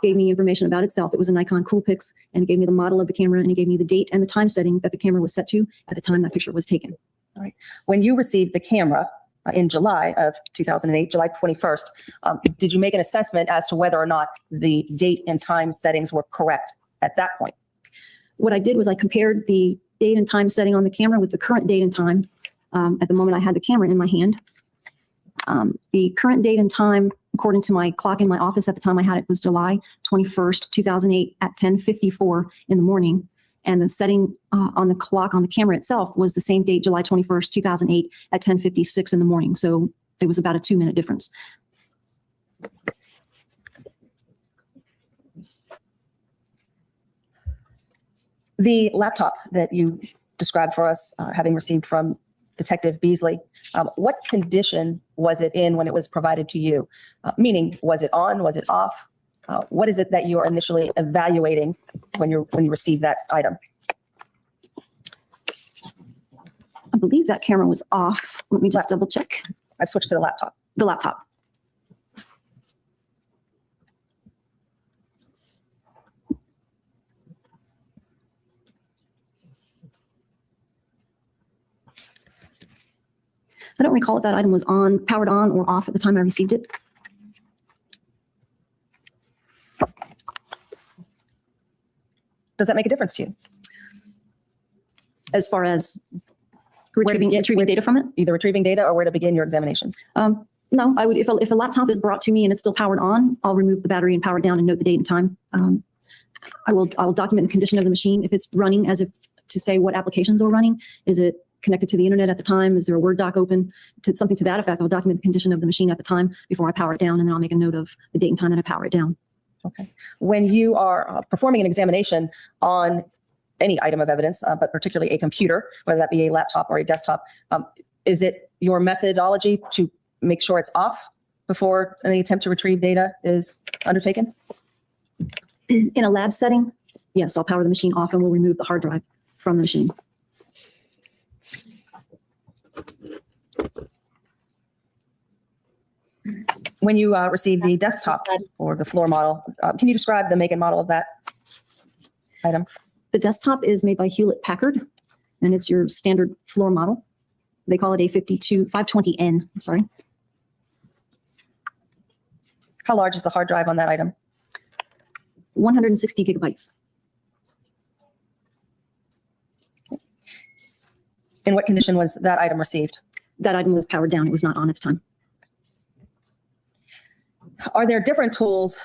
gave me information about itself. It was a Nikon Coolpix, and it gave me the model of the camera, and it gave me the date and the time setting that the camera was set to at the time that picture was taken. All right. When you received the camera in July of 2008, July 21st, did you make an assessment as to whether or not the date and time settings were correct at that point? What I did was I compared the date and time setting on the camera with the current date and time at the moment I had the camera in my hand. The current date and time, according to my clock in my office at the time I had it, was July 21st, 2008 at 10:54 in the morning. And the setting on the clock on the camera itself was the same date, July 21st, 2008 at 10:56 in the morning. So it was about a 2-minute difference. The laptop that you described for us, having received from Detective Beasley, what condition was it in when it was provided to you? Meaning, was it on? Was it off? What is it that you are initially evaluating when you receive that item? I believe that camera was off. Let me just double check. I've switched to the laptop. The laptop. I don't recall if that item was powered on or off at the time I received it. Does that make a difference to you? As far as retrieving data from it? Either retrieving data or where to begin your examination? No, I would, if a laptop is brought to me and it's still powered on, I'll remove the battery and power it down and note the date and time. I will document the condition of the machine. If it's running, as if to say what applications are running, is it connected to the internet at the time? Is there a Word doc open? To something to that effect, I'll document the condition of the machine at the time before I power it down, and then I'll make a note of the date and time that I power it down. Okay. When you are performing an examination on any item of evidence, but particularly a computer, whether that be a laptop or a desktop, is it your methodology to make sure it's off before any attempt to retrieve data is undertaken? In a lab setting, yes, I'll power the machine off and we'll remove the hard drive from the machine. When you receive the desktop or the floor model, can you describe the make and model of that item? The desktop is made by Hewlett-Packard, and it's your standard floor model. They call it a 520N, I'm sorry. How large is the hard drive on that item? 160 gigabytes. In what condition was that item received? That item was powered down. It was not on at the time. Are there different tools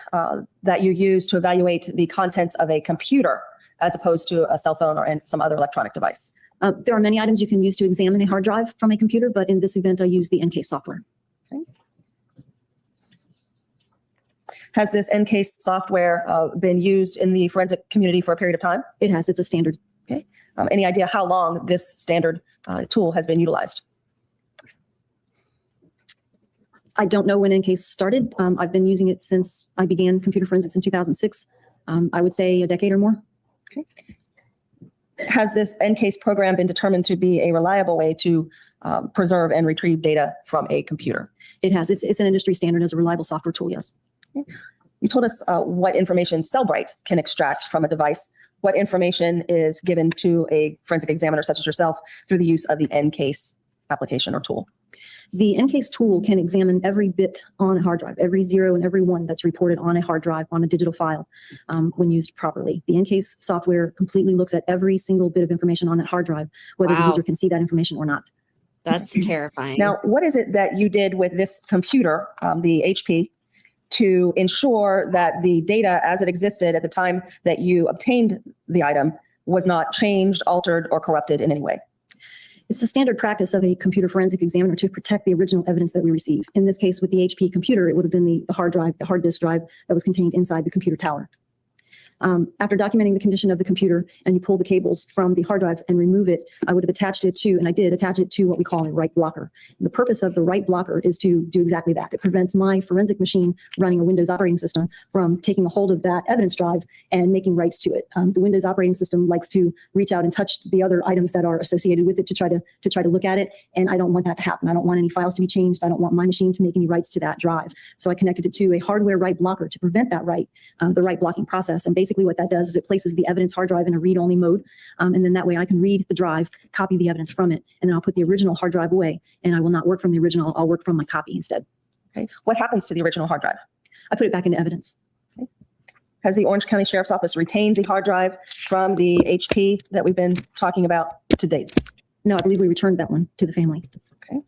that you use to evaluate the contents of a computer as opposed to a cell phone or some other electronic device? There are many items you can use to examine a hard drive from a computer, but in this event, I use the EnCase software. Okay. Has this EnCase software been used in the forensic community for a period of time? It has. It's a standard. Okay. Any idea how long this standard tool has been utilized? I don't know when EnCase started. I've been using it since I began computer forensics in 2006. I would say a decade or more. Okay. Has this EnCase program been determined to be a reliable way to preserve and retrieve data from a computer? It has. It's an industry standard as a reliable software tool, yes. Okay. You told us what information Cellbrite can extract from a device. What information is given to a forensic examiner such as yourself through the use of the EnCase application or tool? The EnCase tool can examine every bit on a hard drive, every 0 and every 1 that's reported on a hard drive, on a digital file, when used properly. The EnCase software completely looks at every single bit of information on that hard drive, whether the user can see that information or not. That's terrifying. Now, what is it that you did with this computer, the HP, to ensure that the data as it existed at the time that you obtained the item was not changed, altered, or corrupted in any way? It's the standard practice of a computer forensic examiner to protect the original evidence that we receive. In this case, with the HP computer, it would have been the hard drive, the hard disk drive that was contained inside the computer tower. After documenting the condition of the computer and you pull the cables from the hard drive and remove it, I would have attached it to, and I did attach it to what we call a write blocker. And the purpose of the write blocker is to do exactly that. It prevents my forensic machine running a Windows operating system from taking a hold of that evidence drive and making writes to it. The Windows operating system likes to reach out and touch the other items that are associated with it to try to look at it. And I don't want that to happen. I don't want any files to be changed. I don't want my machine to make any writes to that drive. So I connected it to a hardware write blocker to prevent that write, the write blocking process. And basically what that does is it places the evidence hard drive in a read-only mode. And then that way I can read the drive, copy the evidence from it, and then I'll put the original hard drive away. And I will not work from the original. I'll work from my copy instead. Okay. What happens to the original hard drive? I put it back into evidence. Okay. Has the Orange County Sheriff's Office retained the hard drive from the HP that we've been talking about to date? No, I believe we returned that one to the family. Okay.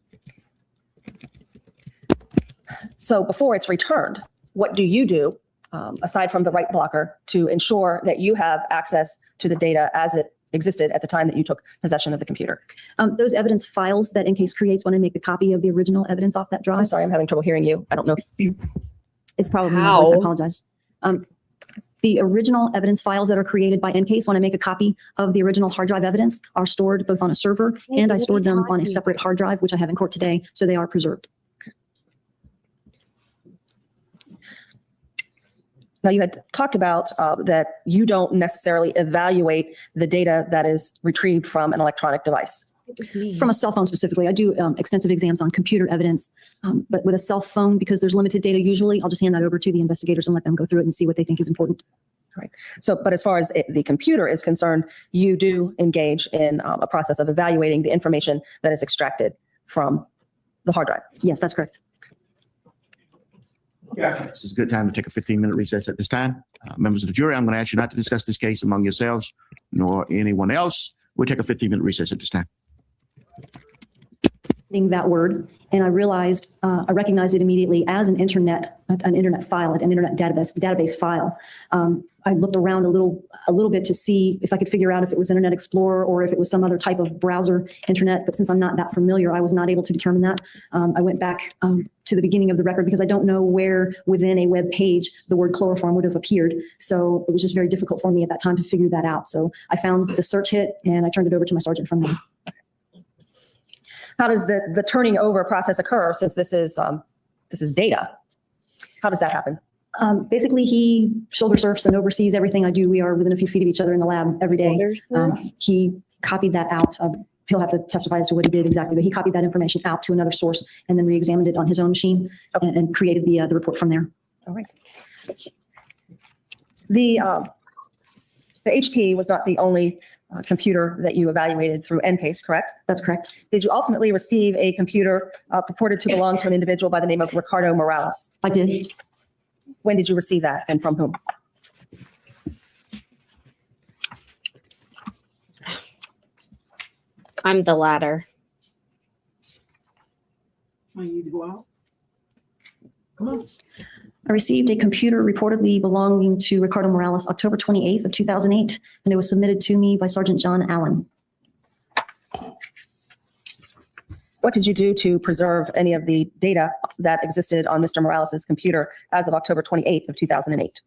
So before it's returned, what do you do, aside from the write blocker, to ensure that you have access to the data as it existed at the time that you took possession of the computer? Those evidence files that EnCase creates when I make the copy of the original evidence off that drive. I'm sorry, I'm having trouble hearing you. I don't know if you... It's probably my voice. I apologize. The original evidence files that are created by EnCase when I make a copy of the original hard drive evidence are stored both on a server and I stored them on a separate hard drive, which I have in court today, so they are preserved. Now, you had talked about that you don't necessarily evaluate the data that is retrieved from an electronic device. From a cell phone specifically, I do extensive exams on computer evidence, but with a cell phone, because there's limited data usually, I'll just hand that over to the investigators and let them go through it and see what they think is important. Right. So, but as far as the computer is concerned, you do engage in a process of evaluating the information that is extracted from the hard drive. Yes, that's correct. This is a good time to take a 15-minute recess at this time. Members of the jury, I'm going to ask you not to discuss this case among yourselves nor anyone else. We'll take a 15-minute recess at this time. That word, and I realized I recognized it immediately as an internet file, an internet database file. I looked around a little bit to see if I could figure out if it was Internet Explorer or if it was some other type of browser internet. But since I'm not that familiar, I was not able to determine that. I went back to the beginning of the record because I don't know where within a web page the word chloroform would have appeared. So it was just very difficult for me at that time to figure that out. So I found the search hit and I turned it over to my sergeant from there. How does the turning over process occur, since this is data? How does that happen? Basically, he shoulder surfs and oversees everything I do. We are within a few feet of each other in the lab every day. He copied that out. He'll have to testify as to what he did exactly, but he copied that information out to another source and then re-examined it on his own machine and created the report from there. All right. The HP was not the only computer that you evaluated through EnCase, correct? That's correct. Did you ultimately receive a computer purported to belong to an individual by the name of Ricardo Morales? I did. When did you receive that and from whom? I'm the latter. I need to go out. Come on. I received a computer reportedly belonging to Ricardo Morales October 28th of 2008, and it was submitted to me by Sergeant John Allen. What did you do to preserve any of the data that existed on Mr. Morales' computer as of October 28th of 2008?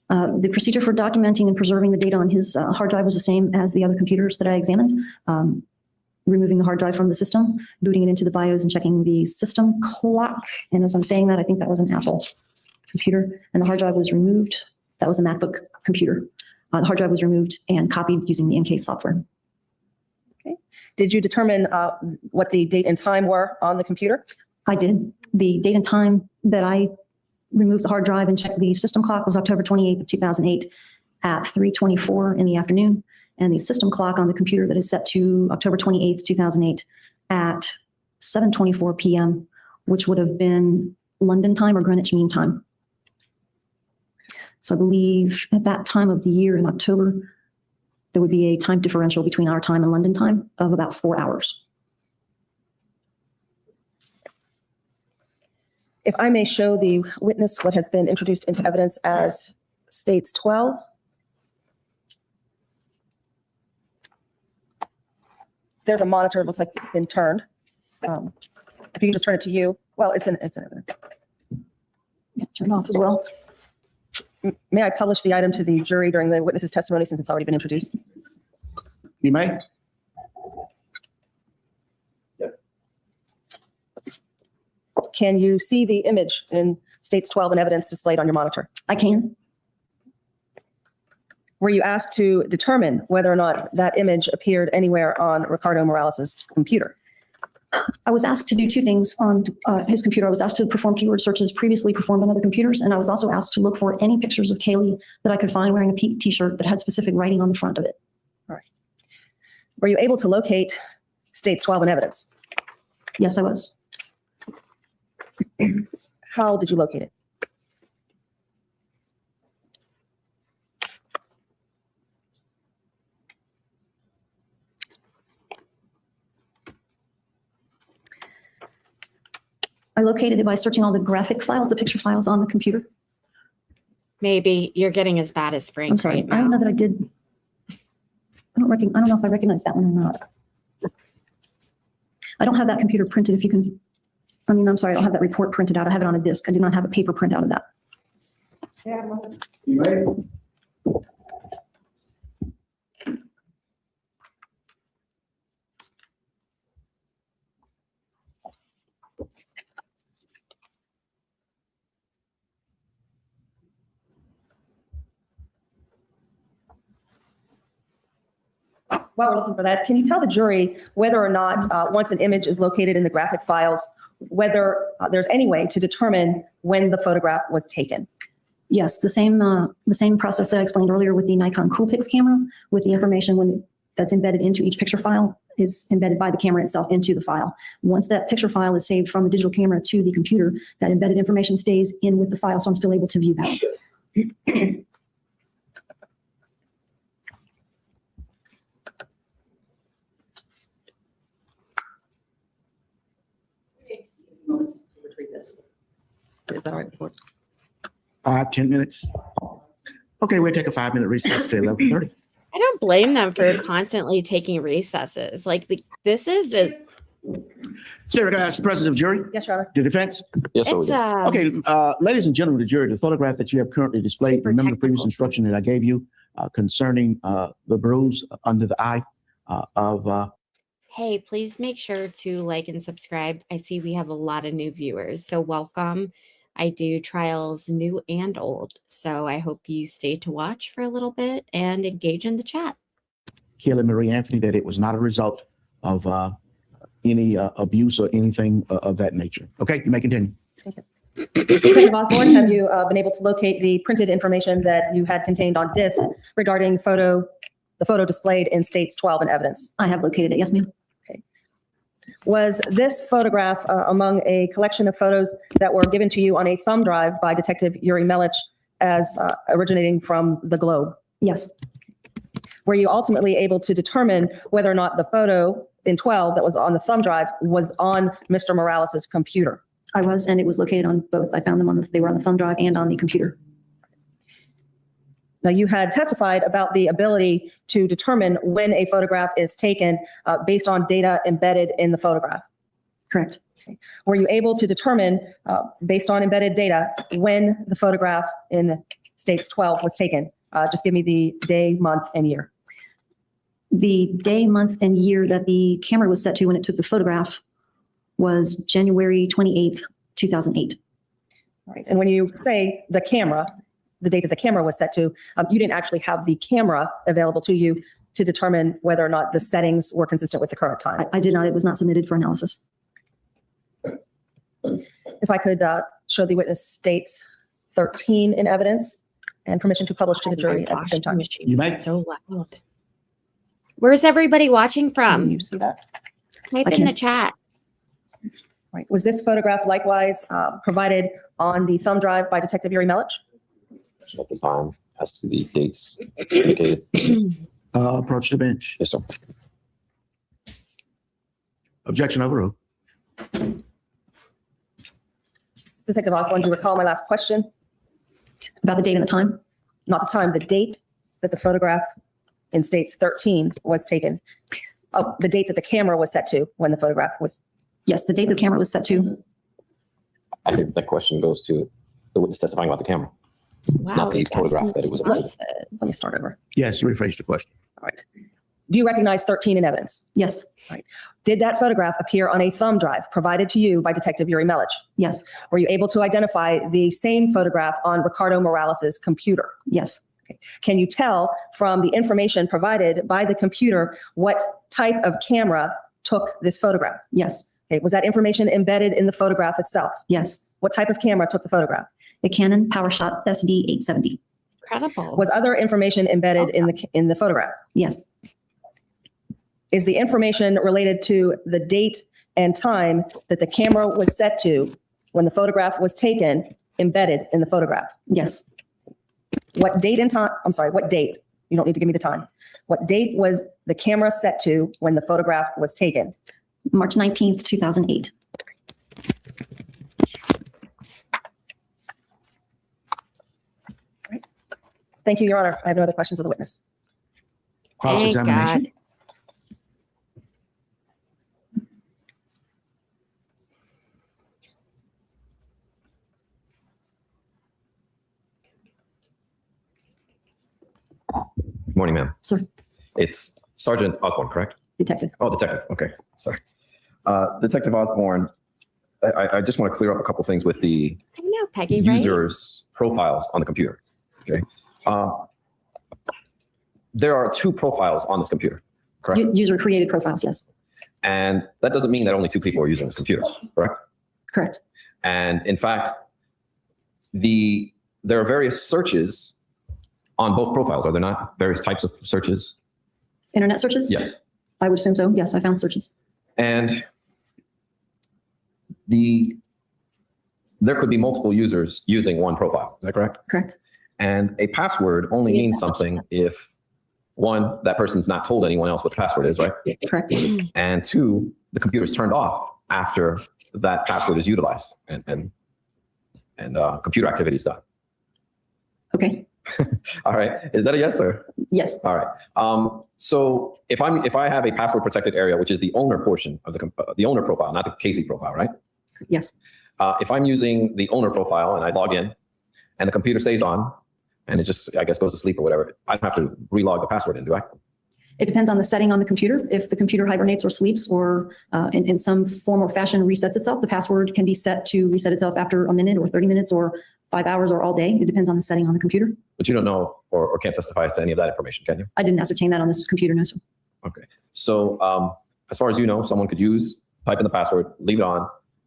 The procedure for documenting and preserving the data on his hard drive was the same as the other computers that I examined. Removing the hard drive from the system, booting it into the BIOS and checking the system clock. And as I'm saying that, I think that was an Apple computer, and the hard drive was removed. That was a MacBook computer. The hard drive was removed and copied using the in-case software. Okay. Did you determine what the date and time were on the computer? I did. The date and time that I removed the hard drive and checked the system clock was October 28th of 2008 at 3:24 in the afternoon. And the system clock on the computer that is set to October 28th, 2008 at 7:24 p.m., which would have been London time or Greenwich Mean Time. So I believe at that time of the year in October, there would be a time differential between our time and London time of about 4 hours. If I may show the witness what has been introduced into evidence as states 12. There's a monitor. It looks like it's been turned. If you can just turn it to you. Well, it's in evidence. Yeah, turn it off as well. May I publish the item to the jury during the witness's testimony since it's already been introduced? You may. Can you see the image in states 12 in evidence displayed on your monitor? I can. Were you asked to determine whether or not that image appeared anywhere on Ricardo Morales' computer? I was asked to do two things on his computer. I was asked to perform keyword searches previously performed on other computers, and I was also asked to look for any pictures of Kaylee that I could find wearing a pink t-shirt that had specific writing on the front of it. All right. Were you able to locate states 12 in evidence? Yes, I was. How did you locate it? I located it by searching all the graphic files, the picture files on the computer. Maybe you're getting as bad as Frank. I'm sorry. Right I don't now. know that I did. I don't know if I recognize that one or not. I don't have that computer printed. If you can, I'm sorry. I don't have that report printed out. I have it on a disk. I do not have a paper printout of that. You may. While we're looking for that, can you tell the jury whether or not, once an image is located in the graphic files, whether there's any way to determine when the photograph was taken? Yes, the same process that I explained earlier with the Nikon Coolpix camera, with the information that's embedded into each picture file is embedded by the camera itself into the file. Once that picture file is saved from the digital camera to the computer, that embedded information stays in with the file, so I'm still able to view that. Is that right? 10 minutes. Okay, we'll take a 5-minute recess to 11:30. I don't blame them for constantly taking recesses. Like this is a. Sarah, can I ask the president of jury? Yes, Your Honor. The defense? Yes, sir. It's Okay, ladies and gentlemen of the jury, the photograph that you have currently displayed, Super remember the previous technical. instruction that I gave you concerning the bruise under the eye of Hey, please make sure to like and subscribe. I see we have a lot of new viewers, so welcome. I do trials new and old, so I hope you stay to watch for a little bit and engage in the chat. Kayla Marie Anthony, that it was not a result of any abuse or anything of that nature. Okay, you may continue. Detective Osborne, have you been able to locate the printed information that you had contained on disk regarding the photo displayed in states 12 in evidence? I have located it. Yes, ma'am. Was this photograph among a collection of photos that were given to you on a thumb drive by Detective Yuri Melich as originating from the Globe? Yes. Were you ultimately able to determine whether or not the photo in 12 that was on the thumb drive was on Mr. Morales' computer? I was, and it was located on both. I found them they were on the thumb drive and on the computer. Now, you had testified about the ability to determine when a photograph is taken based on data embedded in the photograph. Correct. Okay. Were you able to determine, based on embedded data, when the photograph in States 12 was taken? Just give me the day, month, and year. The day, month, and year that the camera was set to when it took the photograph was January 28th, 2008. All right. And when you say the camera, the date that the camera was set to, you didn't actually have the camera available to you to determine whether or not the settings were consistent with the current time. I did not. It was not submitted for analysis. If I could show the witness States 13 in evidence and permission to publish to the jury at the same time. You may. So loud. Where's everybody watching from? You see that? Type in the chat. Right. Was this photograph likewise provided on the thumb drive by Detective Yuri Melich? At the time, as to the dates indicated. Approach the bench. Yes, sir. Objection overruled. Detective Osborne, do you recall my last question? About the date and the time? Not the time, the date that the photograph in States 13 was taken. Oh, the date that the camera was set to when the photograph was. Yes, the date the camera was set to. I think that question goes to the witness testifying about the camera, Wow. not the photograph that it was. Let me start over. Yes, rephrase the question. All right. Do you recognize 13 in evidence? Yes. Right. Did that photograph appear on a thumb drive provided to you by Detective Yuri Melich? Yes. Were you able to identify the same photograph on Ricardo Morales' computer? Yes. Okay. Can you tell from the information provided by the computer what type of camera took this photograph? Yes. Okay. Was that information embedded in the photograph itself? Yes. What type of camera took the photograph? A Canon PowerShot SD 870. Incredible. Was other information embedded in the photograph? Yes. Is the information related to the date and time that the camera was set to when the photograph was taken embedded in the photograph? Yes. What date and time? I'm sorry, what date? You don't need to give me the time. What date was the camera set to when the photograph was taken? March 19th, 2008. Thank you, Your Honor. I have no other questions of the witness. Thank Cross-examination. God. Good morning, ma'am. Sir. It's Sergeant Osborne, correct? Detective. Oh, detective. Okay, sorry. Detective Osborne, I just want to clear up a couple things with the I know, Peggy, right? users' profiles on the computer. Okay. There are 2 profiles on this computer, correct? User created profiles. Yes. And that doesn't mean that only 2 people are using this computer, correct? Correct. And in fact, there are various searches on both profiles, are there not? Various types of searches? Internet searches? Yes. I would assume so. Yes, I found searches. And there could be multiple users using one profile. Is that correct? Correct. And a password only means something if, 1, that person's not told anyone else what the password is, right? Correct. And 2, the computer is turned off after that password is utilized and computer activity is done. Okay. All right. Is that a yes, sir? Yes. All right. So if I have a password protected area, which is the owner portion of the owner profile, not the Casey profile, right? Yes. If I'm using the owner profile and I log in and the computer stays on and it just, I guess, goes to sleep or whatever, I don't have to relog the password in, do I? It depends on the setting on the computer. If the computer hibernates or sleeps or in some form or fashion resets itself, the password can be set to reset itself after a minute or 30 minutes or 5 hours or all day. It depends on the setting on the computer. But you don't know or can't testify as to any of that information, can you? I didn't ascertain that on this computer, no, sir. Okay. So as far as you know, someone could type in the password, leave it on,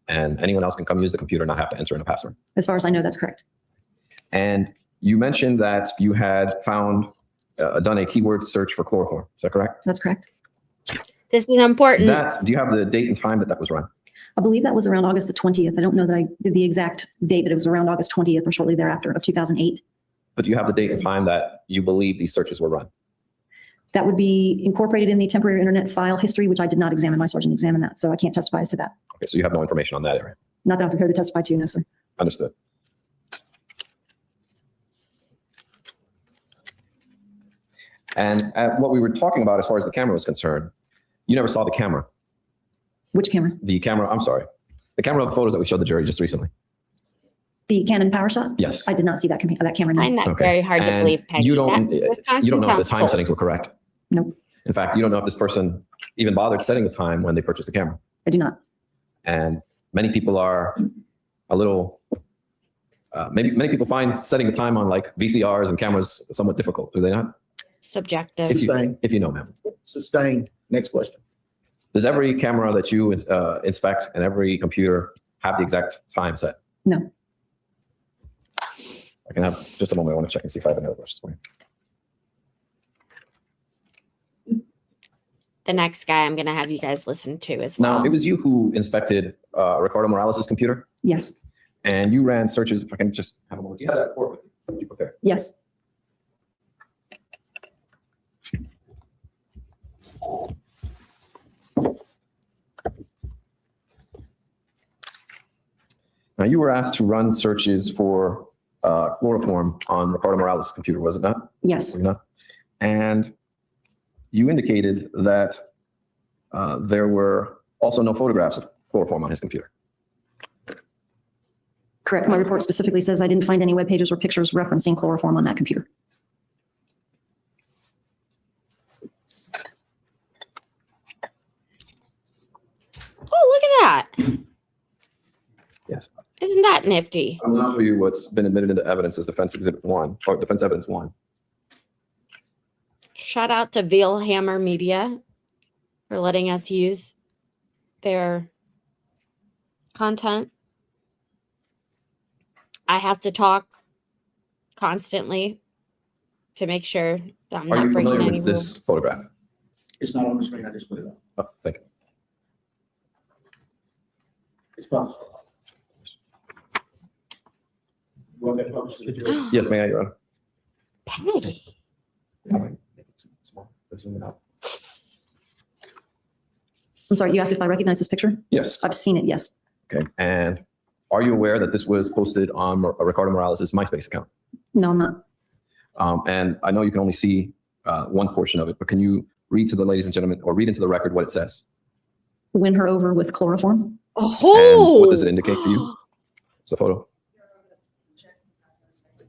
and anyone else can come use the computer and not have to enter in a password. As far as I know, that's correct. And you mentioned that you had done a keyword search for chloroform. Is that correct? That's correct. This is important. Do you have the date and time that was run? I believe that was around August the 20th. I don't know that I did the exact date, but it was around August 20th or shortly thereafter of 2008. But do you have the date and time that you believe these searches were run? That would be incorporated in the temporary internet file history, which I did not examine. My sergeant examined that, so I can't testify as to that. Okay, so you have no information on that area. Not that I'm prepared to testify to, no, sir. Understood. And what we were talking about as far as the camera was concerned, you never saw the camera. Which camera? The camera, I'm sorry. The camera of the photos that we showed the jury just recently. The Canon PowerShot? Yes. I did not see that camera. I No. find that Okay. very hard to And believe, Peggy. you don't That- know Wisconsin if the sounds time full. settings were correct. Nope, In fact, you don't know if this person even bothered setting the time when they purchased the camera. I do not. And many people are a little, maybe many people find setting the time on like VCRs and cameras somewhat difficult, do they not? Subjective. Sustained. If you know, ma'am. Sustained. Next question. Does every camera that you inspect and every computer have the exact time set? No. I can have just a moment. I want to check and see if I have any other questions for you. The next guy I'm going to have you guys listen to as well. Now, it was you who inspected Ricardo Morales' computer, Yes, and you ran searches. If I can just have a moment. Do you have that report with you? Did you prepare? yes. Now, you were asked to run searches for chloroform on Ricardo Morales' computer, was it not? Yes, Were you not? And you indicated that there were also no photographs of chloroform on his computer. correct. My report specifically says I didn't find any web pages or pictures referencing chloroform on that computer. Oh, look at that. Yes. Isn't that nifty? I'm going to show you what's been admitted into evidence as defense exhibit 1, or defense evidence 1. Shout out to Veilhammer Media for letting us use their content. I have to talk constantly to make sure that I'm Are not you breaking familiar any with rules. this photograph? It's not on the screen. I just put it up. Oh, thank you. It's possible. You want that published to the jury? Yes, may I, Your Honor? Peggy. Zoom it out. I'm sorry, you asked if I recognize this picture? Yes. I've seen it, yes. Okay. And are you aware that this was posted on Ricardo Morales' MySpace account? No, I'm not. And I know you can only see one portion of it, but can you read to the ladies and gentlemen, or read into the record what it says? Win her over with chloroform. Oh, And what does it indicate to you? It's a photo.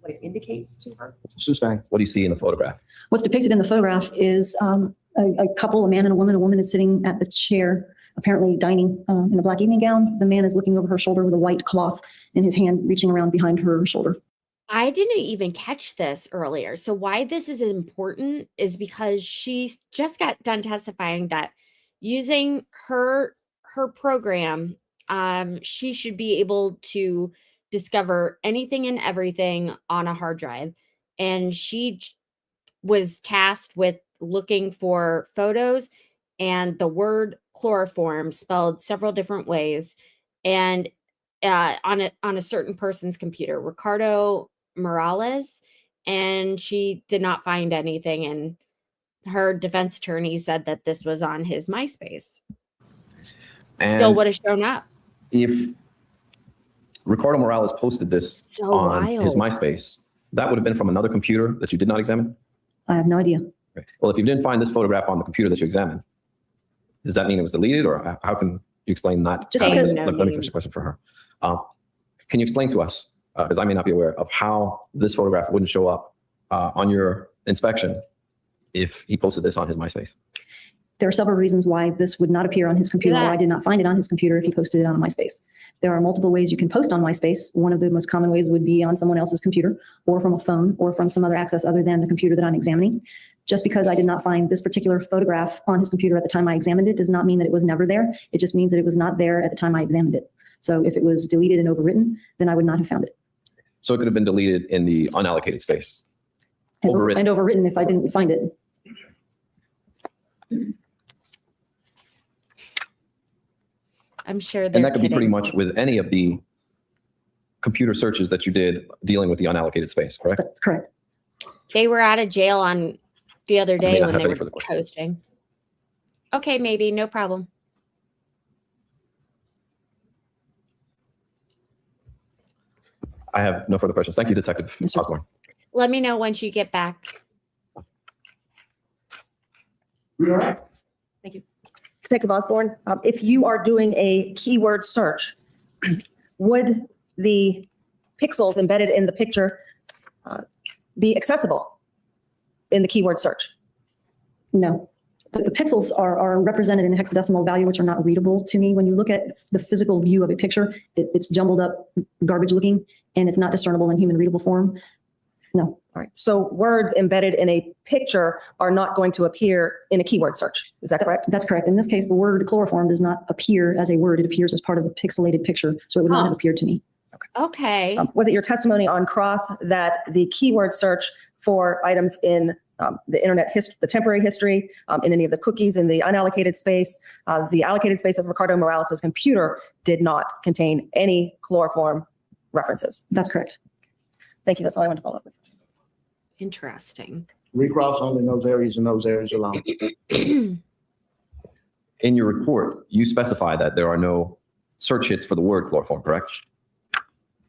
What it indicates to her. Sustained. What do you see in the photograph? What's depicted in the photograph is a couple, a man and a woman. A woman is sitting at the chair, apparently dining in a black evening gown. The man is looking over her shoulder with a white cloth in his hand, reaching around behind her shoulder. I didn't even catch this earlier. So why this is important is because she just got done testifying that using her program, she should be able to discover anything and everything on a hard drive. And she was tasked with looking for photos and the word chloroform spelled several different ways. And on a certain person's computer, Ricardo Morales, and she did not find anything. And her defense attorney said that this was on his MySpace. Still And would have shown up. if Ricardo Morales posted this So on his wild. MySpace, that would have been from another computer that you did not examine? I have no idea. Okay. Well, if you didn't find this photograph on the computer that you examined, does that mean it was deleted, or how can you explain that? Just because- Let me finish the question for her. Can you explain to us, because I may not be aware of how this photograph wouldn't show up on your inspection if he posted this on his MySpace? There are several reasons why this would not appear on his computer, or I did not find it on his computer if he posted it on MySpace. There are multiple ways you can post on MySpace. One of the most common ways would be on someone else's computer, or from a phone, or from some other access other than the computer that I'm examining. Just because I did not find this particular photograph on his computer at the time I examined it does not mean that it was never there. It just means that it was not there at the time I examined it. So if it was deleted and overwritten, then I would not have found it. So it could have been deleted in the unallocated space. And Overwritten. and overwritten if I didn't find it. I'm sure they're And that could be pretty kidding. much with any of the computer searches that you did dealing with the unallocated space, correct? That's correct. They were out of jail on the other day not when have they any were further questions. posting. Okay, maybe, no problem. I have no further questions. Thank you, Detective Yes, sir. Osborne. Let me know once you get back. We all right? Detective Osborne, if you are doing a keyword search, would the pixels embedded in the picture be accessible in the keyword search? No. The pixels are represented in hexadecimal value, which are not readable to me. When you look at the physical view of a picture, it's jumbled up, garbage looking, and it's not discernible in human readable form. No. All right. So words embedded in a picture are not going to appear in a keyword search. Is that correct? That's correct. In this case, the word chloroform does not appear as a word. It appears as part of the pixelated picture. So it would not have appeared to me. Okay. Was it your testimony on cross that the keyword search for items in the internet history, the temporary history, in any of the cookies in the unallocated space, the allocated space of Ricardo Morales' computer did not contain any chloroform references? That's correct. Thank you. That's all I want to follow up with. Interesting. Recross only in those areas and those areas alone. In your report, you specify that there are no search hits for the word chloroform, correct?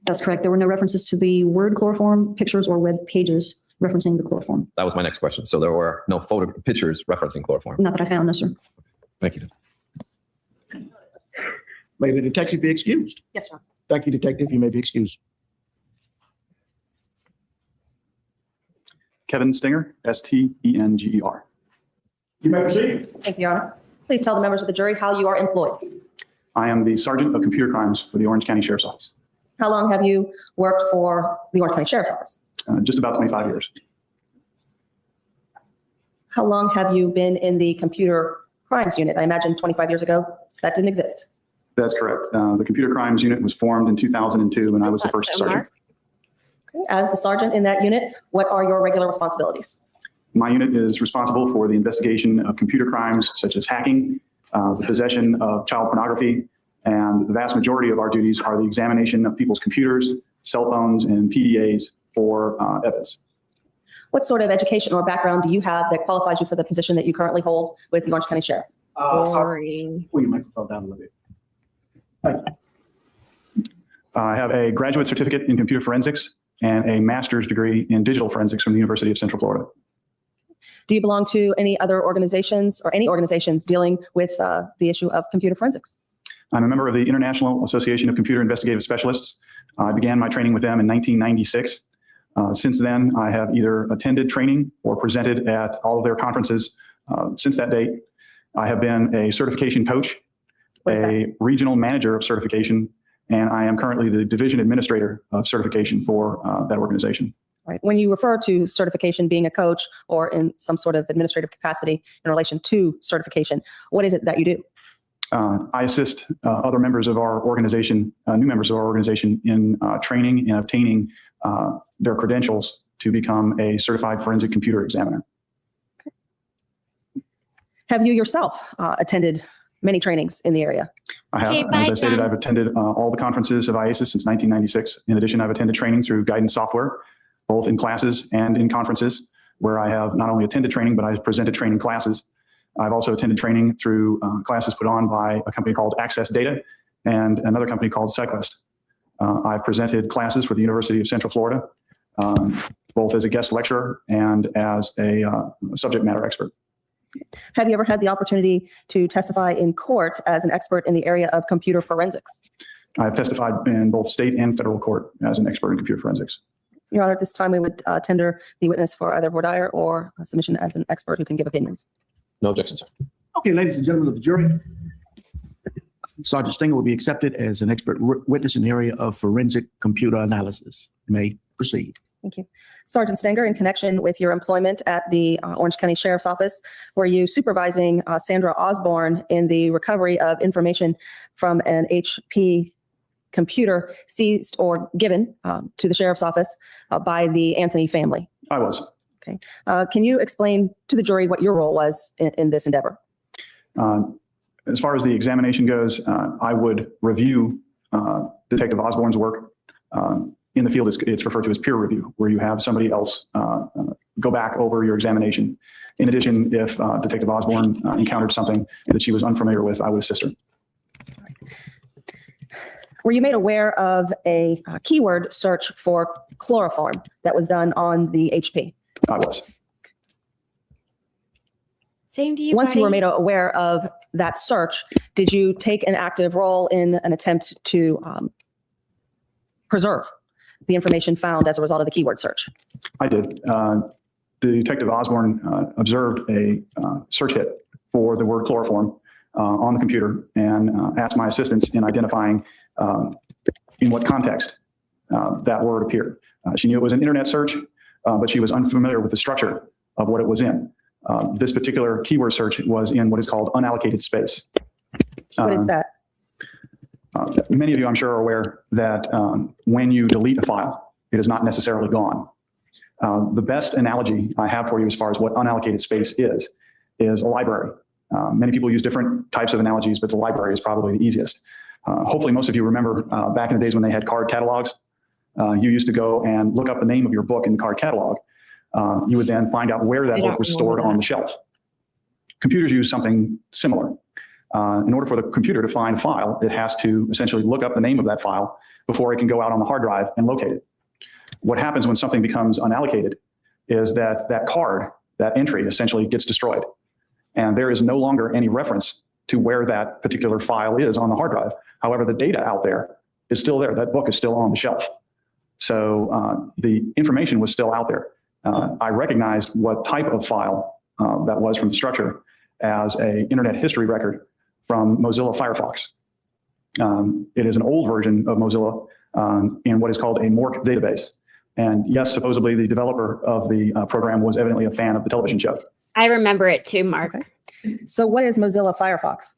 That's correct. There were no references to the word chloroform, pictures, or web pages referencing the chloroform. That was my next question. So there were no photo pictures referencing chloroform. Not that I found, no, sir. Thank you. May the detective be excused? Yes, sir. Thank you, detective. You may be excused. Kevin Stenger, Stenger. You may proceed. Thank you, Your Honor. Please tell the members of the jury how you are employed. I am the Sergeant of Computer Crimes for the Orange County Sheriff's Office. How long have you worked for the Orange County Sheriff's Office? Just about 25 years. How long have you been in the computer crimes unit? I imagine 25 years ago that didn't exist. That's correct. The Computer Crimes Unit was formed in 2002, and I was the first So, sergeant. Mark? Okay. As the sergeant in that unit, what are your regular responsibilities? My unit is responsible for the investigation of computer crimes such as hacking, the possession of child pornography, and the vast majority of our duties are the examination of people's computers, cell phones, and PDAs for evidence. What sort of education or background do you have that qualifies you for the position that you currently hold with the Orange County Sheriff? Boring. Pull your microphone down a little bit. Thank you. I have a graduate certificate in computer forensics and a master's degree in digital forensics from the University of Central Florida. Do you belong to any other organizations or any organizations dealing with the issue of computer forensics? I'm a member of the International Association of Computer Investigative Specialists. I began my training with them in 1996. Since then, I have either attended training or presented at all of their conferences. Since that date, I have been a certification coach, a regional manager of certification, and I am currently the division administrator of certification for that organization. Right. When you refer to certification being a coach or in some sort of administrative capacity in relation to certification, what is it that you do? I assist other members of our organization, new members of our organization, in training and obtaining their credentials to become a certified forensic computer examiner. Okay. Have you yourself attended many trainings in the area? I have. Okay, bye, As I stated, John. I've attended all the conferences of IASIS since 1996. In addition, I've attended training through guidance software, both in classes and in conferences, where I have not only attended training, but I've presented training classes. I've also attended training through classes put on by a company called Access Data and another company called SciQuest. I've presented classes for the University of Central Florida, both as a guest lecturer and as a subject matter expert. Have you ever had the opportunity to testify in court as an expert in the area of computer forensics? I've testified in both state and federal court as an expert in computer forensics. Your Honor, at this time, we would tender the witness for either voir dire or a submission as an expert who can give opinions. No objection, sir. Okay, ladies and gentlemen of the jury, Sergeant Stenger will be accepted as an expert witness in the area of forensic computer analysis. You may proceed. Thank you. Sergeant Stenger, in connection with your employment at the Orange County Sheriff's Office, were you supervising Sandra Osborne in the recovery of information from an HP computer seized or given to the Sheriff's Office by the Anthony family? I was. Okay. Can you explain to the jury what your role was in this endeavor? As far as the examination goes, I would review Detective Osborne's work. In the field, it's referred to as peer review, where you have somebody else go back over your examination. In addition, if Detective Osborne encountered something that she was unfamiliar with, I would assist her. Were you made aware of a keyword search for chloroform that was done on the HP? I was. Same to you, Once you were buddy. made aware of that search, did you take an active role in an attempt to preserve the information found as a result of the keyword search? I did. Detective Osborne observed a search hit for the word chloroform on the computer and asked my assistance in identifying in what context that word appeared. She knew it was an internet search, but she was unfamiliar with the structure of what it was in. This particular keyword search was in what is called unallocated space. What is that? Many of you, I'm sure, are aware that when you delete a file, it is not necessarily gone. The best analogy I have for you as far as what unallocated space is a library. Many people use different types of analogies, but the library is probably the easiest. Hopefully, most of you remember back in the days when they had card catalogs. You used to go and look up the name of your book in the card catalog. You would then find out where that book was stored on the shelf. Computers use something similar. In order for the computer to find a file, it has to essentially look up the name of that file before it can go out on the hard drive and locate it. What happens when something becomes unallocated is that that card, that entry, essentially gets destroyed. And there is no longer any reference to where that particular file is on the hard drive. However, the data out there is still there. That book is still on the shelf. So the information was still out there. I recognized what type of file that was from the structure as an internet history record from Mozilla Firefox. It is an old version of Mozilla in what is called a MORC database. And yes, supposedly the developer of the program was evidently a fan of the television show. I remember it too, Mark. Okay. So what is Mozilla Firefox?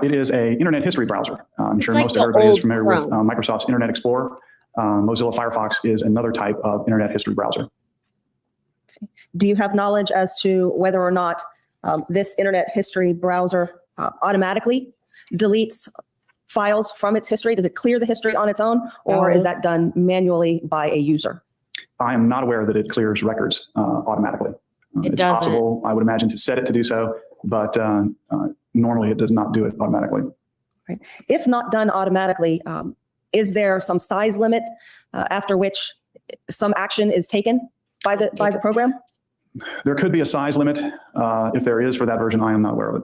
It is an internet history browser. I'm sure like most the everybody is old familiar Chrome. with Microsoft's Internet Explorer. Mozilla Firefox is another type of internet history browser. Do you have knowledge as to whether or not this internet history browser automatically deletes files from its history? Does it clear the history on its own, or is that done manually by a user? I am not aware that it clears records automatically. It It's doesn't. possible, I would imagine, to set it to do so, but normally it does not do it automatically. Right. If not done automatically, is there some size limit after which some action is taken by the program? There could be a size limit. If there is for that version, I am not aware of it.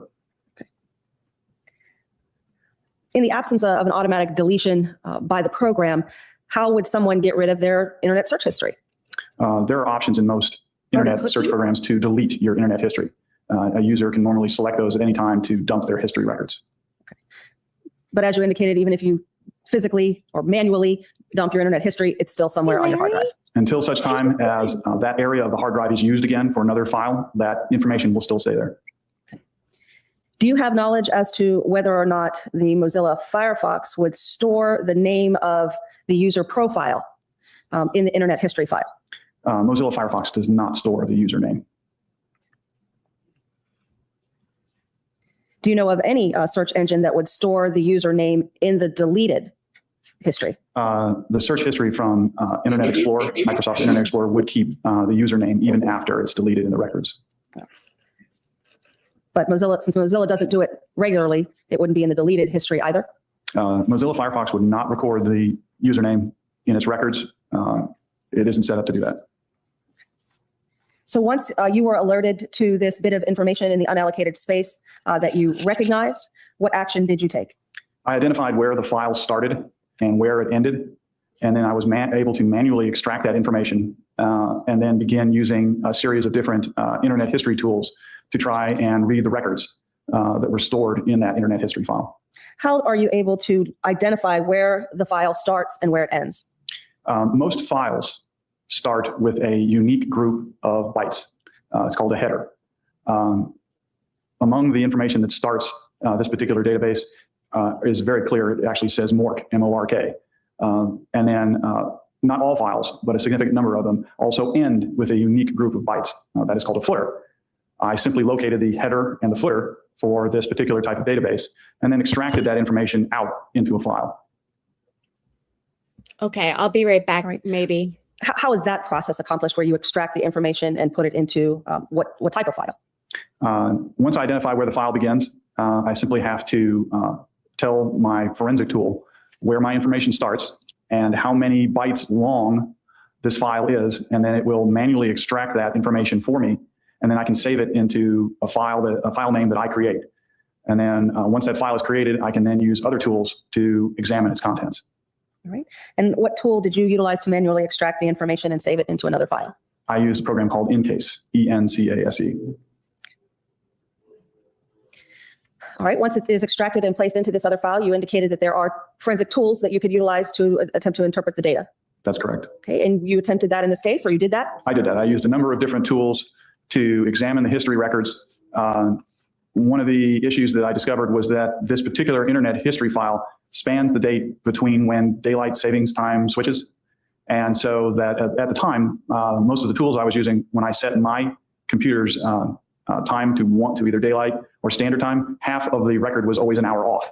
In the absence of an automatic deletion by the program, how would someone get rid of their internet search history? There are options in most internet search programs to delete your internet history. A user can normally select those at any time to dump their history records. Okay. But as you indicated, even if you physically or manually dump your internet history, it's still somewhere on your hard drive. Until such time as that area of the hard drive is used again for another file, that information will still stay there. Do you have knowledge as to whether or not the Mozilla Firefox would store the name of the user profile in the internet history file? Mozilla Firefox does not store the username. Do you know of any search engine that would store the username in the deleted history? The search history from Internet Explorer, Microsoft's Internet Explorer, would keep the username even after it's deleted in the records. But Mozilla, since Mozilla doesn't do it regularly, it wouldn't be in the deleted history either? Mozilla Firefox would not record the username in its records. It isn't set up to do that. So once you were alerted to this bit of information in the unallocated space that you recognized, what action did you take? I identified where the file started and where it ended, and then I was able to manually extract that information and then begin using a series of different internet history tools to try and read the records that were stored in that internet history file. How are you able to identify where the file starts and where it ends? Most files start with a unique group of bytes. It's called a header. Among the information that starts this particular database is very clear. It actually says MORC, M-O-R-K. And then not all files, but a significant number of them also end with a unique group of bytes. That is called a footer. I simply located the header and the footer for this particular type of database and then extracted that information out into a file. Okay, I'll be right back, maybe. How is that process accomplished where you extract the information and put it into what type of file? Once I identify where the file begins, I simply have to tell my forensic tool where my information starts and how many bytes long this file is, and then it will manually extract that information for me, and then I can save it into a file name that I create. And then once that file is created, I can then use other tools to examine its contents. All right. And what tool did you utilize to manually extract the information and save it into another file? I used a program called Encase, E-N-C-A-S-E. All right. Once it is extracted and placed into this other file, you indicated that there are forensic tools that you could utilize to attempt to interpret the data. That's correct. Okay. And you attempted that in this case, or you did that? I did that. I used a number of different tools to examine the history records. One of the issues that I discovered was that this particular internet history file spans the date between when daylight savings time switches. And so that at the time, most of the tools I was using when I set my computer's time to either daylight or standard time, half of the record was always an hour off.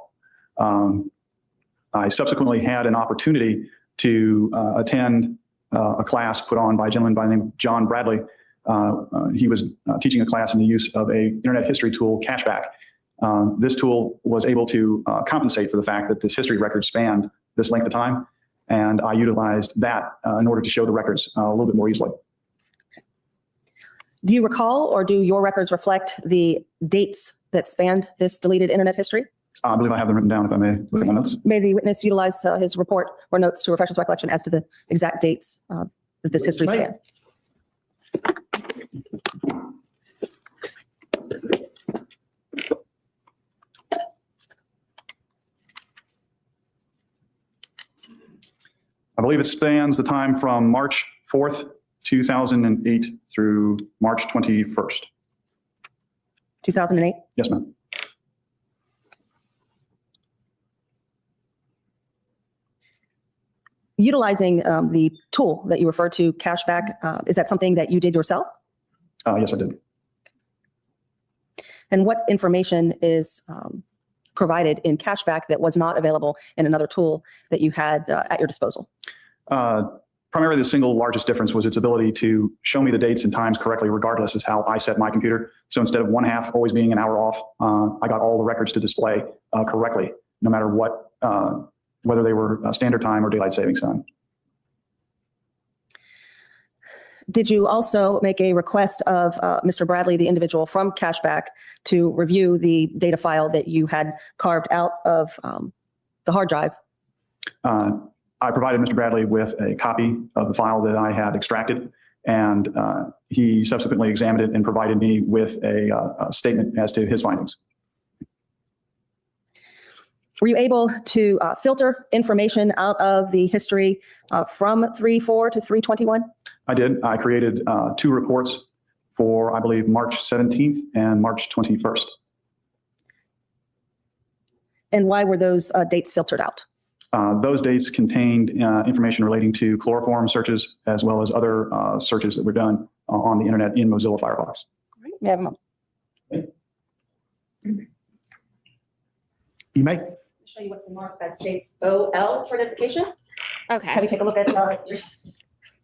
I subsequently had an opportunity to attend a class put on by a gentleman by the name of John Bradley. He was teaching a class in the use of a internet history tool, Cashback. This tool was able to compensate for the fact that this history record spanned this length of time, and I utilized that in order to show the records a little bit more easily. Do you recall, or do your records reflect the dates that spanned this deleted internet history? I believe I have them written down, if I may look at my notes. May the witness utilize his report or notes to refresh his recollection as to the exact dates that this history spanned? I believe it spans the time from March 4th, 2008 through March 21st. 2008? Yes, ma'am. Utilizing the tool that you referred to, Cashback, is that something that you did yourself? Yes, I did. And what information is provided in Cashback that was not available in another tool that you had at your disposal? Primarily, the single largest difference was its ability to show me the dates and times correctly, regardless of how I set my computer. So instead of one half always being an hour off, I got all the records to display correctly, no matter what, whether they were standard time or daylight savings time. Did you also make a request of Mr. Bradley, the individual from Cashback, to review the data file that you had carved out of the hard drive? I provided Mr. Bradley with a copy of the file that I had extracted, and he subsequently examined it and provided me with a statement as to his findings. Were you able to filter information out of the history from 3/4 to 3/21? I did. I created 2 reports for, I believe, March 17th and March 21st. And why were those dates filtered out? Those dates contained information relating to chloroform searches, as well as other searches that were done on the internet in Mozilla Firefox. Right. May I have a moment? You may. I'll show you what's marked as states OL for identification. Okay. Have you take a look at this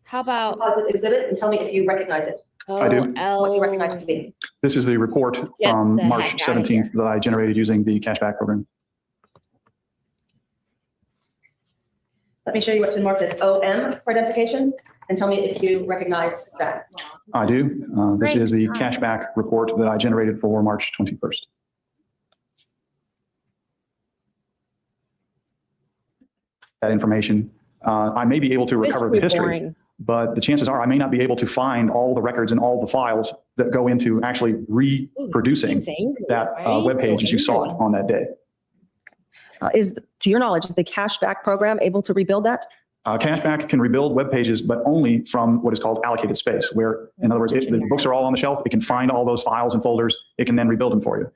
How about composite exhibit and tell me if you recognize it, I do. what you recognize it to be. This is the report Get from the March heck outta 17th that I generated using the Cashback program. Let me show you what's been marked as OM for identification and tell me if you recognize that. I do. This Great. is the Cashback report that I generated for March 21st. That information, I may be able to recover the Basically history, boring. but the chances are I may not be able to find all the records and all the files that go into actually reproducing that web page as you saw it on that day. To your knowledge, is the Cashback program able to rebuild that? Cashback can rebuild web pages, but only from what is called allocated space, where, in other words, if the books are all on the shelf, it can find all those files and folders. It can then rebuild them for you.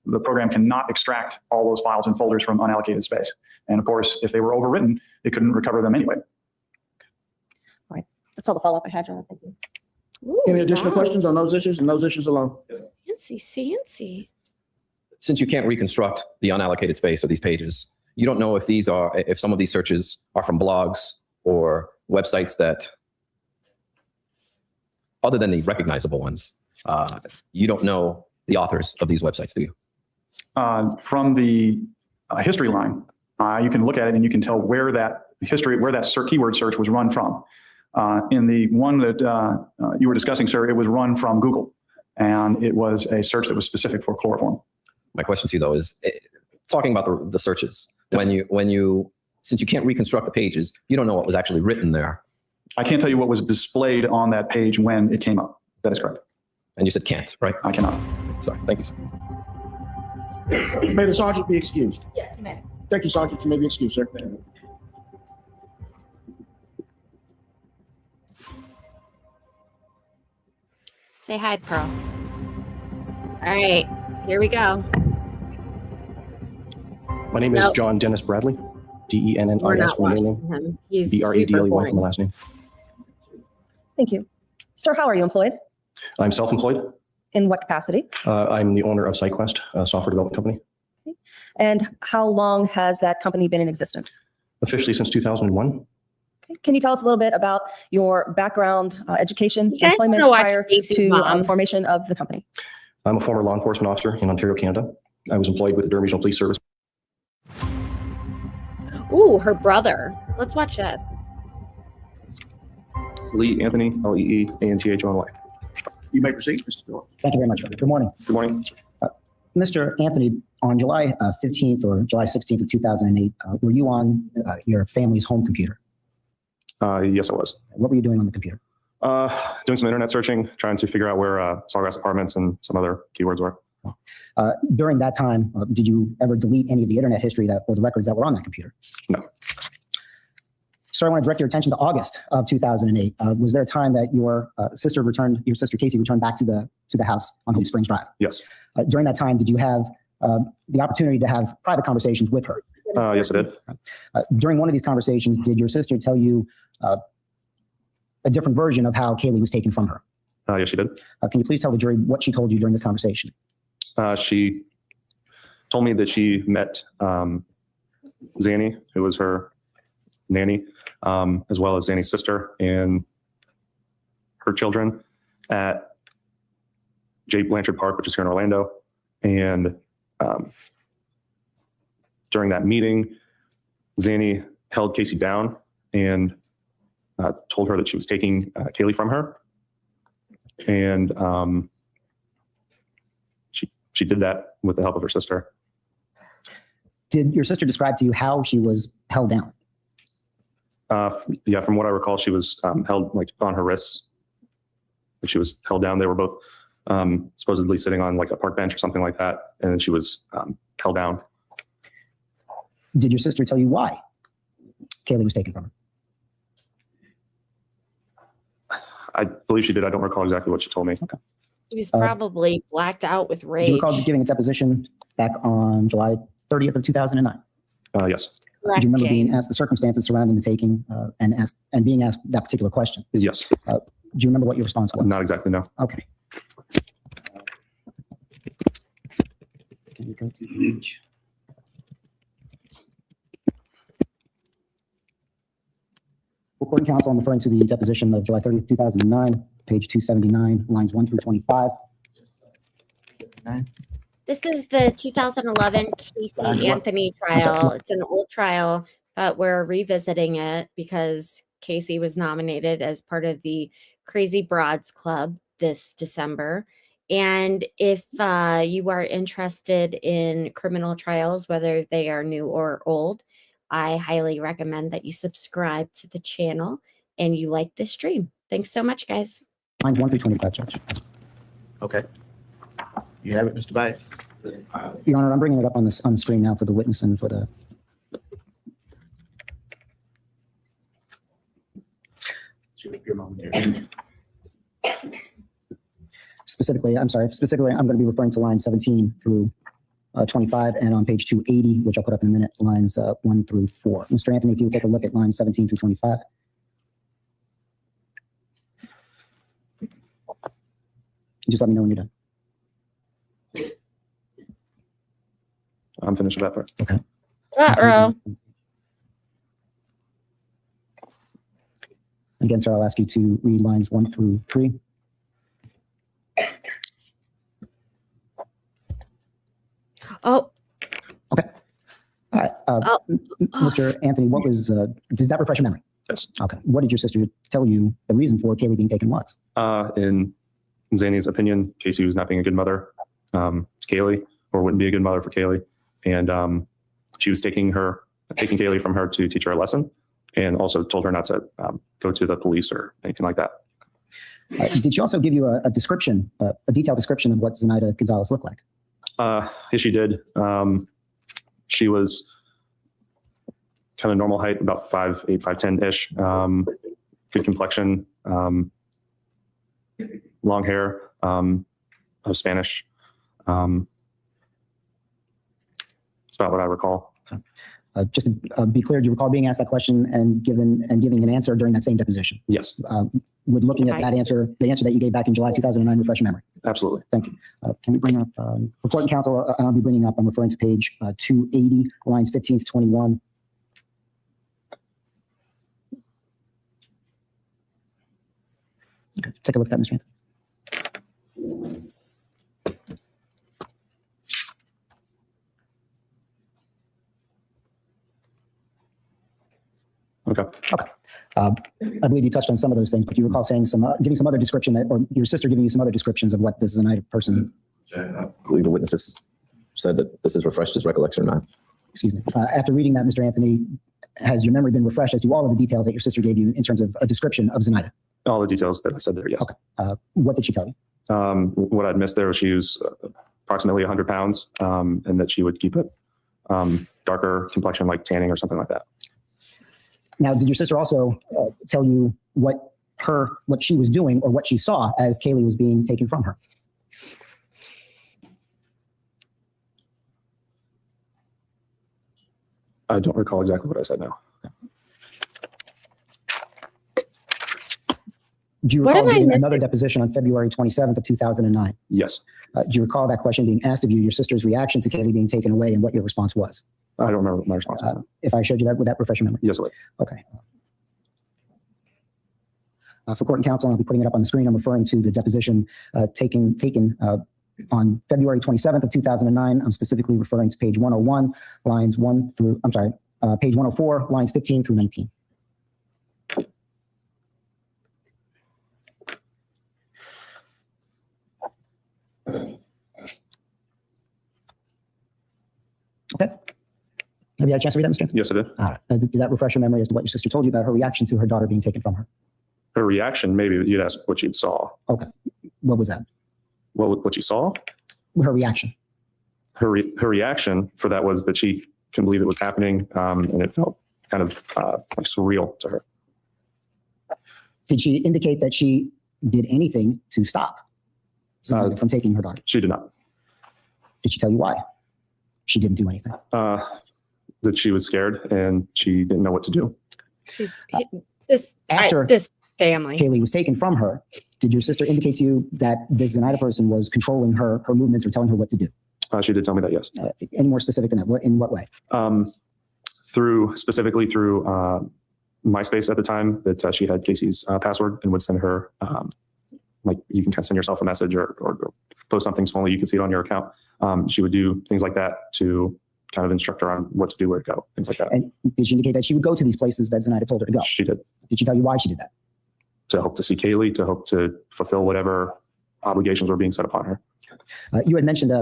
The program cannot extract all those files and folders from unallocated space. And of course, if they were overwritten, it couldn't recover them anyway. All right. That's all the follow-up I had, John. Thank you. Ooh, Any additional wow. questions on those issues and those issues alone? Fancy. Since you can't reconstruct the unallocated space of these pages, you don't know if some of these searches are from blogs or websites that, other than the recognizable ones, you don't know the authors of these websites, do you? From the history line, you can look at it and you can tell where that keyword search was run from. In the one that you were discussing, sir, it was run from Google, and it was a search that was specific for chloroform. My question to you though is talking about the searches. Yes. Since you can't reconstruct the pages, you don't know what was actually written there. I can't tell you what was displayed on that page when it came up. That is correct. And you said can't, right? I cannot. Sorry, thank you, sir. May the sergeant be excused? Yes, you may. Thank you, Sergeant. You may be excused, sir. Say hi, Pearl. All right, here we go. My name is Nope. John Dennis Bradley, We're Dennis, not my name, watching him. He's Bradley, super my boring. last name. Thank you. Sir, how are you employed? I'm self-employed. In what capacity? I'm the owner of SideQuest, a software development company, And how long has that company been in existence? officially since 2001. Can you tell us a little bit about your background, education, You guys employment wanna watch prior Casey's to mom? formation of the company? I'm a former law enforcement officer in Ontario, Canada. I was employed with the Durham Regional Police Service. Ooh, her brother. Let's watch this. Lee Anthony, Leeanthony. You may proceed, Mr. George. Thank you very much. Good morning. Good morning. Mr. Anthony, on July 15th or July 16th of 2008, were you on your family's home computer? Yes, I was. What were you doing on the computer? Doing some internet searching, trying to figure out where Sawgrass Apartments and some other keywords were. During that time, did you ever delete any of the internet history or the records that were on that computer? No. Sir, I want to direct your attention to August of 2008. Was there a time that your sister Casey returned back to the house on Hope Springs Drive? Yes. During that time, did you have the opportunity to have private conversations with her? Yes, I did. During one of these conversations, did your sister tell you a different version of how Kaylee was taken from her? Yes, she did. Can you please tell the jury what she told you during this conversation? She told me that she met Zanny, who was her nanny, as well as Zanny's sister and her children at J. Blanchard Park, which is here in Orlando. And during that meeting, Zanny held Casey down and told her that she was taking Kaylee from her. And she did that with the help of her sister. Did your sister describe to you how she was held down? Yeah, from what I recall, she was held like on her wrists. She was held down. They were both supposedly sitting on like a park bench or something like that, and then she was held down. Did your sister tell you why Kaylee was taken from her? I believe she did. I don't recall exactly what she told me. Okay. He was probably blacked out with Do rage. you recall giving a deposition back on July 30th of 2009? Yes. Correct, Do you remember Jane. being asked the circumstances surrounding the taking and being asked that particular question? Yes. Do you remember what your response was? Not exactly, no. Okay. Can you go to page? Recording counsel, I'm referring to the deposition of July 30th, 2009, page 279, lines 1 through 25. This is the 2011 Casey Anthony trial. It's an old trial, but we're revisiting it because Casey was nominated as part of the Crazy Broads Club this December. And if you are interested in criminal trials, whether they are new or old, I highly recommend that you subscribe to the channel and you like this stream. Thanks so much, guys. Lines 1 through 25, Judge. Okay. You have it, Mr. Bass? Your Honor, I'm bringing it up on the screen now for the witness and for the. Specifically, I'm going to be referring to lines 17 through 25, and on page 280, which I'll put up in a minute, lines 1 through 4. Mr. Anthony, if you would take a look at lines 17 through 25. Just let me know when you're done. I'm finished with that part. Okay. Row. Again, sir, I'll ask you to read lines 1 through 3. Oh, Okay. All right. Mr. Anthony, what was, does that refresh your memory? Yes. Okay. What did your sister tell you the reason for Kaylee being taken was? In Zanny's opinion, Casey was not being a good mother to Kaylee, or wouldn't be a good mother for Kaylee. And she was taking Kaylee from her to teach her a lesson, and also told her not to go to the police or anything like that. Did she also give you a description, a detailed description of what Zenaida Gonzalez looked like? Yes, she did. She was kind of normal height, about 5'8", 5'10"-ish, good complexion, long hair, of Spanish. That's about what I recall. Okay. Just to be clear, do you recall being asked that question and giving an answer during that same deposition? Yes. Would looking at that answer, the answer that you gave back in July 2009, refresh your memory? Absolutely. Thank you. Can we bring up report and counsel? And I'll be bringing up, I'm referring to page 280, lines 15 to 21. Okay, take a look at that, Mr. Anthony. Okay. Okay. I believe you touched on some of those things, but you recall saying giving some other description or your sister giving you some other descriptions of what this Zenaida person. I believe the witnesses said that this is refreshed his recollection or not. Excuse me. After reading that, Mr. Anthony, has your memory been refreshed as to all of the details that your sister gave you in terms of a description of Zenaida? All the details that I said there, yes. Okay. What did she tell you? What I'd missed there was she was approximately 100 pounds, and that she would keep it darker complexion, like tanning or something like that. Now, did your sister also tell you what she was doing or what she saw as Kaylee was being taken from her? I don't recall exactly what I said now. Do you recall giving another deposition on February 27th of 2009? Yes. Do you recall that question being asked of you, your sister's reaction to Kaylee being taken away, and what your response was? I don't remember what my response was. If I showed you that, would that refresh your memory? Yes, it would. Okay. For court and counsel, I'll be putting it up on the screen. I'm referring to the deposition taken on February 27th of 2009. I'm specifically referring to page 101, page 104, lines 15 through 19. Okay. Have you had a chance to read that, Mr. Anthony? Yes, I did. All right. Did that refresh your memory as to what your sister told you about her reaction to her daughter being taken from her? Her reaction, maybe you'd ask what she saw. Okay. What was that? What she saw? Her reaction. Her reaction for that was that she couldn't believe it was happening, and it felt kind of like surreal to her. Did she indicate that she did anything to stop somebody from taking her daughter? She did not. Did she tell you why she didn't do anything? That she was scared and she didn't know what to do. After this family, Kaylee was taken from her, did your sister indicate to you that this Zenaida person was controlling her movements or telling her what to do? She did tell me that, yes. Any more specific than that? In what way? Specifically through MySpace at the time, that she had Casey's password and would send her, like you can kind of send yourself a message or post something so only you can see it on your account. She would do things like that to kind of instruct her on what to do, where to go, things like that. And did she indicate that she would go to these places that Zenaida told her to go? She did. Did she tell you why she did that? To hope to see Kaylee, to hope to fulfill whatever obligations were being set upon her. You had mentioned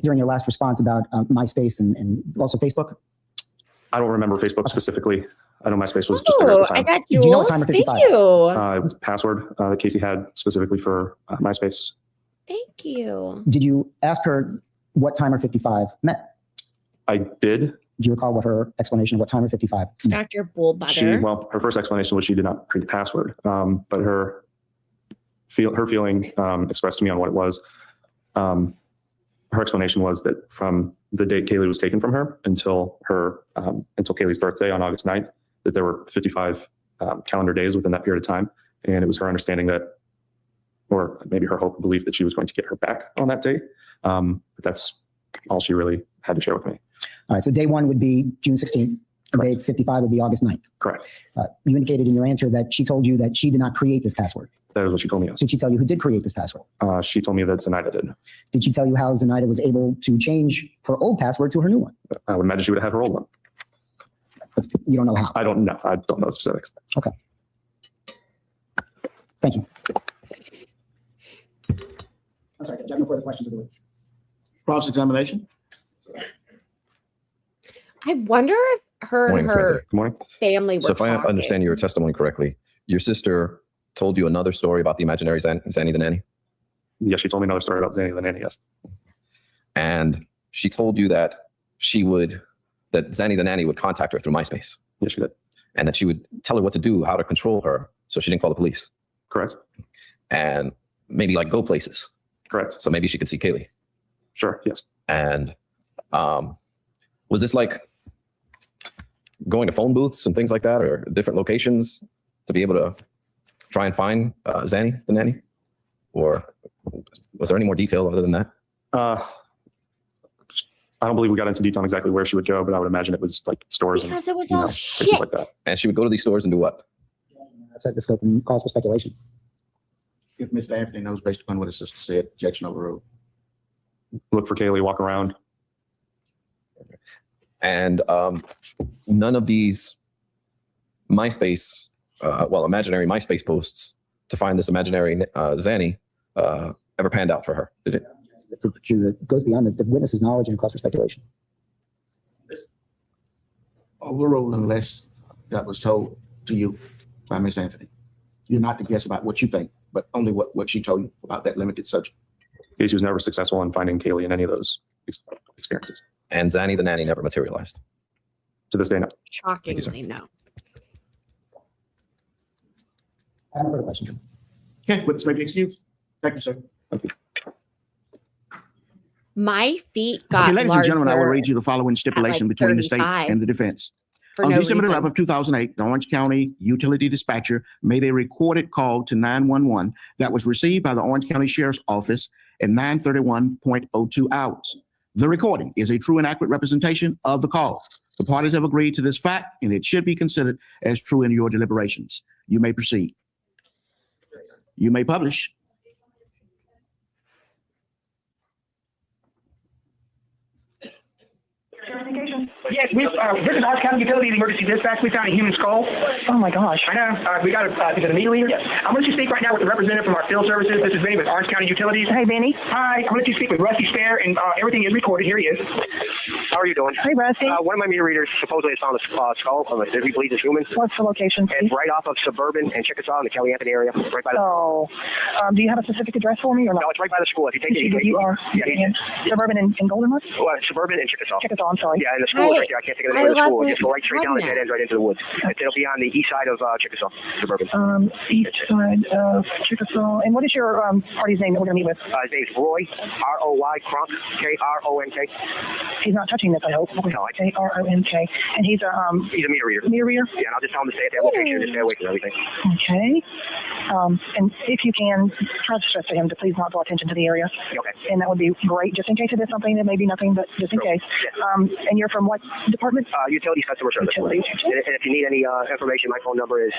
during your last response about MySpace and also Facebook. I don't remember Facebook specifically. I know MySpace was just there at the time. I got Do you know what Jules. timer Thank 55 is? you. It was a password that Casey had specifically for MySpace. Thank you. Did you ask her what timer 55 meant? I did. Do you recall what her explanation of what timer 55 meant? Dr. Bullbutter. Her first explanation was she did not create the password, but her feeling expressed to me on what it was. Her explanation was that from the date Kaylee was taken from her until Kaylee's birthday on August 9th, that there were 55 calendar days within that period of time. And it was her understanding that, or maybe her hope and belief, that she was going to get her back on that day. But that's all she really had to share with me. All right. So day one would be June 16th. And day 55 would be August 9th. Correct. You indicated in your answer that she told you that she did not create this password. That is what she told me, yes. Did she tell you who did create this password? She told me that Zenaida did. Did she tell you how Zenaida was able to change her old password to her new one? I would imagine she would have had her old one. But you don't know how. I don't know. I don't know the specifics. Okay. Thank you. I'm sorry, Judge, I have no further questions of the witness. Cross-examination. I wonder if her and Morning, Samantha. her Good morning. family were So if I talking. understand your testimony correctly, your sister told you another story about the imaginary Zanny the nanny? Yes, she told me another story about Zanny the nanny, yes. And she told you that that Zanny the nanny would contact her through MySpace. Yes, she did. And that she would tell her what to do, how to control her, so she didn't call the police. Correct. And maybe like go places. Correct. So maybe she could see Kaylee. Sure, yes. And was this like going to phone booths and things like that, or different locations to be able to try and find Zanny the nanny? Or was there any more detail other than that? I don't believe we got into detail on exactly where she would go, but I would imagine it was like stores Because and it was you all know, shit. places like that. And she would go to these stores and do what? Outside the scope and cause for speculation. If Mr. Anthony knows based upon what his sister said, objection overruled. Look for Kaylee, walk around. And none of these MySpace, imaginary MySpace posts to find this imaginary Zanny ever panned out for her, did it? It goes beyond the witness's knowledge and cause for speculation. Overruled unless that was told to you by Miss Anthony. You're not to guess about what you think, but only what she told you about that limited subject. She was never successful in finding Kaylee in any of those experiences. And Zanny the nanny never materialized. To this day, no. Shockingly, no. I have no further questions. Okay, witness may be excused. Thank you, sir. My feet got Okay, ladies and gentlemen, I will larger read you the following stipulation like between the state 35 and the defense. for On no December reason. 11th, 2008, the Orange County Utility Dispatcher made a recorded call to 911 that was received by the Orange County Sheriff's Office at 9:31.02 hours. The recording is a true and accurate representation of the call. The parties have agreed to this fact, and it should be considered as true in your deliberations. You may proceed. You may publish. Yes, this is Orange County Utilities Emergency Dispatch. We found a human skull. Oh my gosh. I know. We got is it a meter reader? Yes. I'm going to speak right now with the representative from our field services. This is Vinny with Orange County Utilities. Hey, Benny. Hi. I'm going to speak with Rusty Spare, and everything is recorded. Here he is. How are you doing? Hey, Rusty. One of my meter readers supposedly has found a skull of a dizzy bleeds human. What's the location? It's right off of Suburban and Chickasaw in the Kelly Anthony area. Right by the. So, do you have a specific address for me or not? No, it's right by the school. If you take it, You are yeah, Suburban and Goldenwood? well, Suburban and Chickasaw. Chickasaw, I'm sorry. Yeah, and the school is right there. I can't think of the name of the school. Just go right straight down and pregnant. dead ends right into the woods. It'll be on the east side of Chickasaw, Suburban. East side of Chickasaw. And what is your party's name that we're going to meet with? His name's Roy, R-O-Y, Kronk, K-R-O-N-K. He's not touching this, I hope. No, K-R-O-N-K. And he's a meter reader. meter reader? Yeah, and I'll just tell him to stay at that location and stay away from everything. Okay. And if you can, try to stress to him to please not draw attention to the area. Okay. And that would be great, just in case it is something that may be nothing, but just in case. And you're from what department? Utilities Customer Service. Utilities. And if you need any information, my phone number is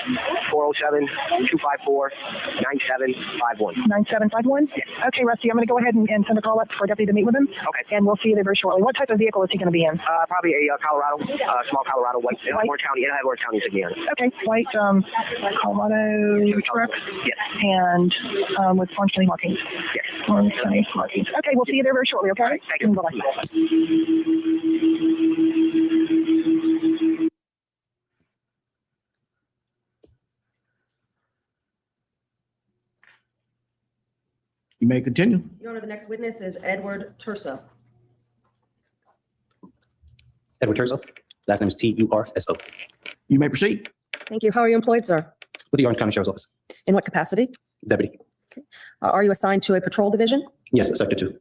407-254-9751. 9751? Yeah. Okay, Rusty, I'm going to go ahead and send a call up for a deputy to meet with him. Okay. And we'll see you there very shortly. What type of vehicle is he going to be in? Probably a Colorado, small Colorado, white, Orange County, and I have Orange County insignia on it. Okay, white Colorado truck. Yes. And with Orange County markings. Yes. Orange County markings. Okay, we'll see you there very shortly, okay? Thank you. Bye-bye. You may continue. Your Honor, the next witness is Edward Turso. Edward Turso. Last name is Turso. You may proceed. Thank you. How are you employed, sir? With the Orange County Sheriff's Office. In what capacity? Deputy. Are you assigned to a patrol division? Yes, Sector 2.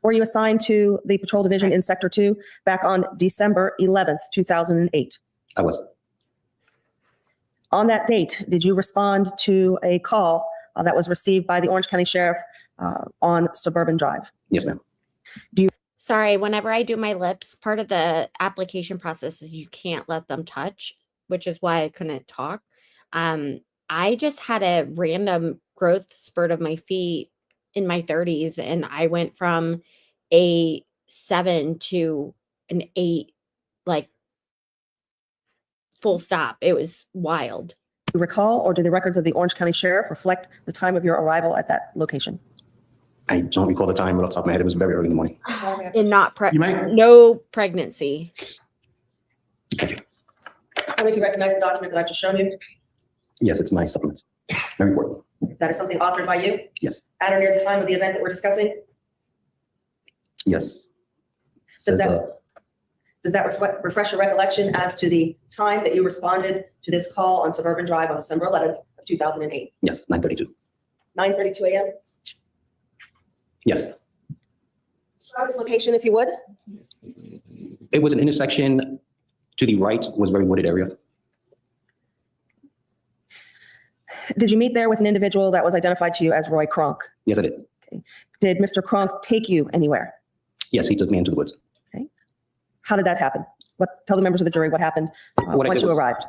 Were you assigned to the patrol division in Sector 2 back on December 11th, 2008? I was. On that date, did you respond to a call that was received by the Orange County Sheriff on Suburban Drive? Yes, ma'am. Do you Sorry, whenever I do my lips, part of the application process is you can't let them touch, which is why I couldn't talk. I just had a random growth spurt of my feet in my 30s, and I went from a 7 to an 8, like full stop. It was wild. Do you recall, or do the records of the Orange County Sheriff reflect the time of your arrival at that location? I don't recall the time, but off the top of my head, it was very early in the morning. And not You may- no pregnancy. Tell me if you recognize the document that I've just shown you. Yes, it's my supplement. Very important. That is something authored by you Yes, at or near the time of the event that we're discussing. yes. Does Says, that refresh your recollection as to the time that you responded to this call on Suburban Drive on December 11th of 2008? yes, 9:32. 9:32 a.m. Yes. Describe this location, if you would. It was an intersection. To the right was a very wooded area. Did you meet there with an individual that was identified to you as Roy Kronk? Yes, I did. Did Mr. Kronk take you anywhere? Yes, he took me into the woods. How did that happen? Tell the members of the jury what happened What I once did you was- arrived.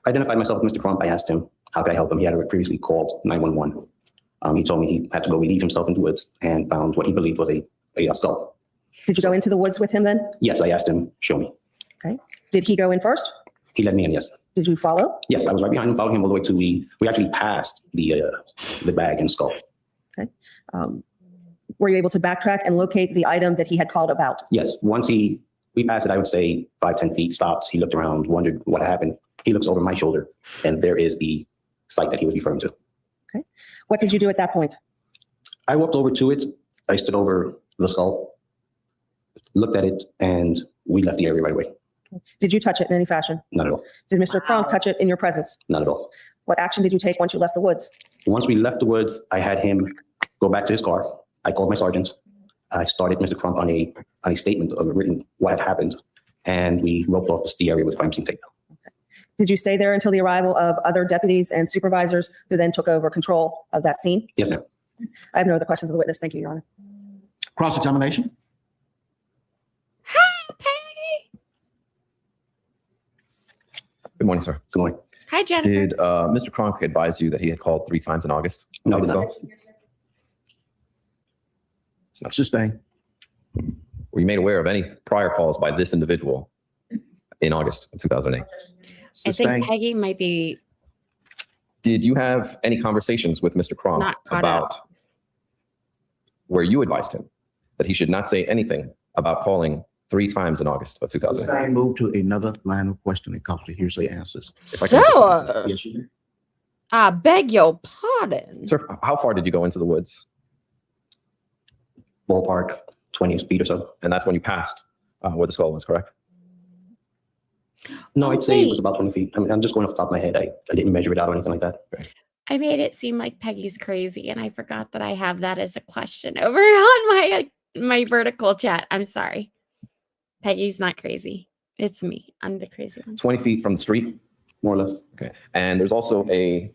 I identified myself as Mr. Crump. I asked him, how could I help him? He had previously called 911. He told me he had to go relieve himself in the woods and found what he believed was a skull. Did you go into the woods with him then? Yes, I asked him, show me. Okay. Did he go in first? He led me in, yes. Did you follow? Yes, I was right behind him, following him all the way to we actually passed the bag and skull. Okay. Were you able to backtrack and locate the item that he had called about? Yes, once we passed it, I would say 5-10 feet, stopped. He looked around, wondered what happened. He looks over my shoulder, and there is the site that he was referring to. Okay. What did you do at that point? I walked over to it. I stood over the skull, looked at it, and we left the area right away. Did you touch it in any fashion? Not at all. Did Mr. Kronk touch it in your presence? Not at all. What action did you take once you left the woods? Once we left the woods, I had him go back to his car. I called my sergeant. I started Mr. Crump on a statement of written what had happened, and we roped off the area with crime scene tape. Did you stay there until the arrival of other deputies and supervisors who then took over control of that scene? Yes, ma'am. I have no other questions of the witness. Thank you, Your Honor. Cross-examination. Good morning, sir. Good morning. Hi, Jennifer. Did Mr. Kronk advise you that he had called 3 times in August? No, he did not. Sustain. Were you made aware of any prior calls by this individual in August of 2008? I think Peggy might be Did you have any conversations with Mr. Kronk Not caught about where you advised him that he should not say anything about calling 3 times in August of 2008? I move to another line of questioning, call for hearsay answers. If I can- Sure. Yes, you do. I beg your pardon. Sir, how far did you go into the woods? Ballpark, 20 feet or so. And that's when you passed where the skull was, correct? No, I'd say it Wait. was about 20 feet. I mean, I'm just going off the top of my head. I didn't measure it out or anything like that. I made it seem like Peggy's crazy, and I forgot that I have that as a question over on my vertical chat. I'm sorry. Peggy's not crazy. It's me. I'm the crazy one. 20 feet from the street? More or less. Okay. And there's also a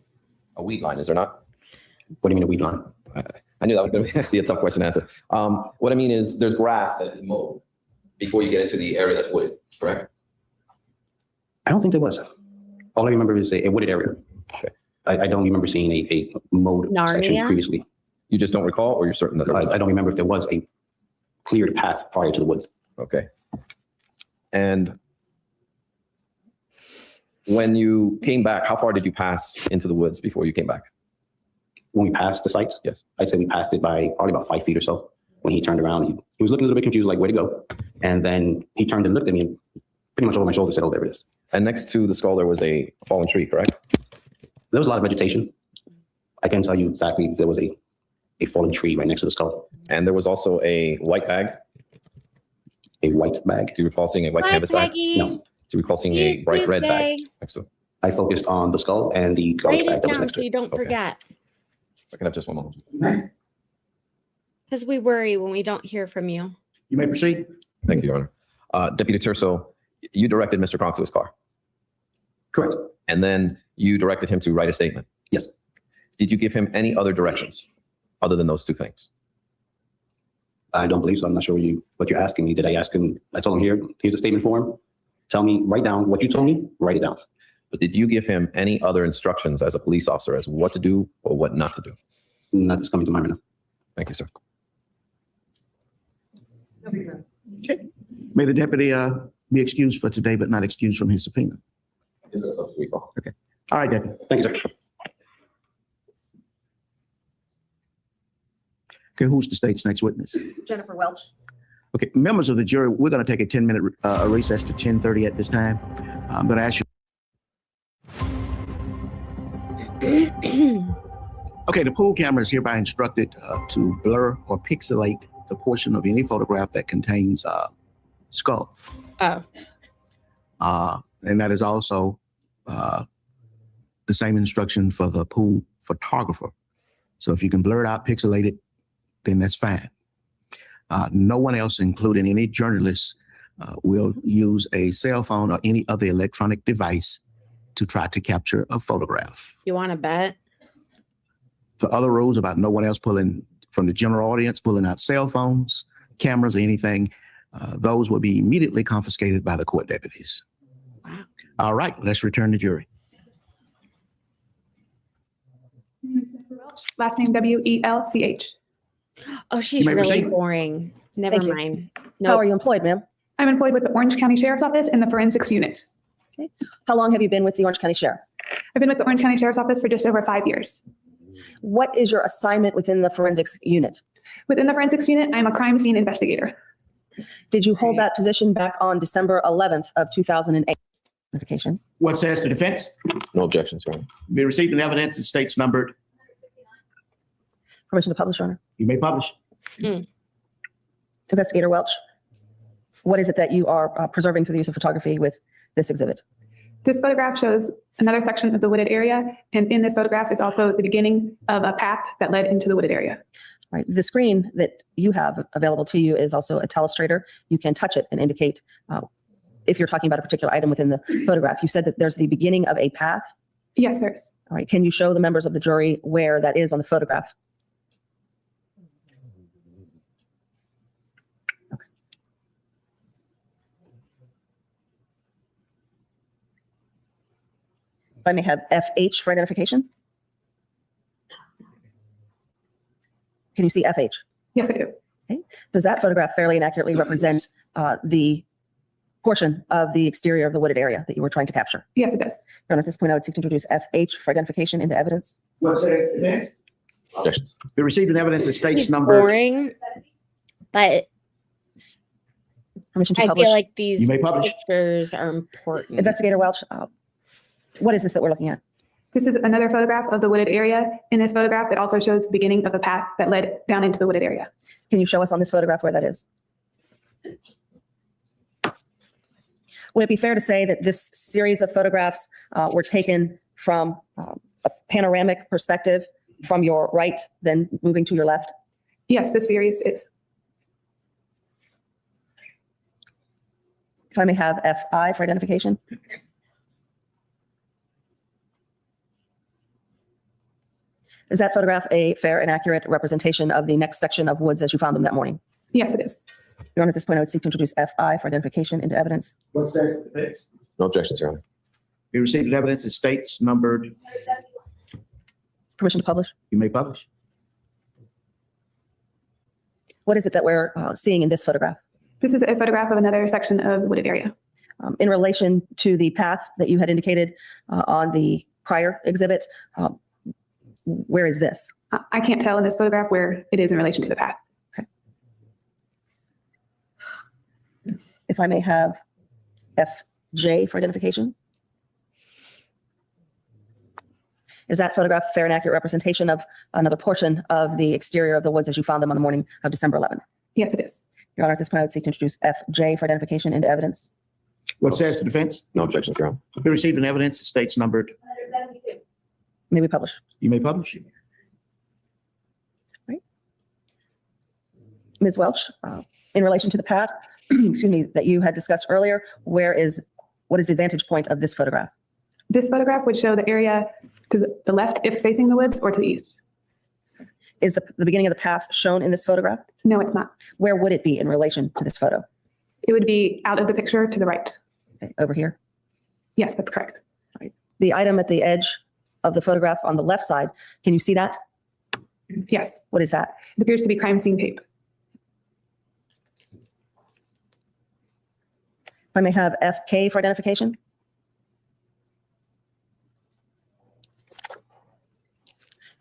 weed line, is there not? What do you mean a weed line? I knew that was going to be a tough question to answer. What I mean is there's grass that is mowed before you get into the area that's wooded, correct? I don't think there was. All I remember is a wooded area. Okay. I don't remember seeing a mowed section Narnia? previously. You just don't recall, or you're certain that there was? I don't remember if there was a cleared path prior to the woods. Okay. And when you came back, how far did you pass into the woods before you came back? When we passed the site, yes, I'd say we passed it by probably about 5 feet or so. When he turned around, he was looking a little bit confused, like, where to go? And then he turned and looked at me and pretty much over my shoulder said, oh, there it is. And next to the skull, there was a fallen tree, correct? There was a lot of vegetation. I can't tell you exactly if there was a fallen tree right next to the skull. And there was also a white bag. A white bag? Do you recall seeing a white Hi, canvas Peggy. bag? No. Do you recall seeing a bright red bag Tuesday. next to it? I focused on the skull and the garbage Write bag it that was down next so to you it. don't forget. I can have just one moment. Because we worry when we don't hear from you. You may proceed. Thank you, Your Honor. Deputy Terso, you directed Mr. Kronk to his car. Correct. And then you directed him to write a statement. Yes. Did you give him any other directions other than those 2 things? I don't believe so. I'm not sure what you're asking me. Did I ask him? I told him, here's a statement form. Tell me, write down what you told me, write it down. But did you give him any other instructions as a police officer as what to do or what not to do? Nothing's coming to mind right now. Thank you, sir. Okay. May the deputy be excused for today, but not excused from his subpoena. Okay. All right, deputy. Thank you, sir. Okay, who's the state's next witness? Jennifer Welch. Okay, members of the jury, we're going to take a 10-minute recess to 10:30 at this time. I'm going to ask you. Okay, the pool camera is hereby instructed to blur or pixelate the portion of any photograph that contains skull. Oh. And that is also the same instruction for the pool photographer. So if you can blur it out, pixelate it, then that's fine. No one else, including any journalists, will use a cell phone or any other electronic device to try to capture a photograph. You want to bet? The other rules about no one else pulling from the general audience, pulling out cell phones, cameras, or anything, those will be immediately confiscated by the court deputies. Wow. All right, let's return to jury. Last name W-E-L-C-H. Oh, she's You may really proceed. boring. Never Thank you. mind. How No. are you employed, ma'am? I'm employed with the Orange County Sheriff's Office in the forensics unit. Okay. How long have you been with the Orange County Sheriff? I've been with the Orange County Sheriff's Office for just over 5 years. What is your assignment within the forensics unit? Within the forensics unit, I'm a crime scene investigator. Did you hold that position back on December 11th of 2008? Notification. What says the defense? No objections, Your Honor. Be received in evidence the state's numbered. Permission to publish, Your Honor. You may publish. Investigator Welch, what is it that you are preserving through the use of photography with this exhibit? This photograph shows another section of the wooded area, and in this photograph is also the beginning of a path that led into the wooded area. Right. The screen that you have available to you is also a telestrator. You can touch it and indicate if you're talking about a particular item within the photograph. You said that there's the beginning of a path. Yes, there is. All right. Can you show the members of the jury where that is on the photograph? Okay. If I may have FH for identification. Can you see FH? Yes, I do. Okay. Does that photograph fairly and accurately represent the portion of the exterior of the wooded area that you were trying to capture? Yes, it does. Your Honor, at this point, I would seek to introduce FH for identification into evidence. What says the defense? Objections. Be received in evidence the state's She's numbered. boring, but Permission to I publish. feel like these You may publish. pictures are important. Investigator Welch, what is this that we're looking at? This is another photograph of the wooded area. In this photograph, it also shows the beginning of a path that led down into the wooded area. Can you show us on this photograph where that is? Would it be fair to say that this series of photographs were taken from a panoramic perspective from your right, then moving to your left? Yes, this series is. If I may have FI for identification. Is that photograph a fair and accurate representation of the next section of woods as you found them that morning? Yes, it is. Your Honor, at this point, I would seek to introduce FI for identification into evidence. What says the defense? No objections, Your Honor. Be received in evidence the state's numbered. Permission to publish. You may publish. What is it that we're seeing in this photograph? This is a photograph of another section of the wooded area. In relation to the path that you had indicated on the prior exhibit, where is this? I can't tell in this photograph where it is in relation to the path. Okay. If I may have FJ for identification. Is that photograph a fair and accurate representation of another portion of the exterior of the woods as you found them on the morning of December 11th? Yes, it is. Your Honor, at this point, I would seek to introduce FJ for identification into evidence. What says the defense? No objections, Your Honor. Be received in evidence the state's numbered. May we publish? You may publish. Right. Ms. Welch, in relation to the path, excuse me, that you had discussed earlier, what is the vantage point of this photograph? This photograph would show the area to the left if facing the woods or to the east. Is the beginning of the path shown in this photograph? No, it's not. Where would it be in relation to this photo? It would be out of the picture to the right. Okay, over here. Yes, that's correct. Right. The item at the edge of the photograph on the left side, can you see that? Yes. What is that? It appears to be crime scene tape. If I may have FK for identification.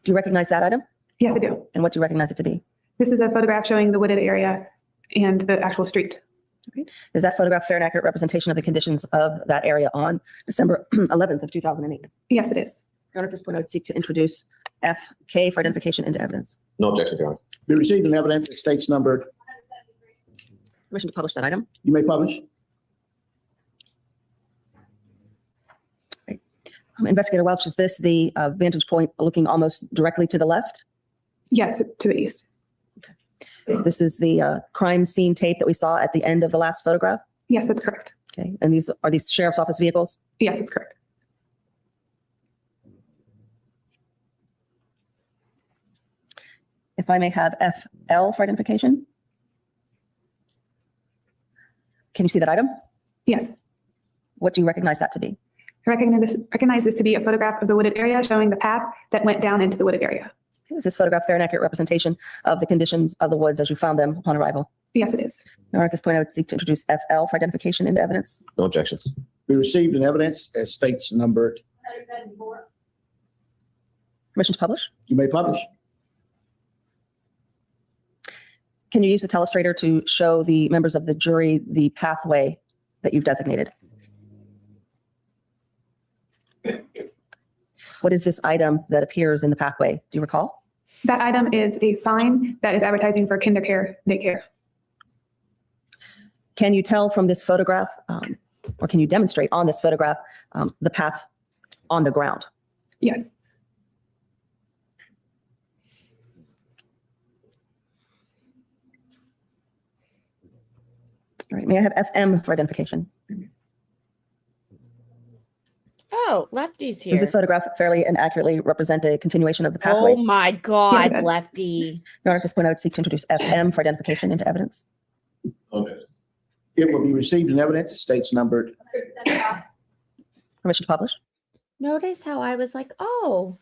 Do you recognize that item? Yes, I do. And what do you recognize it to be? This is a photograph showing the wooded area and the actual street. Okay. Is that photograph fair and accurate representation of the conditions of that area on December 11th of 2008? Yes, it is. Your Honor, at this point, I would seek to introduce FK for identification into evidence. No objection, Your Honor. Be received in evidence. It states numbered. Permission to publish that item. You may publish. Investigator Welch, is this the vantage point looking almost directly to the left? Yes, to the east. This is the crime scene tape that we saw at the end of the last photograph? Yes, that's correct. Okay, and these are these sheriff's office vehicles? Yes, that's correct. If I may have FL for identification? Can you see that item? Yes. What do you recognize that to be? I recognize this to be a photograph of the wooded area showing the path that went down into the wooded area. Is this photograph fair and accurate representation of the conditions of the woods as you found them upon arrival? Yes, it is. Your Honor, at this point, I would seek to introduce FL for identification into evidence. No objections. Be received in evidence. It states numbered. Permission to publish? You may publish. Can you use the telestrator to show the members of the jury the pathway that you've designated? What is this item that appears in the pathway? Do you recall? That item is a sign that is advertising for kindercare daycare. Can you tell from this photograph, or can you demonstrate on this photograph, the path on the ground? Yes. All right, may I have FM for identification? Oh, Lefty's here. Does this photograph fairly and accurately represent a continuation of the pathway? Oh my God, Yes. Lefty. Your Honor, at this point, I would seek to introduce FM for identification into evidence. Okay. It will be received in evidence. It states numbered. Permission to publish? Notice how I was like, oh,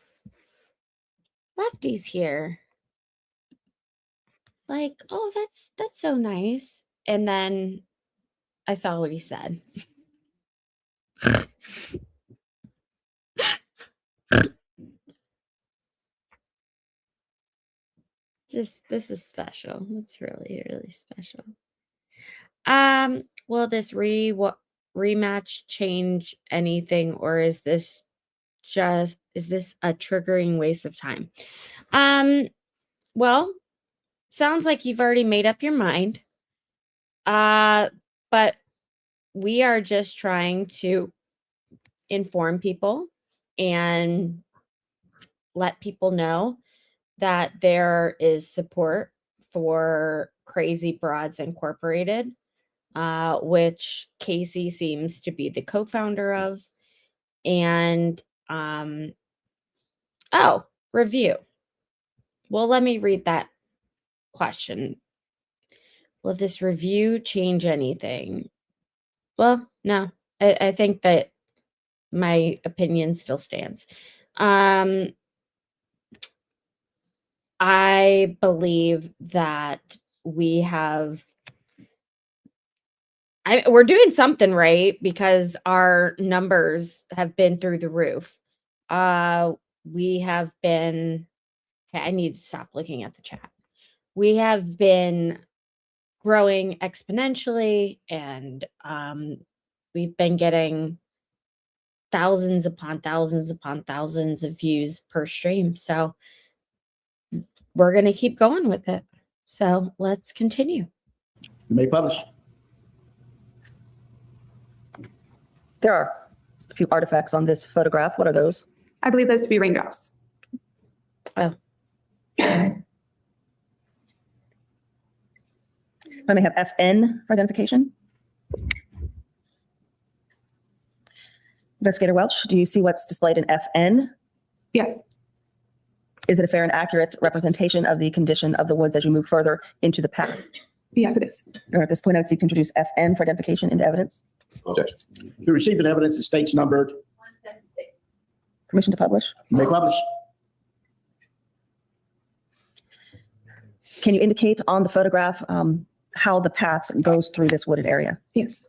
Lefty's here. Like, oh, that's so nice. And then I saw what he said. This is special. It's really, really special. Will this rematch change anything, or is this a triggering waste of time? Well, sounds like you've already made up your mind. But we are just trying to inform people and let people know that there is support for Crazy Broads Incorporated, which Casey seems to be the co-founder of. And review. Well, let me read that question. Will this review change anything? Well, no. I think that my opinion still stands. I believe that we're doing something right because our numbers have been through the roof. We have been, okay, I need to stop looking at the chat. We have been growing exponentially, and we've been getting thousands upon thousands upon thousands of views per stream. So we're going to keep going with it. So let's continue. You may publish. There are a few artifacts on this photograph. What are those? I believe those to be raindrops. Oh. I may have FN for identification. Investigator Welch, do you see what's displayed in FN? Yes. Is it a fair and accurate representation of the condition of the woods as you move further into the path? Yes, it is. Your Honor, at this point, I would seek to introduce FN for identification into evidence. No objections. We received an evidence that states numbered. Permission to publish? You may publish. Can you indicate on the photograph how the path goes through this wooded area? Yes.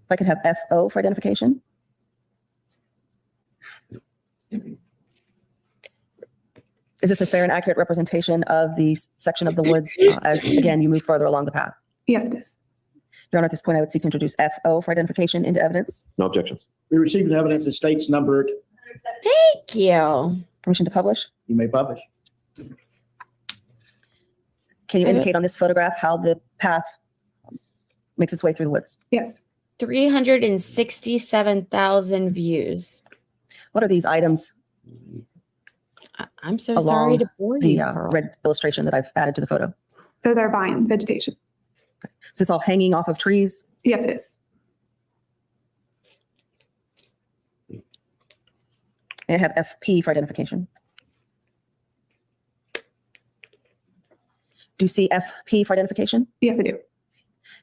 If I could have FO for identification. Is this a fair and accurate representation of the section of the woods as, again, you move further along the path? Yes, it is. Your Honor, at this point, I would seek to introduce FO for identification into evidence. No objections. We received an evidence that states numbered. Thank you. Permission to publish? You may publish. Can you indicate on this photograph how the path makes its way through the woods? Yes. 367,000 views. What are these items I'm so along sorry to bore you, the Pearl. red illustration that I've added to the photo? Those are vine vegetation. Is this all hanging off of trees? Yes, it is. I have FP for identification. Do you see FP for identification? Yes, I do.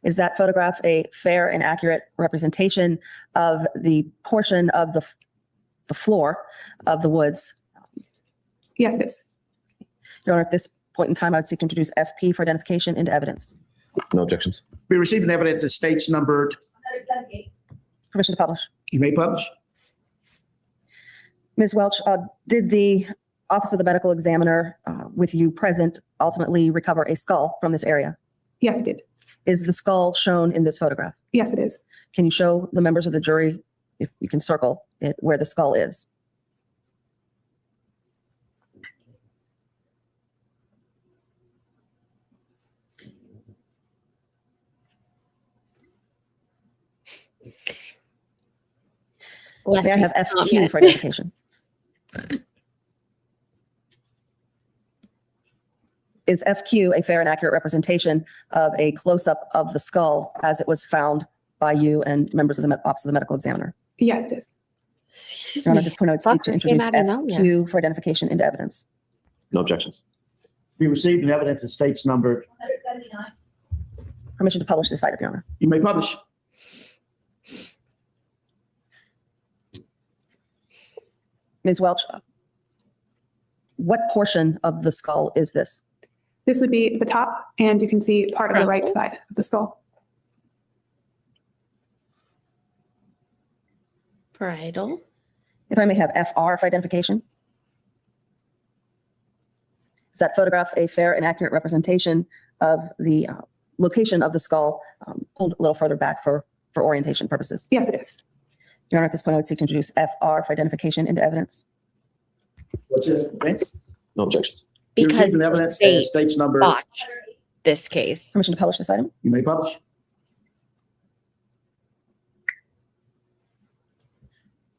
Is that photograph a fair and accurate representation of the portion of the floor of the woods? Yes, it is. Your Honor, at this point in time, I would seek to introduce FP for identification into evidence. No objections. We received an evidence that states numbered. Permission to publish. You may publish. Ms. Welch, did the Office of the Medical Examiner, with you present, ultimately recover a skull from this area? Yes, it did. Is the skull shown in this photograph? Yes, it is. Can you show the members of the jury, if you can circle it, where the skull is? May I have FQ for identification? Is FQ a fair and accurate representation of a close-up of the skull as it was found by you and members of the Office of the Medical Examiner? Yes, it is. Your Honor, at this point, I would seek to introduce FQ for identification into evidence. No objections. We received an evidence that states numbered. Permission to publish this item, Your Honor. You may publish. Ms. Welch, what portion of the skull is this? This would be the top, and you can see part of the right side of the skull. Bridle. If I may have FR for identification? Is that photograph a fair and accurate representation of the location of the skull, pulled a little further back for orientation purposes? Yes, it is. Your Honor, at this point, I would seek to introduce FR for identification into evidence. What's this defense? No objections. We Because received an evidence that states numbered. botch this case. Permission to publish this item? You may publish.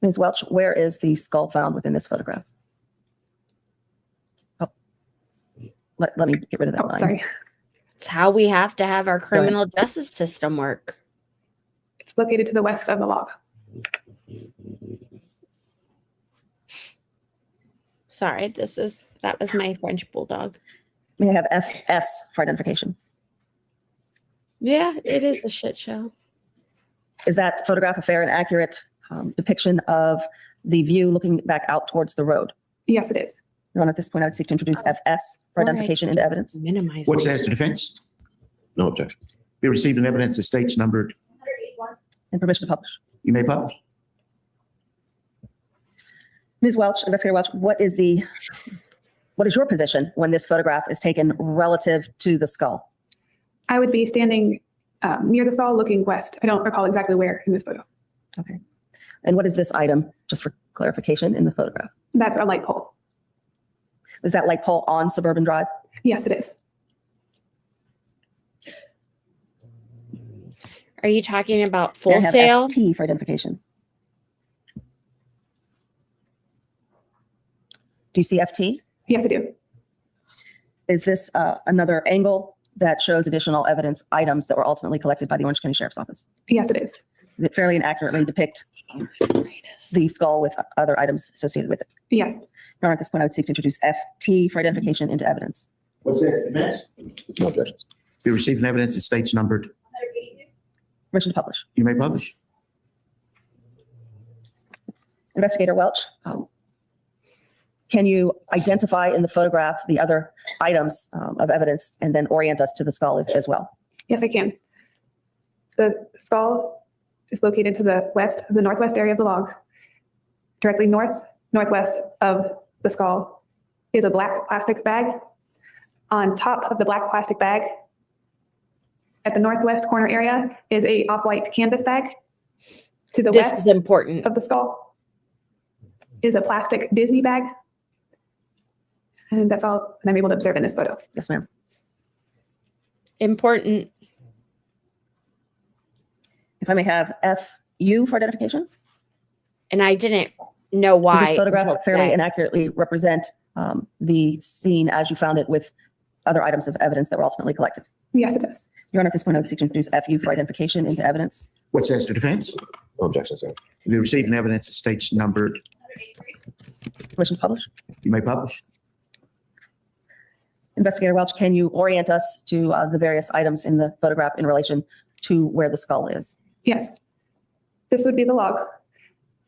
Ms. Welch, where is the skull found within this photograph? Oh, let me get rid of that line. Sorry. It's how we have to have our criminal justice system work. It's located to the west of the log. Sorry, that was my French bulldog. May I have FS for identification? Yeah, it is a shit show. Is that photograph a fair and accurate depiction of the view looking back out towards the road? Yes, it is. Your Honor, at this point, I would seek to introduce FS for identification into evidence. Minimize. What's as to defense? No objections. We received an evidence that states numbered. And permission to publish. You may publish. Ms. Welch, Investigator Welch, what is your position when this photograph is taken relative to the skull? I would be standing near the skull looking west. I don't recall exactly where in this photo. Okay. And what is this item, just for clarification, in the photograph? That's a light pole. Is that light pole on Suburban Drive? Yes, it is. Are you talking about May Full I have Sail? FT for identification. Do you see FT? Yes, I do. Is this another angle that shows additional evidence items that were ultimately collected by the Orange County Sheriff's Office? Yes, it is. Does it fairly and accurately depict the skull with other items associated with it? Yes. Your Honor, at this point, I would seek to introduce FT for identification into evidence. What's that, defense? No objections. Be receiving evidence that states numbered. Permission to publish. You may publish. Investigator Welch, can you identify in the photograph the other items of evidence and then orient us to the skull as well? Yes, I can. The skull is located to the west of the northwest area of the log. Directly northwest of the skull is a black plastic bag. On top of the black plastic bag, at the northwest corner area, is a off-white canvas bag. To the This west is important. of the skull is a plastic Disney bag. And that's all that I'm able to observe in this photo. Yes, ma'am. Important. If I may have FU for identification? And I didn't know why. Does this until photograph fairly today. and accurately represent the scene as you found it with other items of evidence that were ultimately collected? Yes, it does. Your Honor, at this point, I would seek to introduce FU for identification into evidence. What says the defense? No objections, sir. Be receiving evidence that states numbered. Permission to publish? You may publish. Investigator Welch, can you orient us to the various items in the photograph in relation to where the skull is? Yes. This would be the log.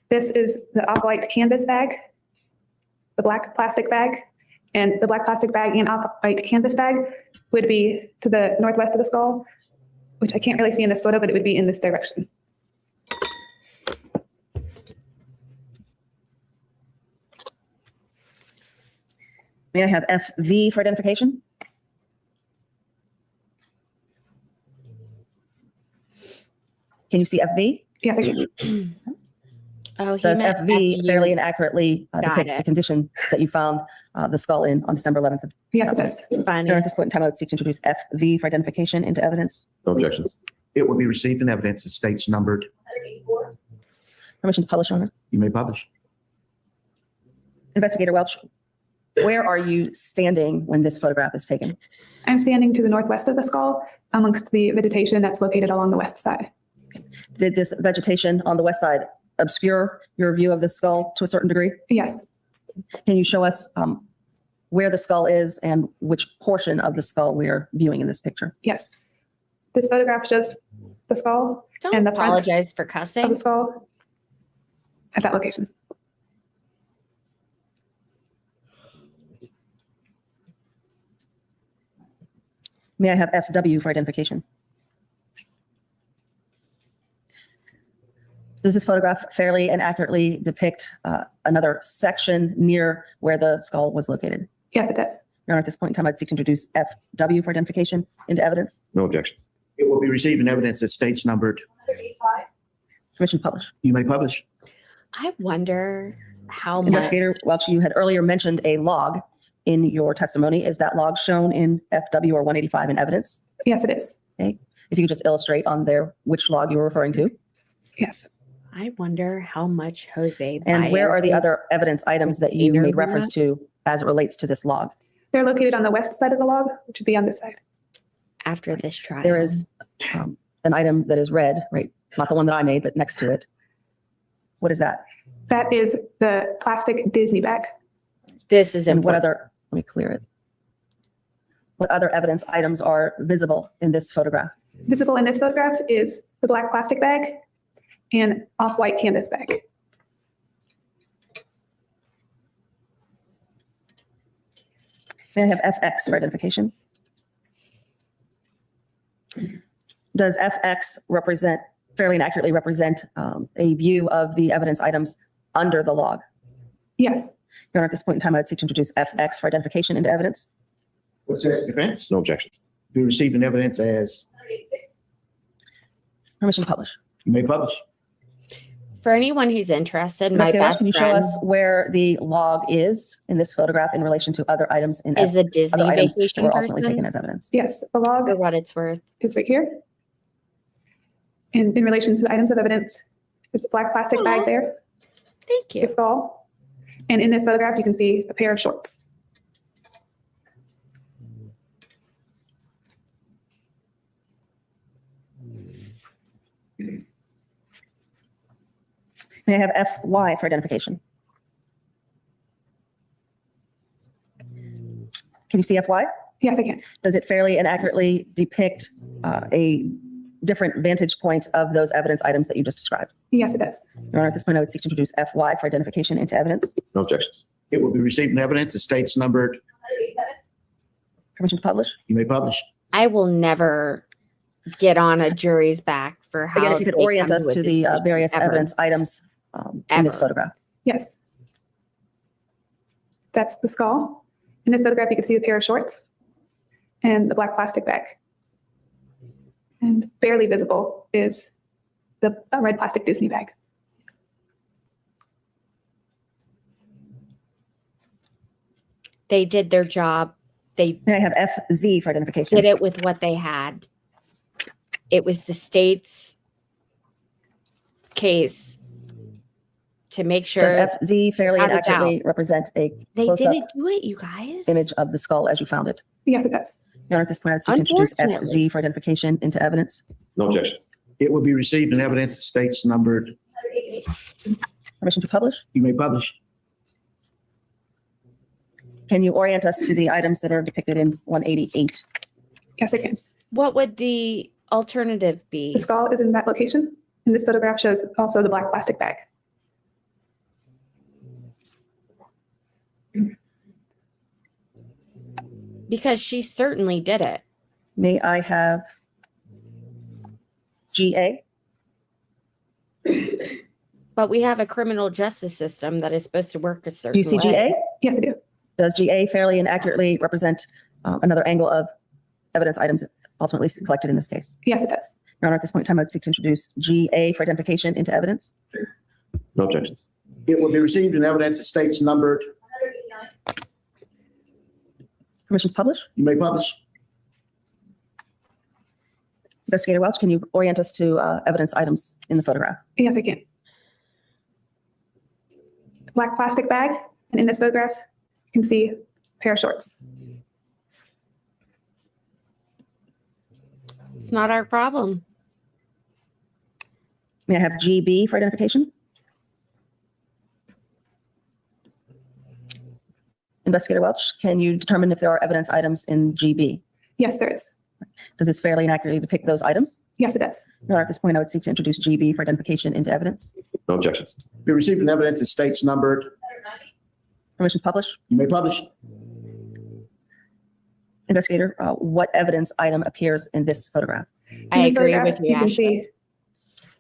This is the off-white canvas bag, the black plastic bag, and the black plastic bag and off-white canvas bag would be to the northwest of the skull, which I can't really see in this photo, but it would be in this direction. May I have FV for identification? Can you see FV? Yes, I can. Oh, he Does meant FV FU. fairly and accurately Got depict the it. condition that you found the skull in on December 11th? Yes, it does. Funny. Your Honor, at this point in time, I would seek to introduce FV for identification into evidence. No objections. It will be receiving evidence that states numbered. Permission to publish, Your Honor. You may publish. Investigator Welch, where are you standing when this photograph is taken? I'm standing to the northwest of the skull amongst the vegetation that's located along the west side. Did this vegetation on the west side obscure your view of the skull to a certain degree? Yes. Can you show us where the skull is and which portion of the skull we are viewing in this picture? Yes. This photograph shows the skull Don't and the front apologize for of cussing. the skull at that location. May I have FW for identification? Does this photograph fairly and accurately depict another section near where the skull was located? Yes, it does. Your Honor, at this point in time, I'd seek to introduce FW for identification into evidence. No objections. It will be receiving evidence that states numbered. Permission to publish. You may publish. I wonder how much. Investigator Welch, you had earlier mentioned a log in your testimony. Is that log shown in FW or 185 in evidence? Yes, it is. Okay. If you could just illustrate on there which log you were referring to. Yes. I wonder how much Jose. And where are the biases other evidence items that you container made reference that? to as it relates to this log? They're located on the west side of the log, which would be on this side. after this trial? There is an item that is red, right? Not the one that I made, but next to it. What is that? That is the plastic Disney bag. This is And what important. other, let me clear it. What other evidence items are visible in this photograph? Visible in this photograph is the black plastic bag and off-white canvas bag. May I have FX for identification? Does FX represent, fairly and accurately represent a view of the evidence items under the log? Yes. Your Honor, at this point in time, I'd seek to introduce FX for identification into evidence. What says the defense? No objections. Be receiving evidence as. Permission to publish. You may publish. For anyone who's interested, my Investigator, best can you show friend us where the log is in this photograph in relation to other items in is a other Disney items that vacation were ultimately taken person. as evidence? Yes, the log For what it's worth. is right here. And in relation to the items of evidence, there's a black plastic bag there. Thank you. It's all. And in this photograph, you can see a pair of shorts. May I have FY for identification? Can you see FY? Yes, I can. Does it fairly and accurately depict a different vantage point of those evidence items that you just described? Yes, it does. Your Honor, at this point, I would seek to introduce FY for identification into evidence. No objections. It will be received in evidence. The state's numbered. Permission to publish? You may publish. I will never get on a jury's back for how. Again, if you could they orient come us a to the decision, various ever. evidence items in this Ever. photograph. Yes. That's the skull. In this photograph, you can see the pair of shorts and the black plastic bag. And barely visible is the red plastic Disney bag. They did their job. They May I have FZ for identification? did it with what they had. It was the state's case to make sure. Does FZ fairly and without a doubt. accurately represent a They close-up didn't do it, you guys. image of the skull as you found it? Yes, it does. Your Honor, at this point, I'd seek to introduce Unfortunately. FZ for identification into evidence. No objection. It will be received in evidence. The state's numbered. Permission to publish? You may publish. Can you orient us to the items that are depicted in 188? Yes, I can. What would the alternative be? The skull is in that location. And this photograph shows also the black plastic bag. Because she certainly did it. May I have GA? But we have a criminal justice system that is supposed to work a certain Do you see way. GA? Yes, I do. Does GA fairly and accurately represent another angle of evidence items ultimately collected in this case? Yes, it does. Your Honor, at this point in time, I'd seek to introduce GA for identification into evidence. No objections. It will be received in evidence. The state's numbered. Permission to publish? You may publish. Investigator Welch, can you orient us to evidence items in the photograph? Yes, I can. Black plastic bag. And in this photograph, you can see a pair of shorts. It's not our problem. May I have GB for identification? Investigator Welch, can you determine if there are evidence items in GB? Yes, there is. Does this fairly and accurately depict those items? Yes, it does. Your Honor, at this point, I would seek to introduce GB for identification into evidence. No objections. Be received in evidence. The state's numbered. Permission to publish? You may publish. Investigator, what evidence item appears in this photograph? I In this agree photograph, with you, can Ashley. see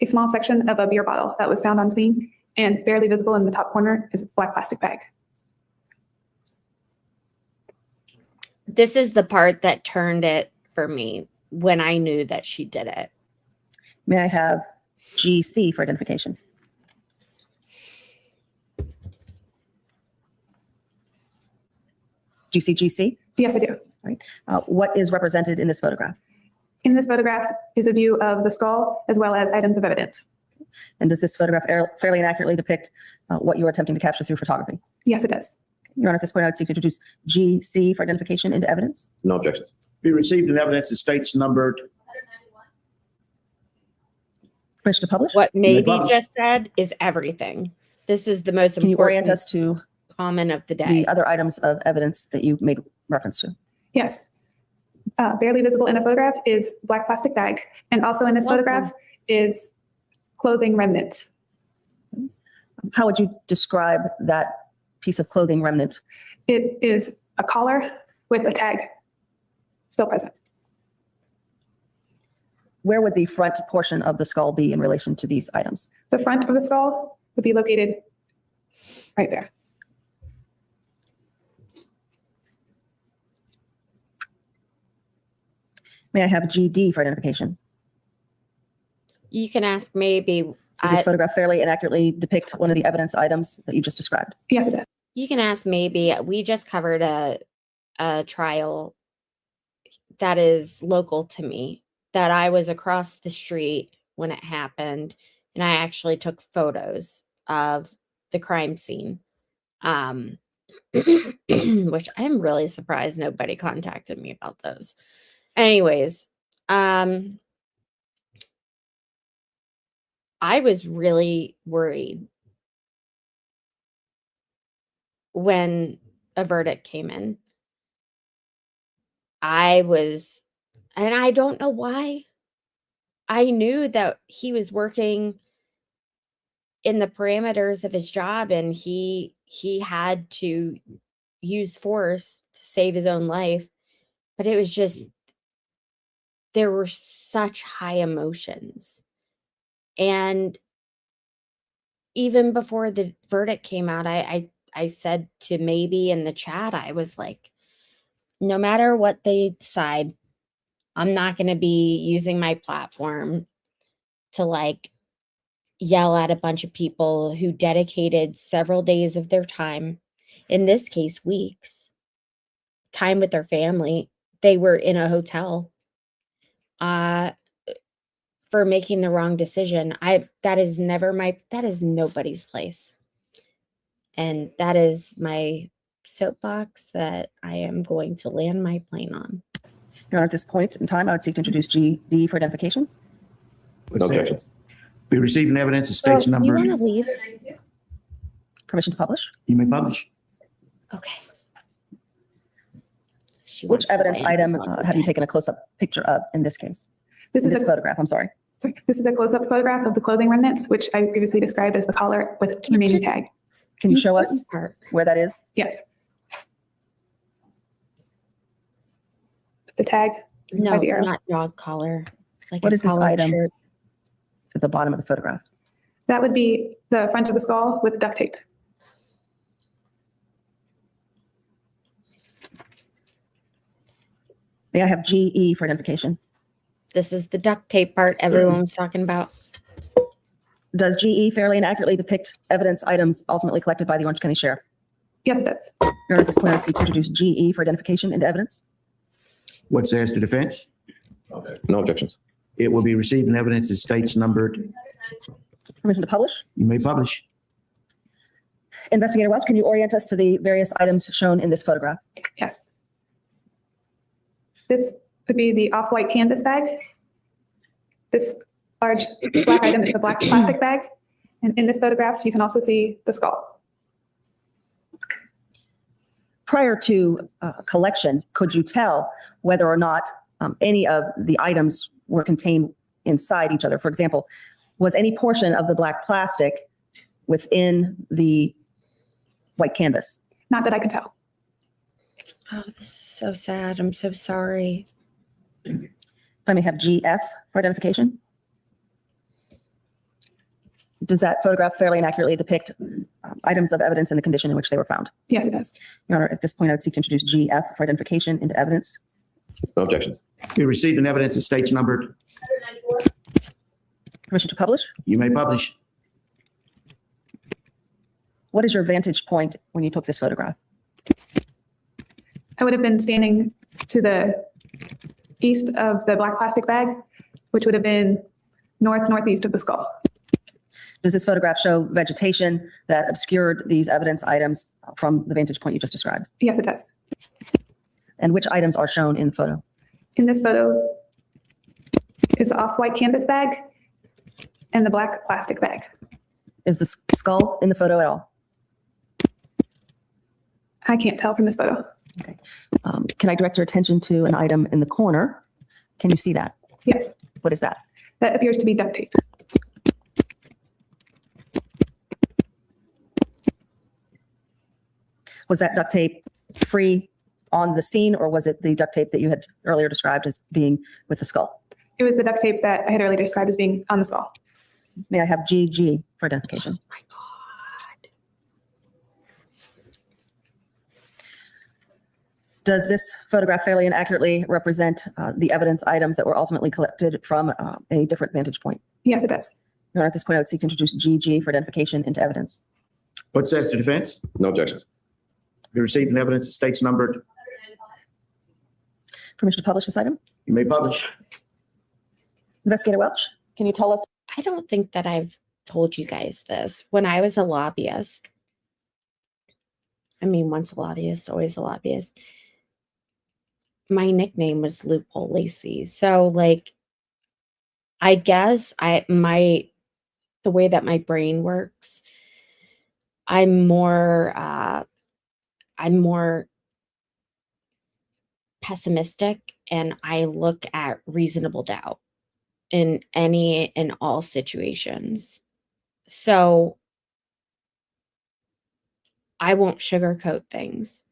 a small section of a beer bottle that was found on scene, and barely visible in the top corner is a black plastic bag. This is the part that turned it for me when I knew that she did it. May I have GC for identification? Do you see GC? Yes, I do. Right. What is represented in this photograph? In this photograph is a view of the skull as well as items of evidence. And does this photograph fairly and accurately depict what you are attempting to capture through photography? Yes, it does. Your Honor, at this point, I would seek to introduce GC for identification into evidence. No objections. Be received in evidence. The state's numbered. Permission to publish? What maybe publish. just said is everything. This is the most Can you orient important us to comment of the day. the other items of evidence that you made reference to? Yes. Barely visible in the photograph is black plastic bag. And also in this photograph is clothing remnants. How would you describe that piece of clothing remnant? It is a collar with a tag still present. Where would the front portion of the skull be in relation to these items? The front of the skull would be located right there. May I have GD for identification? You can ask maybe. Does this photograph fairly and accurately depict one of the evidence items that you just described? Yes, it does. You can ask maybe. We just covered a trial that is local to me, that I was across the street when it happened, and I actually took photos of the crime scene, which I'm really surprised nobody contacted me about those. Anyways, I was really worried when a verdict came in. And I don't know why. I knew that he was working in the parameters of his job, and he had to use force to save his own life. But it was just, there were such high emotions. And even before the verdict came out, I said to Maybe in the chat, I was like, no matter what they decide, I'm not going to be using my platform to like yell at a bunch of people who dedicated several days of their time, in this case, weeks, time with their family. They were in a hotel for making the wrong decision. That is nobody's place. And that is my soapbox that I am going to land my plane on. Your Honor, at this point in time, I would seek to introduce GD for identification. No objections. Be receiving evidence of state's You number. want to leave? Permission to publish? You may publish. Okay. Which evidence item have you taken a close-up picture of in this case? This is this a photograph, I'm sorry. This is a close-up photograph of the clothing remnants, which I previously described as the collar with remaining tag. Can you show us where that is? Yes. The tag. No, by the arrow. not dog collar. Like What a is this collared item shirt. at the bottom of the photograph? That would be the front of the skull with duct tape. May I have GE for identification? This is the duct tape part everyone was talking about. Does GE fairly and accurately depict evidence items ultimately collected by the Orange County Sheriff? Yes, it does. Your Honor, at this point, I'd seek to introduce GE for identification into evidence. What says the defense? No objections. It will be receiving evidence as state's numbered. Permission to publish? You may publish. Investigator Welch, can you orient us to the various items shown in this photograph? Yes. This would be the off-white canvas bag. This large black item is the black plastic bag. And in this photograph, you can also see the skull. Prior to collection, could you tell whether or not any of the items were contained inside each other? For example, was any portion of the black plastic within the white canvas? Not that I can tell. Oh, this is so sad. I'm so sorry. If I may have GF for identification. Does that photograph fairly and accurately depict items of evidence in the condition in which they were found? Yes, it does. Your Honor, at this point, I would seek to introduce GF for identification into evidence. No objections. Be receiving evidence as state's numbered. Permission to publish? You may publish. What is your vantage point when you took this photograph? I would have been standing to the east of the black plastic bag, which would have been northeast of the skull. Does this photograph show vegetation that obscured these evidence items from the vantage point you just described? Yes, it does. And which items are shown in the photo? In this photo is the off-white canvas bag and the black plastic bag. Is the skull in the photo at all? I can't tell from this photo. Okay. Can I direct your attention to an item in the corner? Can you see that? Yes. What is that? That appears to be duct tape. Was that duct tape free on the scene, or was it the duct tape that you had earlier described as being with the skull? It was the duct tape that I had earlier described as being on the skull. May I have GG for identification? Oh my God. Does this photograph fairly and accurately represent the evidence items that were ultimately collected from a different vantage point? Yes, it does. Your Honor, at this point, I would seek to introduce GG for identification into evidence. What says the defense? No objections. Be receiving evidence as state's numbered. Permission to publish this item? You may publish. Investigator Welch, can you tell us? I don't think that I've told you guys this. When I was a lobbyist, I mean, once a lobbyist, always a lobbyist, my nickname was Loophole Lacey. So, like, I guess my the way that my brain works, I'm more pessimistic, and I look at reasonable doubt in any and all situations. So I won't sugarcoat things.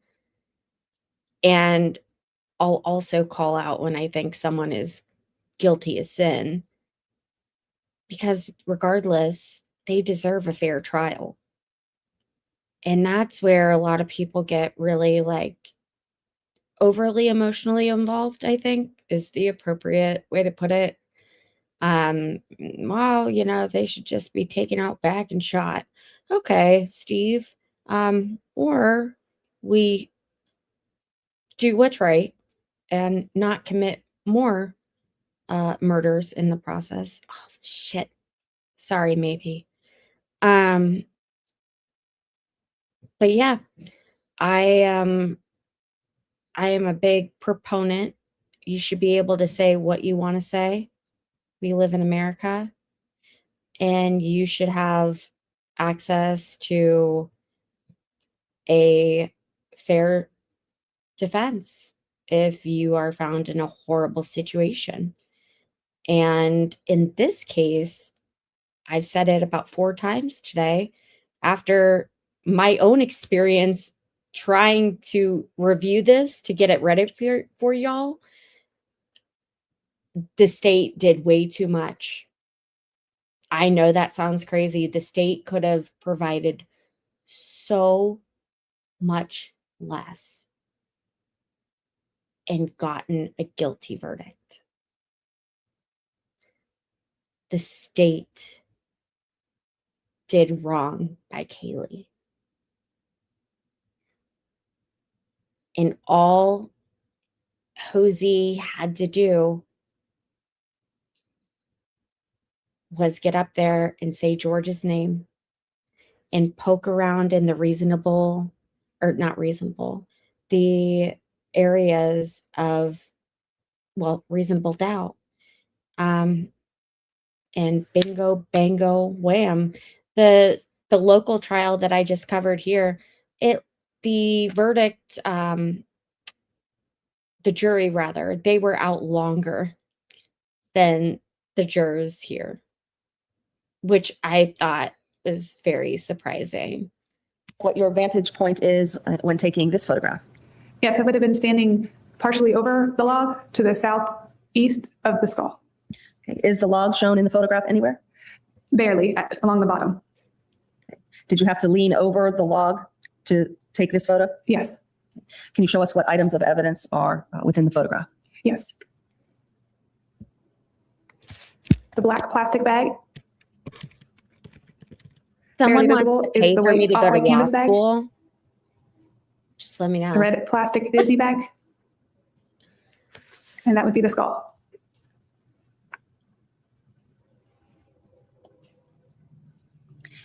And I'll also call out when I think someone is guilty as sin, because regardless, they deserve a fair trial. And that's where a lot of people get really like overly emotionally involved, I think is the appropriate way to put it. Well, they should just be taken out back and shot. Okay, Steve. Or we do what's right and not commit more murders in the process. Oh shit. Sorry, maybe. But yeah, I am a big proponent. You should be able to say what you want to say. We live in America, and you should have access to a fair defense if you are found in a horrible situation. And in this case, I've said it about 4 times today, after my own experience trying to review this to get it ready for y'all, the state did way too much. I know that sounds crazy. The state could have provided so much less and gotten a guilty verdict. The state did wrong by Kaylee. And all Hosey had to do was get up there and say George's name and poke around in the the areas of, reasonable doubt. And bingo, bango, wham. The local trial that I just covered here, the verdict, the jury rather, they were out longer than the jurors here, which I thought was very surprising. What your vantage point is when taking this photograph? Yes, I would have been standing partially over the log to the southeast of the skull. Okay. Is the log shown in the photograph anywhere? Barely, along the bottom. Okay. Did you have to lean over the log to take this photo? Yes. Can you show us what items of evidence are within the photograph? Yes. The black plastic bag. Someone Barely wants visible to is pay the for me to go to off-white law canvas bag. school. Just let me know. The red plastic Disney bag. And that would be the skull.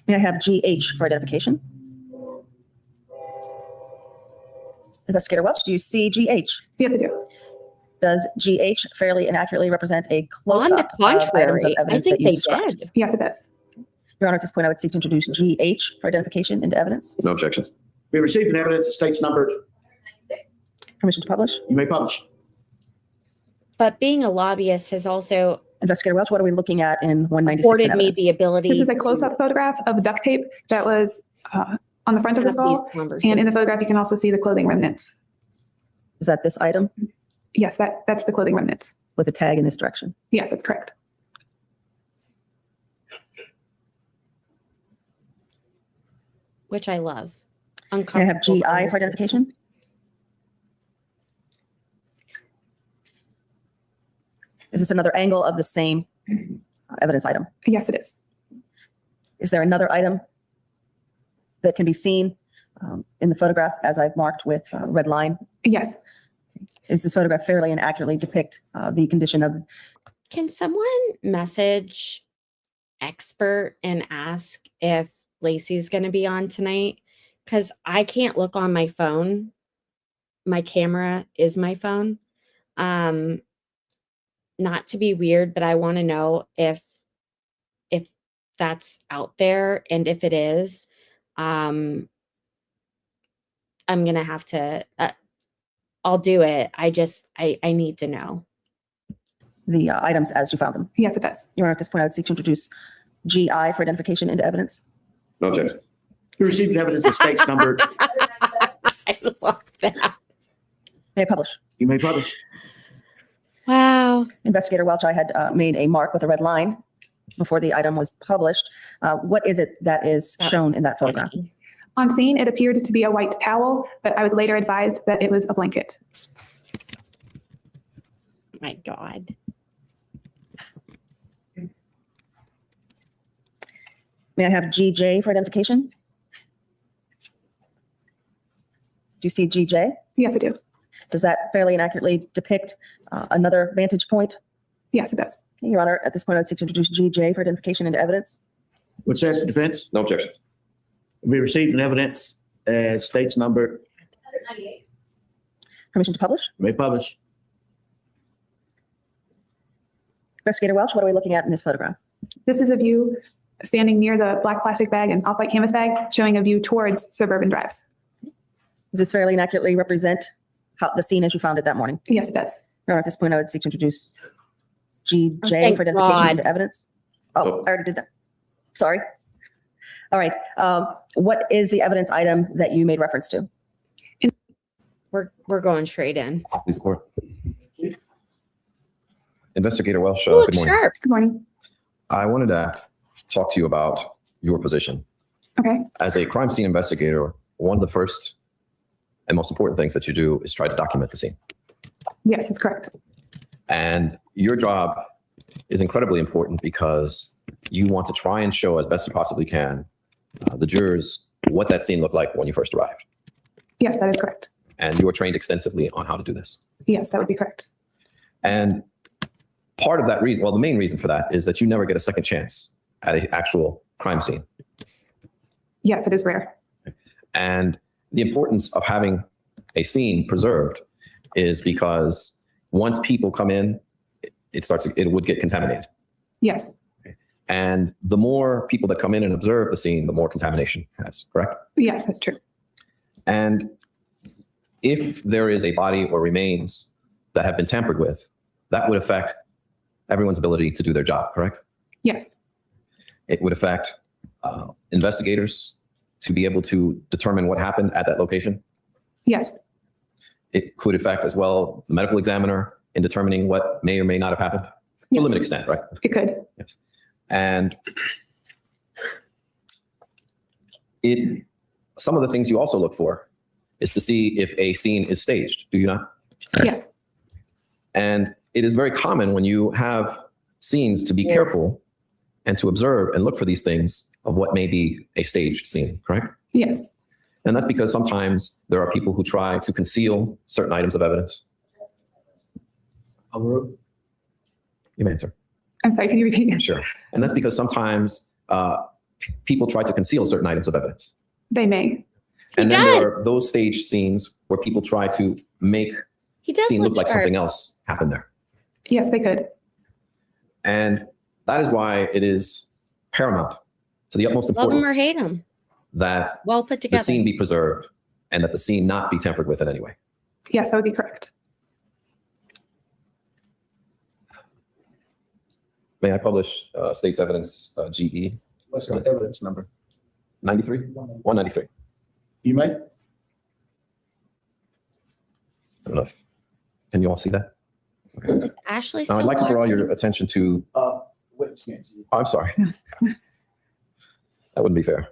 May I have GH for identification? Investigator Welch, do you see GH? Yes, I do. Does GH fairly and accurately represent a close-up On the contrary, I think they did. Yes, it does. Your Honor, at this point, I would seek to introduce GH for identification into evidence. No objections. We received an evidence, the state's numbered. Permission to publish? You may publish. But being a lobbyist has also Investigator Welch, what are we looking at in 196 afforded in me evidence? the ability. This is a close-up photograph of duct tape that was on the front of the skull. And in the photograph, you can also see the clothing remnants. Is that this item? Yes, that's the clothing remnants. With a tag in this direction? Yes, that's correct. Which I love. Can I have GI for identification? Is this another angle of the same evidence item? Yes, it is. Is there another item that can be seen in the photograph as I've marked with a red line? Yes. Is this photograph fairly and accurately depict the condition of? Can someone message expert and ask if Lacey's going to be on tonight? Because I can't look on my phone. My camera is my phone. Not to be weird, but I want to know if that's out there. And if it is, I'm going to have to, I'll do it. I need to know. The items as you found them. Yes, it does. Your Honor, at this point, I would seek to introduce GI for identification into evidence. No objection. You received evidence that states numbered. I love that. May I publish? You may publish. Wow. Investigator Welch, I had made a mark with a red line before the item was published. What is it that is shown in that photograph? On scene, it appeared to be a white towel, but I was later advised that it was a blanket. My God. May I have GJ for identification? Do you see GJ? Yes, I do. Does that fairly and accurately depict another vantage point? Yes, it does. Okay, Your Honor, at this point, I'd seek to introduce GJ for identification into evidence. What says the defense? No objections. We received an evidence as states numbered. Permission to publish? May publish. Investigator Welch, what are we looking at in this photograph? This is a view standing near the black plastic bag and off-white canvas bag, showing a view towards Suburban Drive. Does this fairly and accurately represent the scene as you found it that morning? Yes, it does. Your Honor, at this point, I would seek to introduce GJ thank for identification God. into evidence. Oh, I already did that. Sorry. All right. What is the evidence item that you made reference to? We're going straight in. Please report. Investigator Welch, Ooh, good morning. sharp. Good morning. I wanted to talk to you about your position. Okay. As a crime scene investigator, one of the first and most important things that you do is try to document the scene. Yes, that's correct. And your job is incredibly important because you want to try and show as best you possibly can the jurors what that scene looked like when you first arrived. Yes, that is correct. And you are trained extensively on how to do this. Yes, that would be correct. And part of that reason, well, the main reason for that is that you never get a second chance at an actual crime scene. Yes, it is rare. And the importance of having a scene preserved is because once people come in, it would get contaminated. Yes. And the more people that come in and observe the scene, the more contamination has, correct? Yes, that's true. And if there is a body or remains that have been tampered with, that would affect everyone's ability to do their job, correct? Yes. It would affect investigators to be able to determine what happened at that location. Yes. It could affect as well the medical examiner in determining what may or may not have happened to a limited extent, right? It could. Yes. And some of the things you also look for is to see if a scene is staged, do you not? Yes. And it is very common when you have scenes to be careful and to observe and look for these things of what may be a staged scene, correct? Yes. And that's because sometimes there are people who try to conceal certain items of evidence. You may answer. I'm sorry, can you repeat again? Sure. And that's because sometimes people try to conceal certain items of evidence. They may. And then there are those staged scenes where people try to make the scene look like something else happened there. Yes, they could. And that is why it is paramount to the utmost Love important him or hate him. that Well put the together. scene be preserved and that the scene not be tampered with in any way. Yes, that would be correct. May I publish state's evidence GE What's the evidence number? 93? 193. You may. I don't know if, can you all see that? Is Ashley Now, still I'd like to draw watching? your attention to, Witness can't see. oh, I'm sorry. That wouldn't be fair.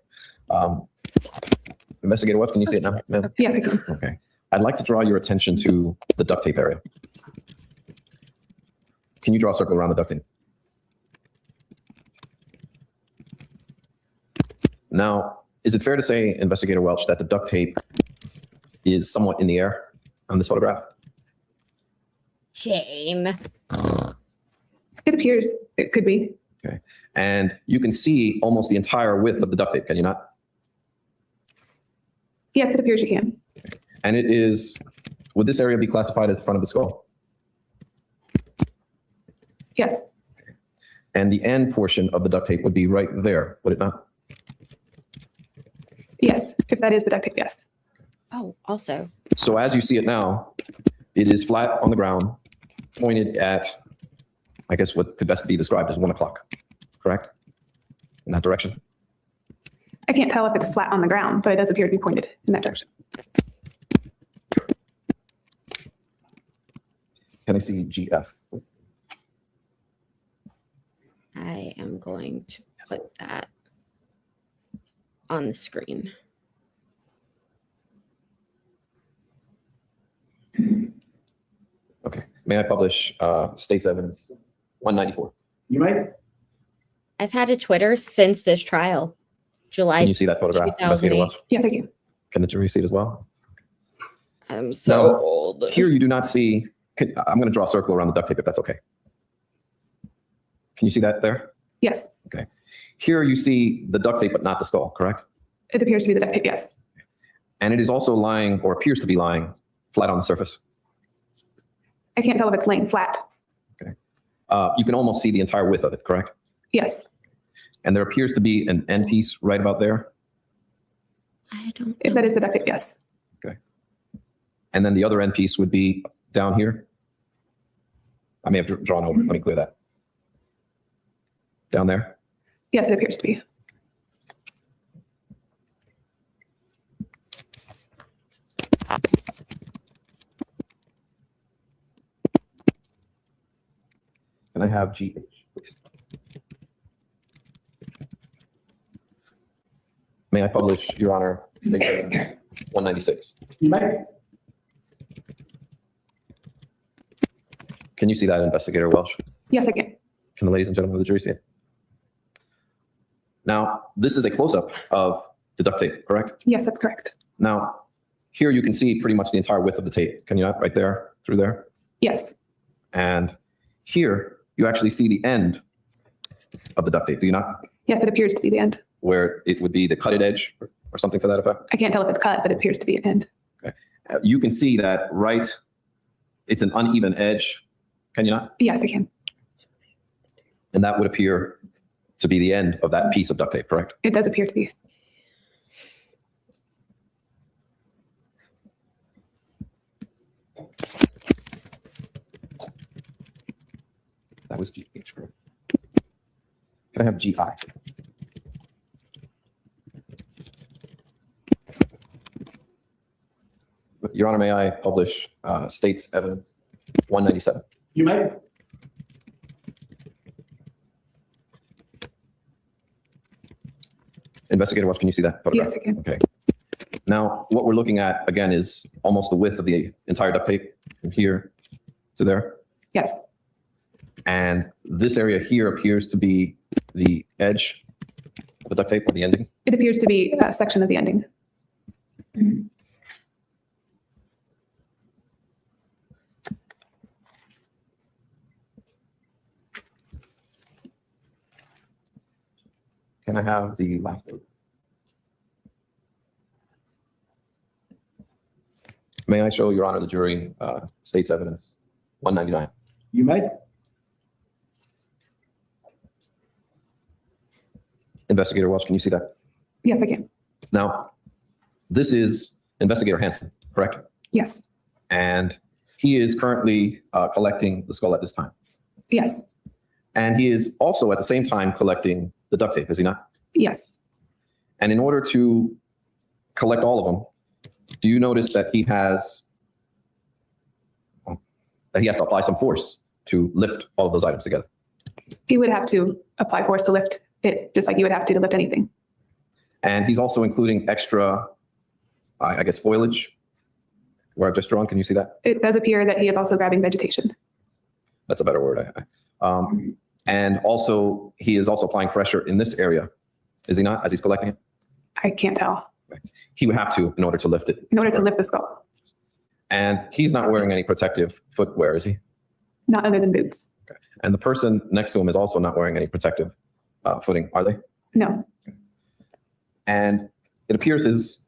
Investigator Welch, can you see it now, ma'am? Yes, I can. Okay. I'd like to draw your attention to the duct tape area. Can you draw a circle around the duct tape? Now, is it fair to say, Investigator Welch, that the duct tape is somewhat in the air on this photograph? Shame. It appears it could be. Okay. And you can see almost the entire width of the duct tape, can you not? Yes, it appears you can. And it is, would this area be classified as the front of the skull? Yes. And the end portion of the duct tape would be right there, would it not? Yes, if that is the duct tape, yes. Oh, also. So as you see it now, it is flat on the ground, pointed at, I guess what could best be described as 1 o'clock, correct? In that direction? I can't tell if it's flat on the ground, but it does appear to be pointed in that direction. Can I see GF? I am going to put that on the screen. Okay. May I publish state's evidence 194? You may. I've had a Twitter since this trial, July. Can you see that photograph, Investigator 2008. Welsh? Yes, I can. Can the jury see it as well? I'm so Now, old. Here you do not see, I'm going to draw a circle around the duct tape if that's okay. Can you see that there? Yes, Okay. Here you see the duct tape, but not the skull, correct? it appears to be the duct tape, yes. And it is also lying, or appears to be lying, flat on the surface. I can't tell if it's laying flat. You can almost see the entire width of it, correct? Yes, And there appears to be an end piece right about there. I don't. if that is the duct tape, yes. And then the other end piece would be down here. I may have drawn over. Let me clear that. Down there. Yes, it appears to be. Can I have GH, please? May I publish, Your Honor, Statement 196? You may. Can you see that, Investigator Welsh? Yes, I can. Can the ladies and gentlemen of the jury see it? Now, this is a close-up of the duct tape, correct? Yes, that's correct. Now, here you can see pretty much the entire width of the tape. Can you not? Right there, through there? Yes, And here, you actually see the end of the duct tape, do you not? yes, it appears to be the end. Where it would be the cutted edge or something to that effect? I can't tell if it's cut, but it appears to be an end. You can see that it's an uneven edge, can you not? Yes, I can. And that would appear to be the end of that piece of duct tape, correct? It does appear to be. That was GH, correct? Can I have GI? Your Honor, may I publish state's evidence 197? You may. Investigator Welch, can you see that photograph? Yes, I can. Okay. Now, what we're looking at, again, is almost the width of the entire duct tape from here to there. Yes, And this area here appears to be the edge of the duct tape, or the ending. it appears to be a section of the ending. Can I have the last one? May I show, Your Honor, the jury state's evidence 199? You may. Investigator Welch, can you see that? Yes, I can. Now, this is Investigator Hansen, correct? Yes, And he is currently collecting the skull at this time. yes, And he is also at the same time collecting the duct tape, is he not? yes. And in order to collect all of them, do you notice that he has to apply some force to lift all of those items together? He would have to apply force to lift it, just like you would have to lift anything. And he's also including extra, I guess, foliage where I've just drawn. Can you see that? It does appear that he is also grabbing vegetation. That's a better word. And also, he is also applying pressure in this area, is he not, as he's collecting it? I can't tell. He would have to in order to lift it. In order to lift the skull, And he's not wearing any protective footwear, is he? not other than boots. And the person next to him is also not wearing any protective footing, are they? No, And it appears his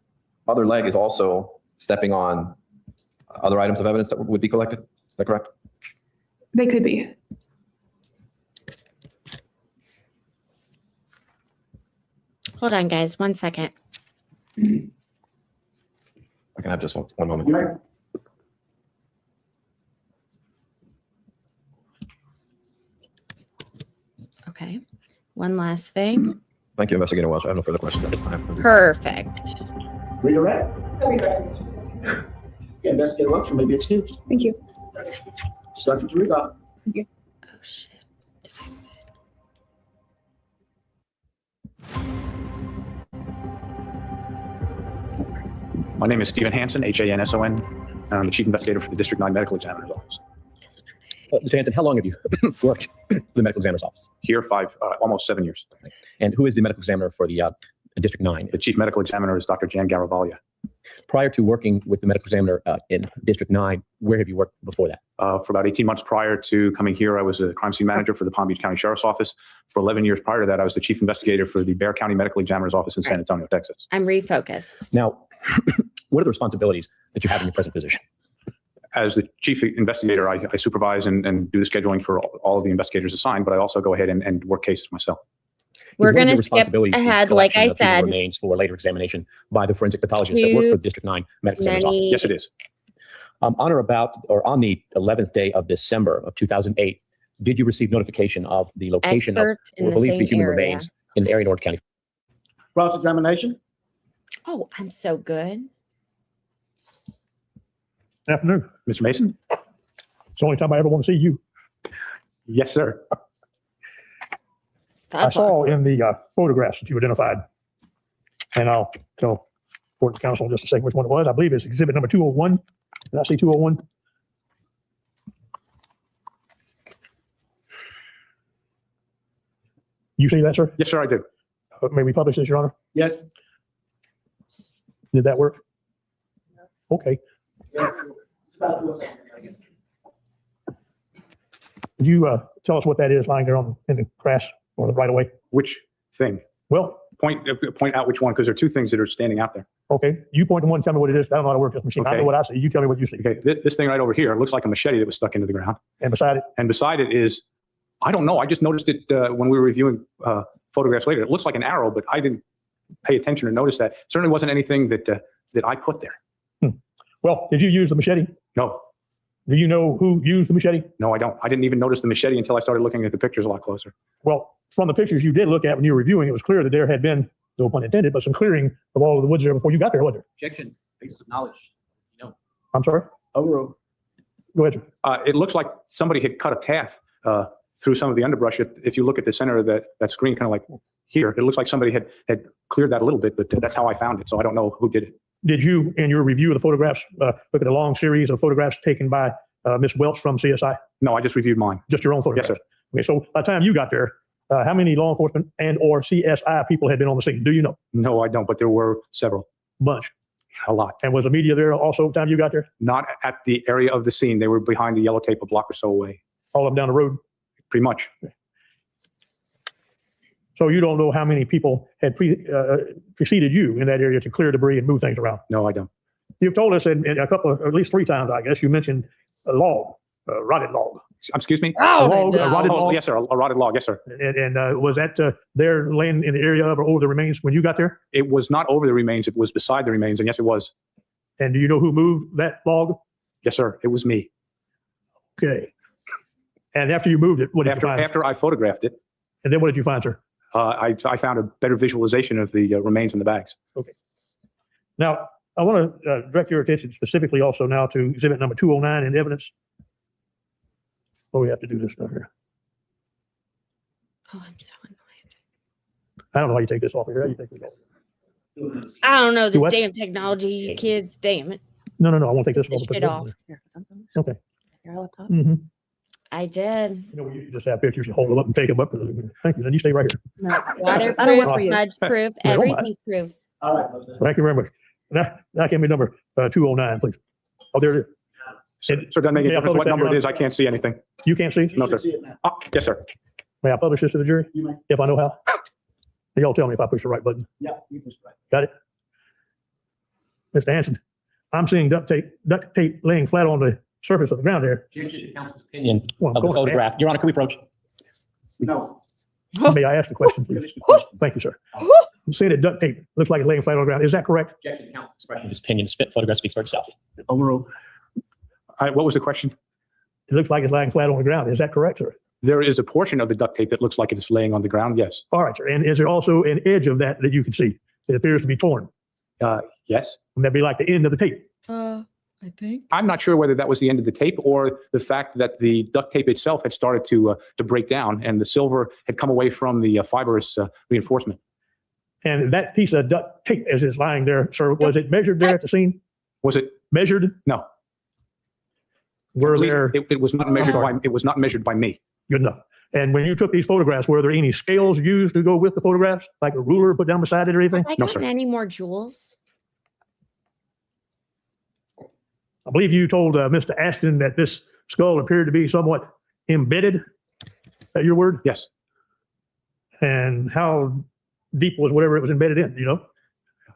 other leg is also stepping on other items of evidence that would be collected. Is that correct? they could be. Hold on, guys. 1 second. I can have just one moment. Okay. One last thing. Thank you, Investigator Welch. I have no further questions at this time. Perfect. Redirect. Okay, Investigator Welch, you may be excused. Thank you. Subject to revote. Thank you. Oh, shit. My name is Stephen Hansen, Hanson. I'm the Chief Investigator for the District 9 Medical Examiner's Office. Mr. Hanson, how long have you worked for the medical examiner's office? Here, almost 7 years. And who is the medical examiner for the District 9? The Chief Medical Examiner is Dr. Jan Garavaglia. Prior to working with the medical examiner in District 9, where have you worked before that? For about 18 months prior to coming here, I was a crime scene manager for the Palm Beach County Sheriff's Office. For 11 years prior to that, I was the Chief Investigator for the Bexar County Medical Examiner's Office in San Antonio, Texas. I'm refocused. Now, what are the responsibilities that you have in your present position? As the Chief Investigator, I supervise and do the scheduling for all of the investigators assigned, but I also go ahead and work cases myself. We're going to skip ahead, like I said. Remains for later examination by the forensic pathologists that work for the District 9 Medical Examiner's Office. Yes, it is. On or about, or on the 11th day of December of 2008, did you receive notification of the location of what believed to be human remains in the area of Orange County? Cross-examination. Oh, I'm so good. Good afternoon. Mr. Mason? It's the only time I ever want to see you. Yes, sir. I saw in the photographs that you identified, and I'll tell court counsel in just a second which one it was. I believe it's exhibit number 201. Did I see 201? You see that, sir? Yes, sir, I do. May we publish this, Your Honor? Yes. Did that work? Okay. Would you tell us what that is lying there in the grass or the right of way? Which thing? Well, point out which one, because there are two things that are standing out there. Okay. You point to one, tell me what it is. I don't know how to work this machine. I know what I see. You tell me what you see. Okay. This thing right over here looks like a machete that was stuck into the ground. And beside it? And beside it is, I don't know. I just noticed it when we were reviewing photographs later. It looks like an arrow, but I didn't pay attention or notice that. Certainly wasn't anything that I put there. Well, did you use the machete? No. Do you know who used the machete? No, I don't. I didn't even notice the machete until I started looking at the pictures a lot closer. Well, from the pictures you did look at when you were reviewing, it was clear that there had been, no pun intended, but some clearing of all of the woods there before you got there, wasn't there? Objection, basis of knowledge. I'm sorry? Overruled. Go ahead, sir. It looks like somebody had cut a path through some of the underbrush. If you look at the center of that screen, kind of like here, it looks like somebody had cleared that a little bit, but that's how I found it. So I don't know who did it. Did you, in your review of the photographs, look at a long series of photographs taken by Ms. Welch from CSI? No, I just reviewed mine. Just your own photographs? Yes, sir. Okay, so by the time you got there, how many law enforcement and or CSI people had been on the scene? Do you know? No, I don't, but there were several. Bunch. A lot. And was the media there also the time you got there? Not at the area of the scene. They were behind the yellow tape a block or so away. All of them down the road? Pretty much. Okay. So you don't know how many people had preceded you in that area to clear debris and move things around? No, I don't. You've told us in a couple of, at least 3 times, I guess, you mentioned a log, a rotted log. Excuse me? A rotted log? Yes, sir. A rotted log. Yes, sir. And was that there laying in the area of or over the remains when you got there? It was not over the remains. It was beside the remains. And yes, it was. And do you know who moved that log? Yes, sir. It was me. Okay. And after you moved it, what did you find? After I photographed it. And then what did you find, sir? I found a better visualization of the remains in the bags. Okay. Now, I want to direct your attention specifically also now to exhibit number 209 in evidence. Oh, we have to do this stuff here. Oh, I'm so annoyed. I don't know how you take this off here. How do you take this off? I don't know Do this what? damn technology, you kids. Damn it. No. I won't take this This off. shit off. Okay. Mm-hmm. I did. You know, you just have pictures, you hold them up and take them up. Thank you. Then you stay right here. Waterproof, work for you. smudge-proof, I don't mind. everything proof. All right. Thank you very much. That can be number 209, please. Oh, there it is. So it doesn't make a May I difference what publish that, number Your it is. I can't see anything. You can't see? No, sir. Yes, sir. May I publish this to the jury? You may. If I know how? Y'all tell me if I push the right button. Yeah, you push right. Got it? Mr. Hanson, I'm seeing duct tape laying flat on the surface of the ground there. Counsel's opinion Well, I'm of the going to photograph. Your Honor, can we approach? No. May I ask the question, please? Thank you, sir. saying that duct tape looks like it's laying flat on the ground. Is that correct? Objection, counsel. Expression of his opinion. The photograph speaks for itself. Overruled. What was the question? It looks like it's lying flat on the ground. Is that correct, sir? There is a portion of the duct tape that looks like it is laying on the ground. Yes. All right, sir. And is there also an edge of that you can see? It appears to be torn. Yes. Would that be like the end of the tape? I think. I'm not sure whether that was the end of the tape or the fact that the duct tape itself had started to break down and the silver had come away from the fibrous reinforcement. And that piece of duct tape, as it's lying there, sir, was it measured there at the scene? Was it measured? No. Were there? It was not measured by. It was not measured by me. Good enough. And when you took these photographs, were there any scales used to go with the photographs, like a ruler put down beside it or anything? Have I gotten any more jewels? I believe you told Mr. Ashton that this skull appeared to be somewhat embedded. Is that your word? Yes. And how deep was whatever it was embedded in, you know?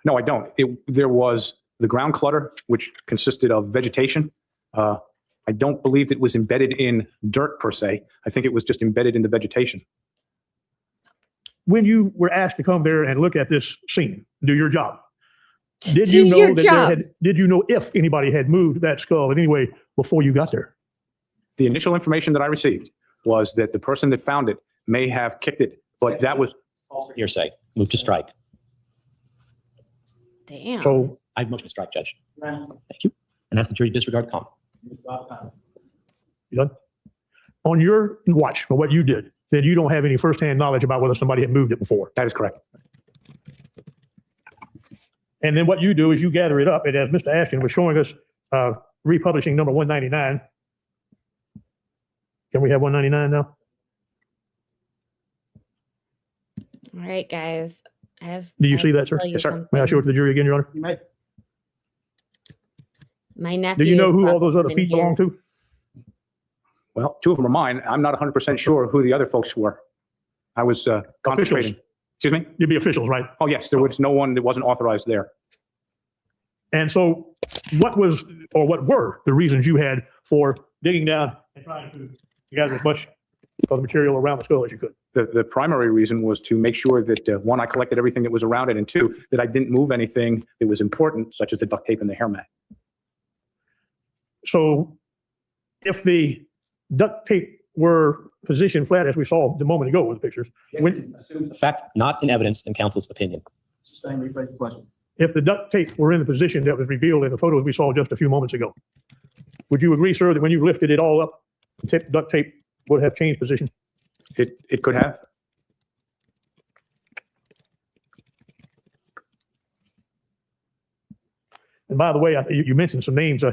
No, I don't. There was the ground clutter, which consisted of vegetation. I don't believe it was embedded in dirt per se. I think it was just embedded in the vegetation. When you were asked to come there and look at this scene, do your job, did you know that did you know if anybody had moved that skull in any way before you got there? The initial information that I received was that the person that found it may have kicked it, but that was false hearsay. Move to strike. Damn. So I motion to strike, Judge. Thank you. And ask the jury to disregard the comment. You done? On your watch, for what you did, then you don't have any firsthand knowledge about whether somebody had moved it before. That is correct. And then what you do is you gather it up, and as Mr. Ashton was showing us, republishing number 199. Can we have 199 now? All right, guys. I have. Do you I see have that, to sir? tell you Yes, sir. something. May I show it to the jury again, Your Honor? You may. My nephew. Do you know is who all those other welcome in feet belong here. to? Well, two of them are mine. I'm not 100% sure who the other folks were. I was concentrating. Excuse me? You'd be officials, right? Oh, yes. There was no one that wasn't authorized there. And so what was, or what were the reasons you had for digging down and trying to gather as much of the material around the skull as you could? The primary reason was to make sure that, one, I collected everything that was around it, and two, that I didn't move anything that was important, such as the duct tape and the hair mat. So if the duct tape were positioned flat, as we saw a moment ago with the pictures, when, Fact not in evidence in counsel's opinion. Sustain, rephrase the question. if the duct tape were in the position that was revealed in the photos we saw just a few moments ago, would you agree, sir, that when you lifted it all up, the duct tape would have changed position? It could have. And by the way, you mentioned some names.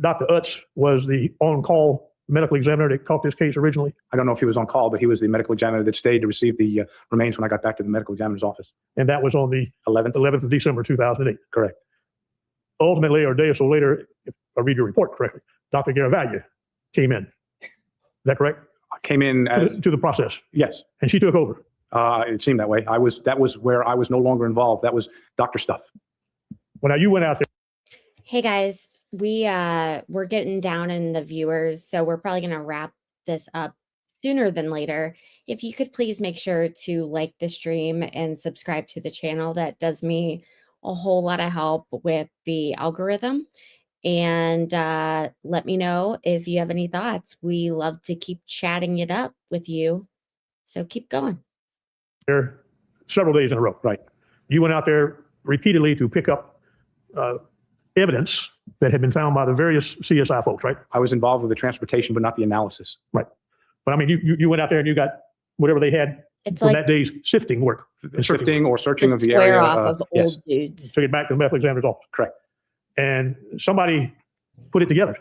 Dr. Utz was the on-call medical examiner that caught this case originally. I don't know if he was on call, but he was the medical examiner that stayed to receive the remains when I got back to the medical examiner's office. And that was on the 11th of December, 2008. Correct. Ultimately, or a day or so later, if I read your report correctly, Dr. Garavaglia came in. Is that correct? I came in To the process. yes. And she took over. It seemed that way. That was where I was no longer involved. That was doctor stuff. Well, now you went out there. Hey guys, we're getting down in the viewers, so we're probably gonna wrap this up sooner than later. If you could please make sure to like the stream and subscribe to the channel, that does me a whole lot of help with the algorithm. And let me know if you have any thoughts. We love to keep chatting it up with you, so keep going. There several days in a row, right? You went out there repeatedly to pick up evidence that had been found by the various CSI folks, right? I was involved with the transportation, but not the analysis. Right. But I mean, you went out there and you got whatever they had It's from like that day's sifting work. Sifting or searching the of the square area. off of yes. old dudes. Took it back to the medical examiner's office. Correct. And somebody put it together.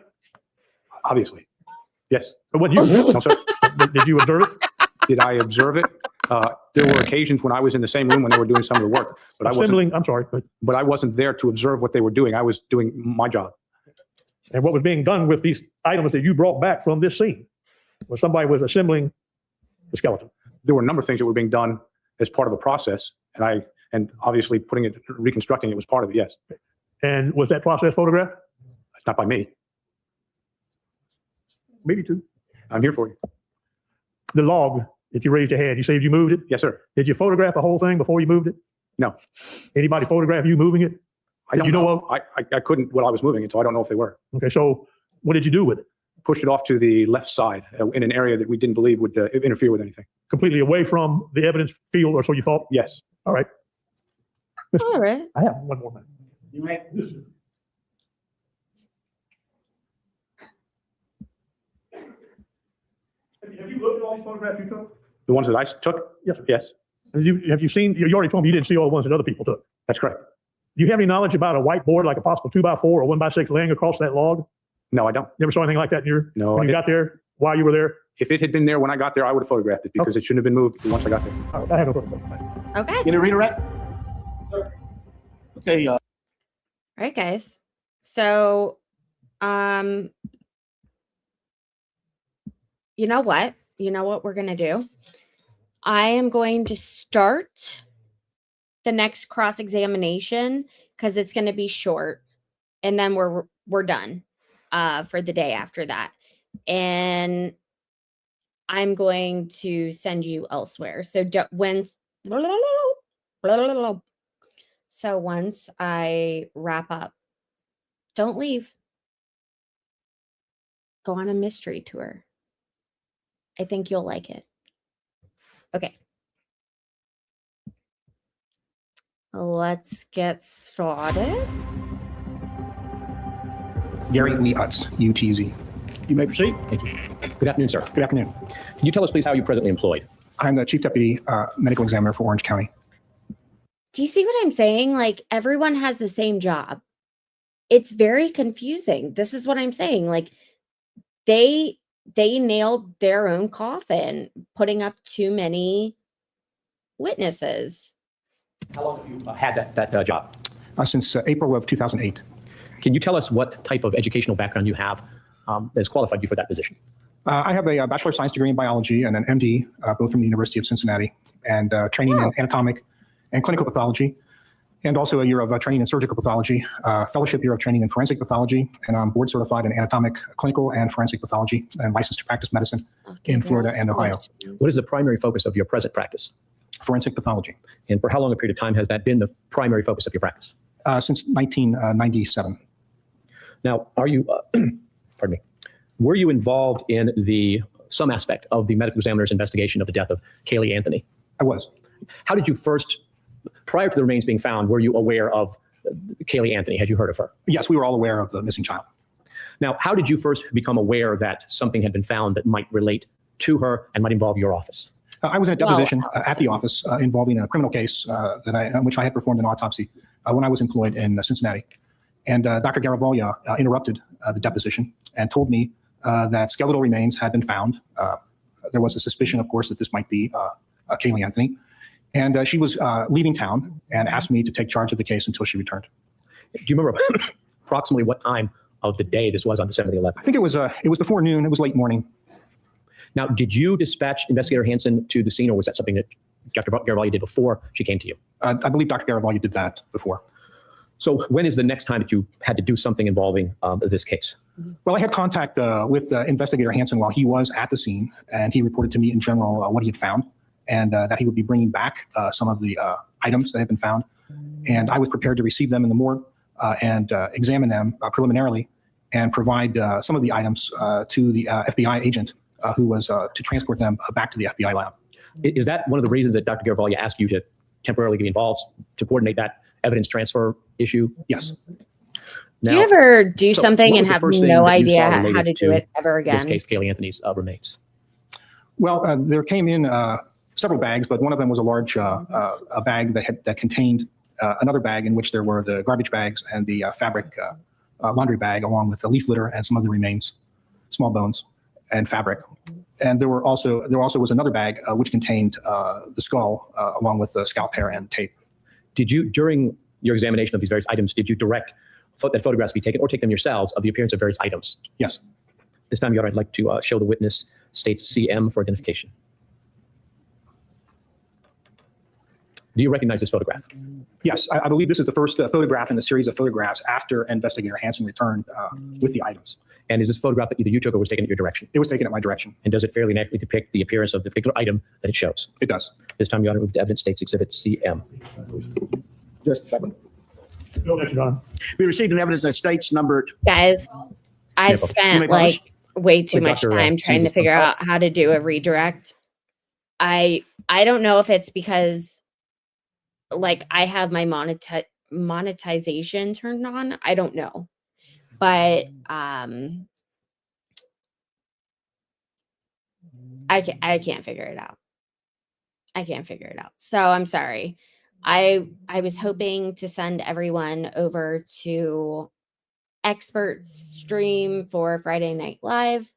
Obviously. Yes. But what you, no, sir. Did you observe it? Did I observe it? There were occasions when I was in the same room when they were doing some of the work, but Assembling, I'm sorry, but I wasn't there to observe what they were doing. I was doing my job. and what was being done with these items that you brought back from this scene was somebody was assembling the skeleton. There were a number of things that were being done as part of a process, and obviously reconstructing it was part of it. Yes. And was that process photographed? Not by me. Maybe two. I'm here for you. The log that you raised your hand, you said you moved it? Yes, sir. Did you photograph the whole thing before you moved it? No. Anybody photograph you moving it? I don't You know know. I couldn't while I was moving it, so I don't know if they were. Okay, so what did you do with it? Pushed it off to the left side in an area that we didn't believe would interfere with anything. Completely away from the evidence field, or so you thought? Yes. All right. All right. I have one more minute. You may. Have you looked at all these photographs you took? The ones that I took? Yes. Yes. Have you seen, you already told me you didn't see all the ones that other people took. That's correct. Do you have any knowledge about a whiteboard, like a possible 2x4 or 1x6 laying across that log? No, I don't. Never saw anything like that in your, No. when you got there, while you were there? If it had been there when I got there, I would have photographed it because it shouldn't have been moved once I got there. All right, I have no photograph. Okay. Can you redirect? Okay, All right, guys. So, you know what? You know what we're going to do? I am going to start the next cross-examination because it's going to be short, and then we're done for the day after that. And I'm going to send you elsewhere. So once I wrap up, don't leave. Go on a mystery tour. I think you'll like it. Okay. Let's get started. Gary Lee Utz, UTZ. You may proceed. Thank you. Good afternoon, sir. Good afternoon. Can you tell us, please, how you're presently employed? I'm the Chief Deputy Medical Examiner for Orange County. Do you see what I'm saying? Like, everyone has the same job. It's very confusing. This is what I'm saying. Like, they nailed their own coffin, putting up too many witnesses. How long have you had that job? Since April of 2008. Can you tell us what type of educational background you have that has qualified you for that position? I have a Bachelor of Science degree in biology and an MD, both from the University of Cincinnati, and training in anatomic and clinical pathology, and also a year of training in surgical pathology, fellowship year of training in forensic pathology, and I'm board certified in anatomic, clinical, and forensic pathology, and licensed to practice medicine in Florida and Ohio. What is the primary focus of your present practice? Forensic pathology. And for how long a period of time has that been the primary focus of your practice? Since 1997. Now, are you, pardon me, were you involved in some aspect of the medical examiner's investigation of the death of Kaylee Anthony? I was. How did you first, prior to the remains being found, were you aware of Kaylee Anthony? Had you heard of her? Yes, we were all aware of the missing child. Now, how did you first become aware that something had been found that might relate to her and might involve your office? I was in a deposition at the office involving a criminal case in which I had performed an autopsy when I was employed in Cincinnati. And Dr. Garavaglia interrupted the deposition and told me that skeletal remains had been found. There was a suspicion, of course, that this might be Kaylee Anthony. And she was leaving town and asked me to take charge of the case until she returned. Do you remember approximately what time of the day this was on December the 11th? I think it was before noon. It was late morning. Now, did you dispatch Investigator Hansen to the scene, or was that something that Dr. Garavaglia did before she came to you? I believe Dr. Garavaglia did that before. So when is the next time that you had to do something involving this case? Well, I had contact with Investigator Hansen while he was at the scene, and he reported to me in general what he had found, and that he would be bringing back some of the items that had been found. And I was prepared to receive them in the morgue and examine them preliminarily and provide some of the items to the FBI agent who was to transport them back to the FBI lab. Is that one of the reasons that Dr. Garavaglia asked you to temporarily get involved to coordinate that evidence transfer issue? Yes. Do you ever do So something what and was the have first thing no that you saw idea how related to do it ever again? This case, Kaylee Anthony's remains. Well, there came in several bags, but one of them was a large a bag that contained another bag in which there were the garbage bags and the fabric laundry bag, along with the leaf litter and some other remains, small bones and fabric. And there also was another bag which contained the skull along with the scalp hair and tape. Did you, during your examination of these various items, did you direct that photographs be taken or take them yourselves of the appearance of various items? Yes. This time, Your Honor, I'd like to show the witness states CM for identification. Do you recognize this photograph? Yes, I believe this is the first photograph in the series of photographs after Investigator Hansen returned with the items. And is this photograph that either you took or was taken at your direction? It was taken at my direction. And does it fairly and accurately depict the appearance of the particular item that it shows? It does. This time, Your Honor, move to evidence states exhibit CM. Just a second. Your Honor. We received an evidence that states numbered. Guys, I've Yeah, You spent may like publish. way too Wait, much Dr. time trying to Jesus, figure out how to do a redirect. I don't know if it's because like I have my monetization turned on. I don't know. But I can't figure it out. I can't figure it out. So I'm sorry. I was hoping to send everyone over to expert stream for Friday Night Live,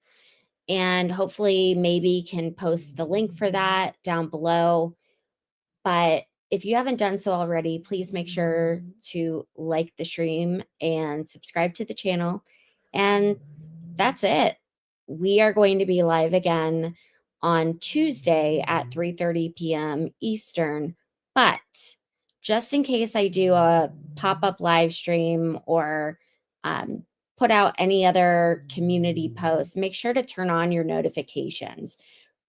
and hopefully maybe can post the link for that down below. But if you haven't done so already, please make sure to like the stream and subscribe to the channel. And that's it. We are going to be live again on Tuesday at 3:30 p.m. Eastern. But just in case I do a pop-up live stream or put out any other community posts, make sure to turn on your notifications.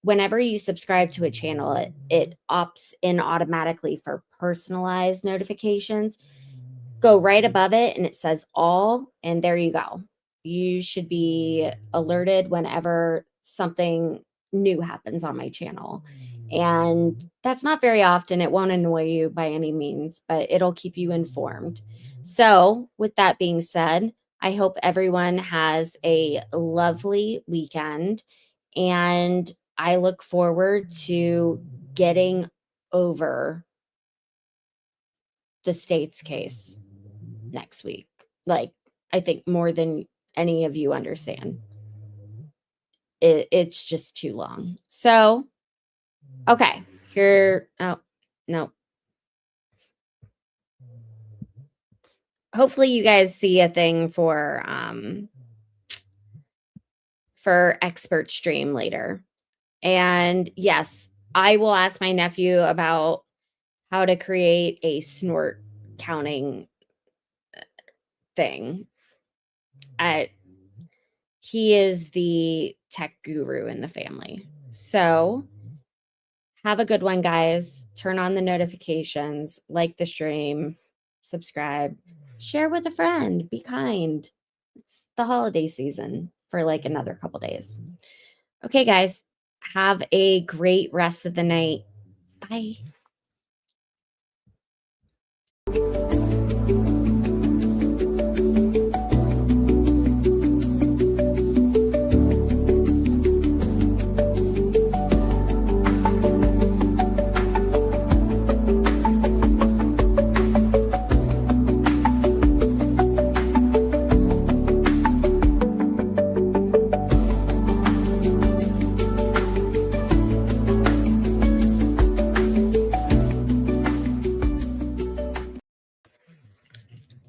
Whenever you subscribe to a channel, it opts in automatically for personalized notifications. Go right above it and it says all, and there you go. You should be alerted whenever something new happens on my channel. And that's not very often. It won't annoy you by any means, but it'll keep you informed. So with that being said, I hope everyone has a lovely weekend, and I look forward to getting over the state's case next week. Like, I think more than any of you understand. It's just too long. So, okay, here, oh, no. Hopefully you guys see a thing for expert stream later. And yes, I will ask my nephew about how to create a snort counting thing. He is the tech guru in the family. So have a good one, guys. Turn on the notifications, like the stream, subscribe, share with a friend, be kind. It's the holiday season for like another couple days. Okay, guys, have a great rest of the night. Bye.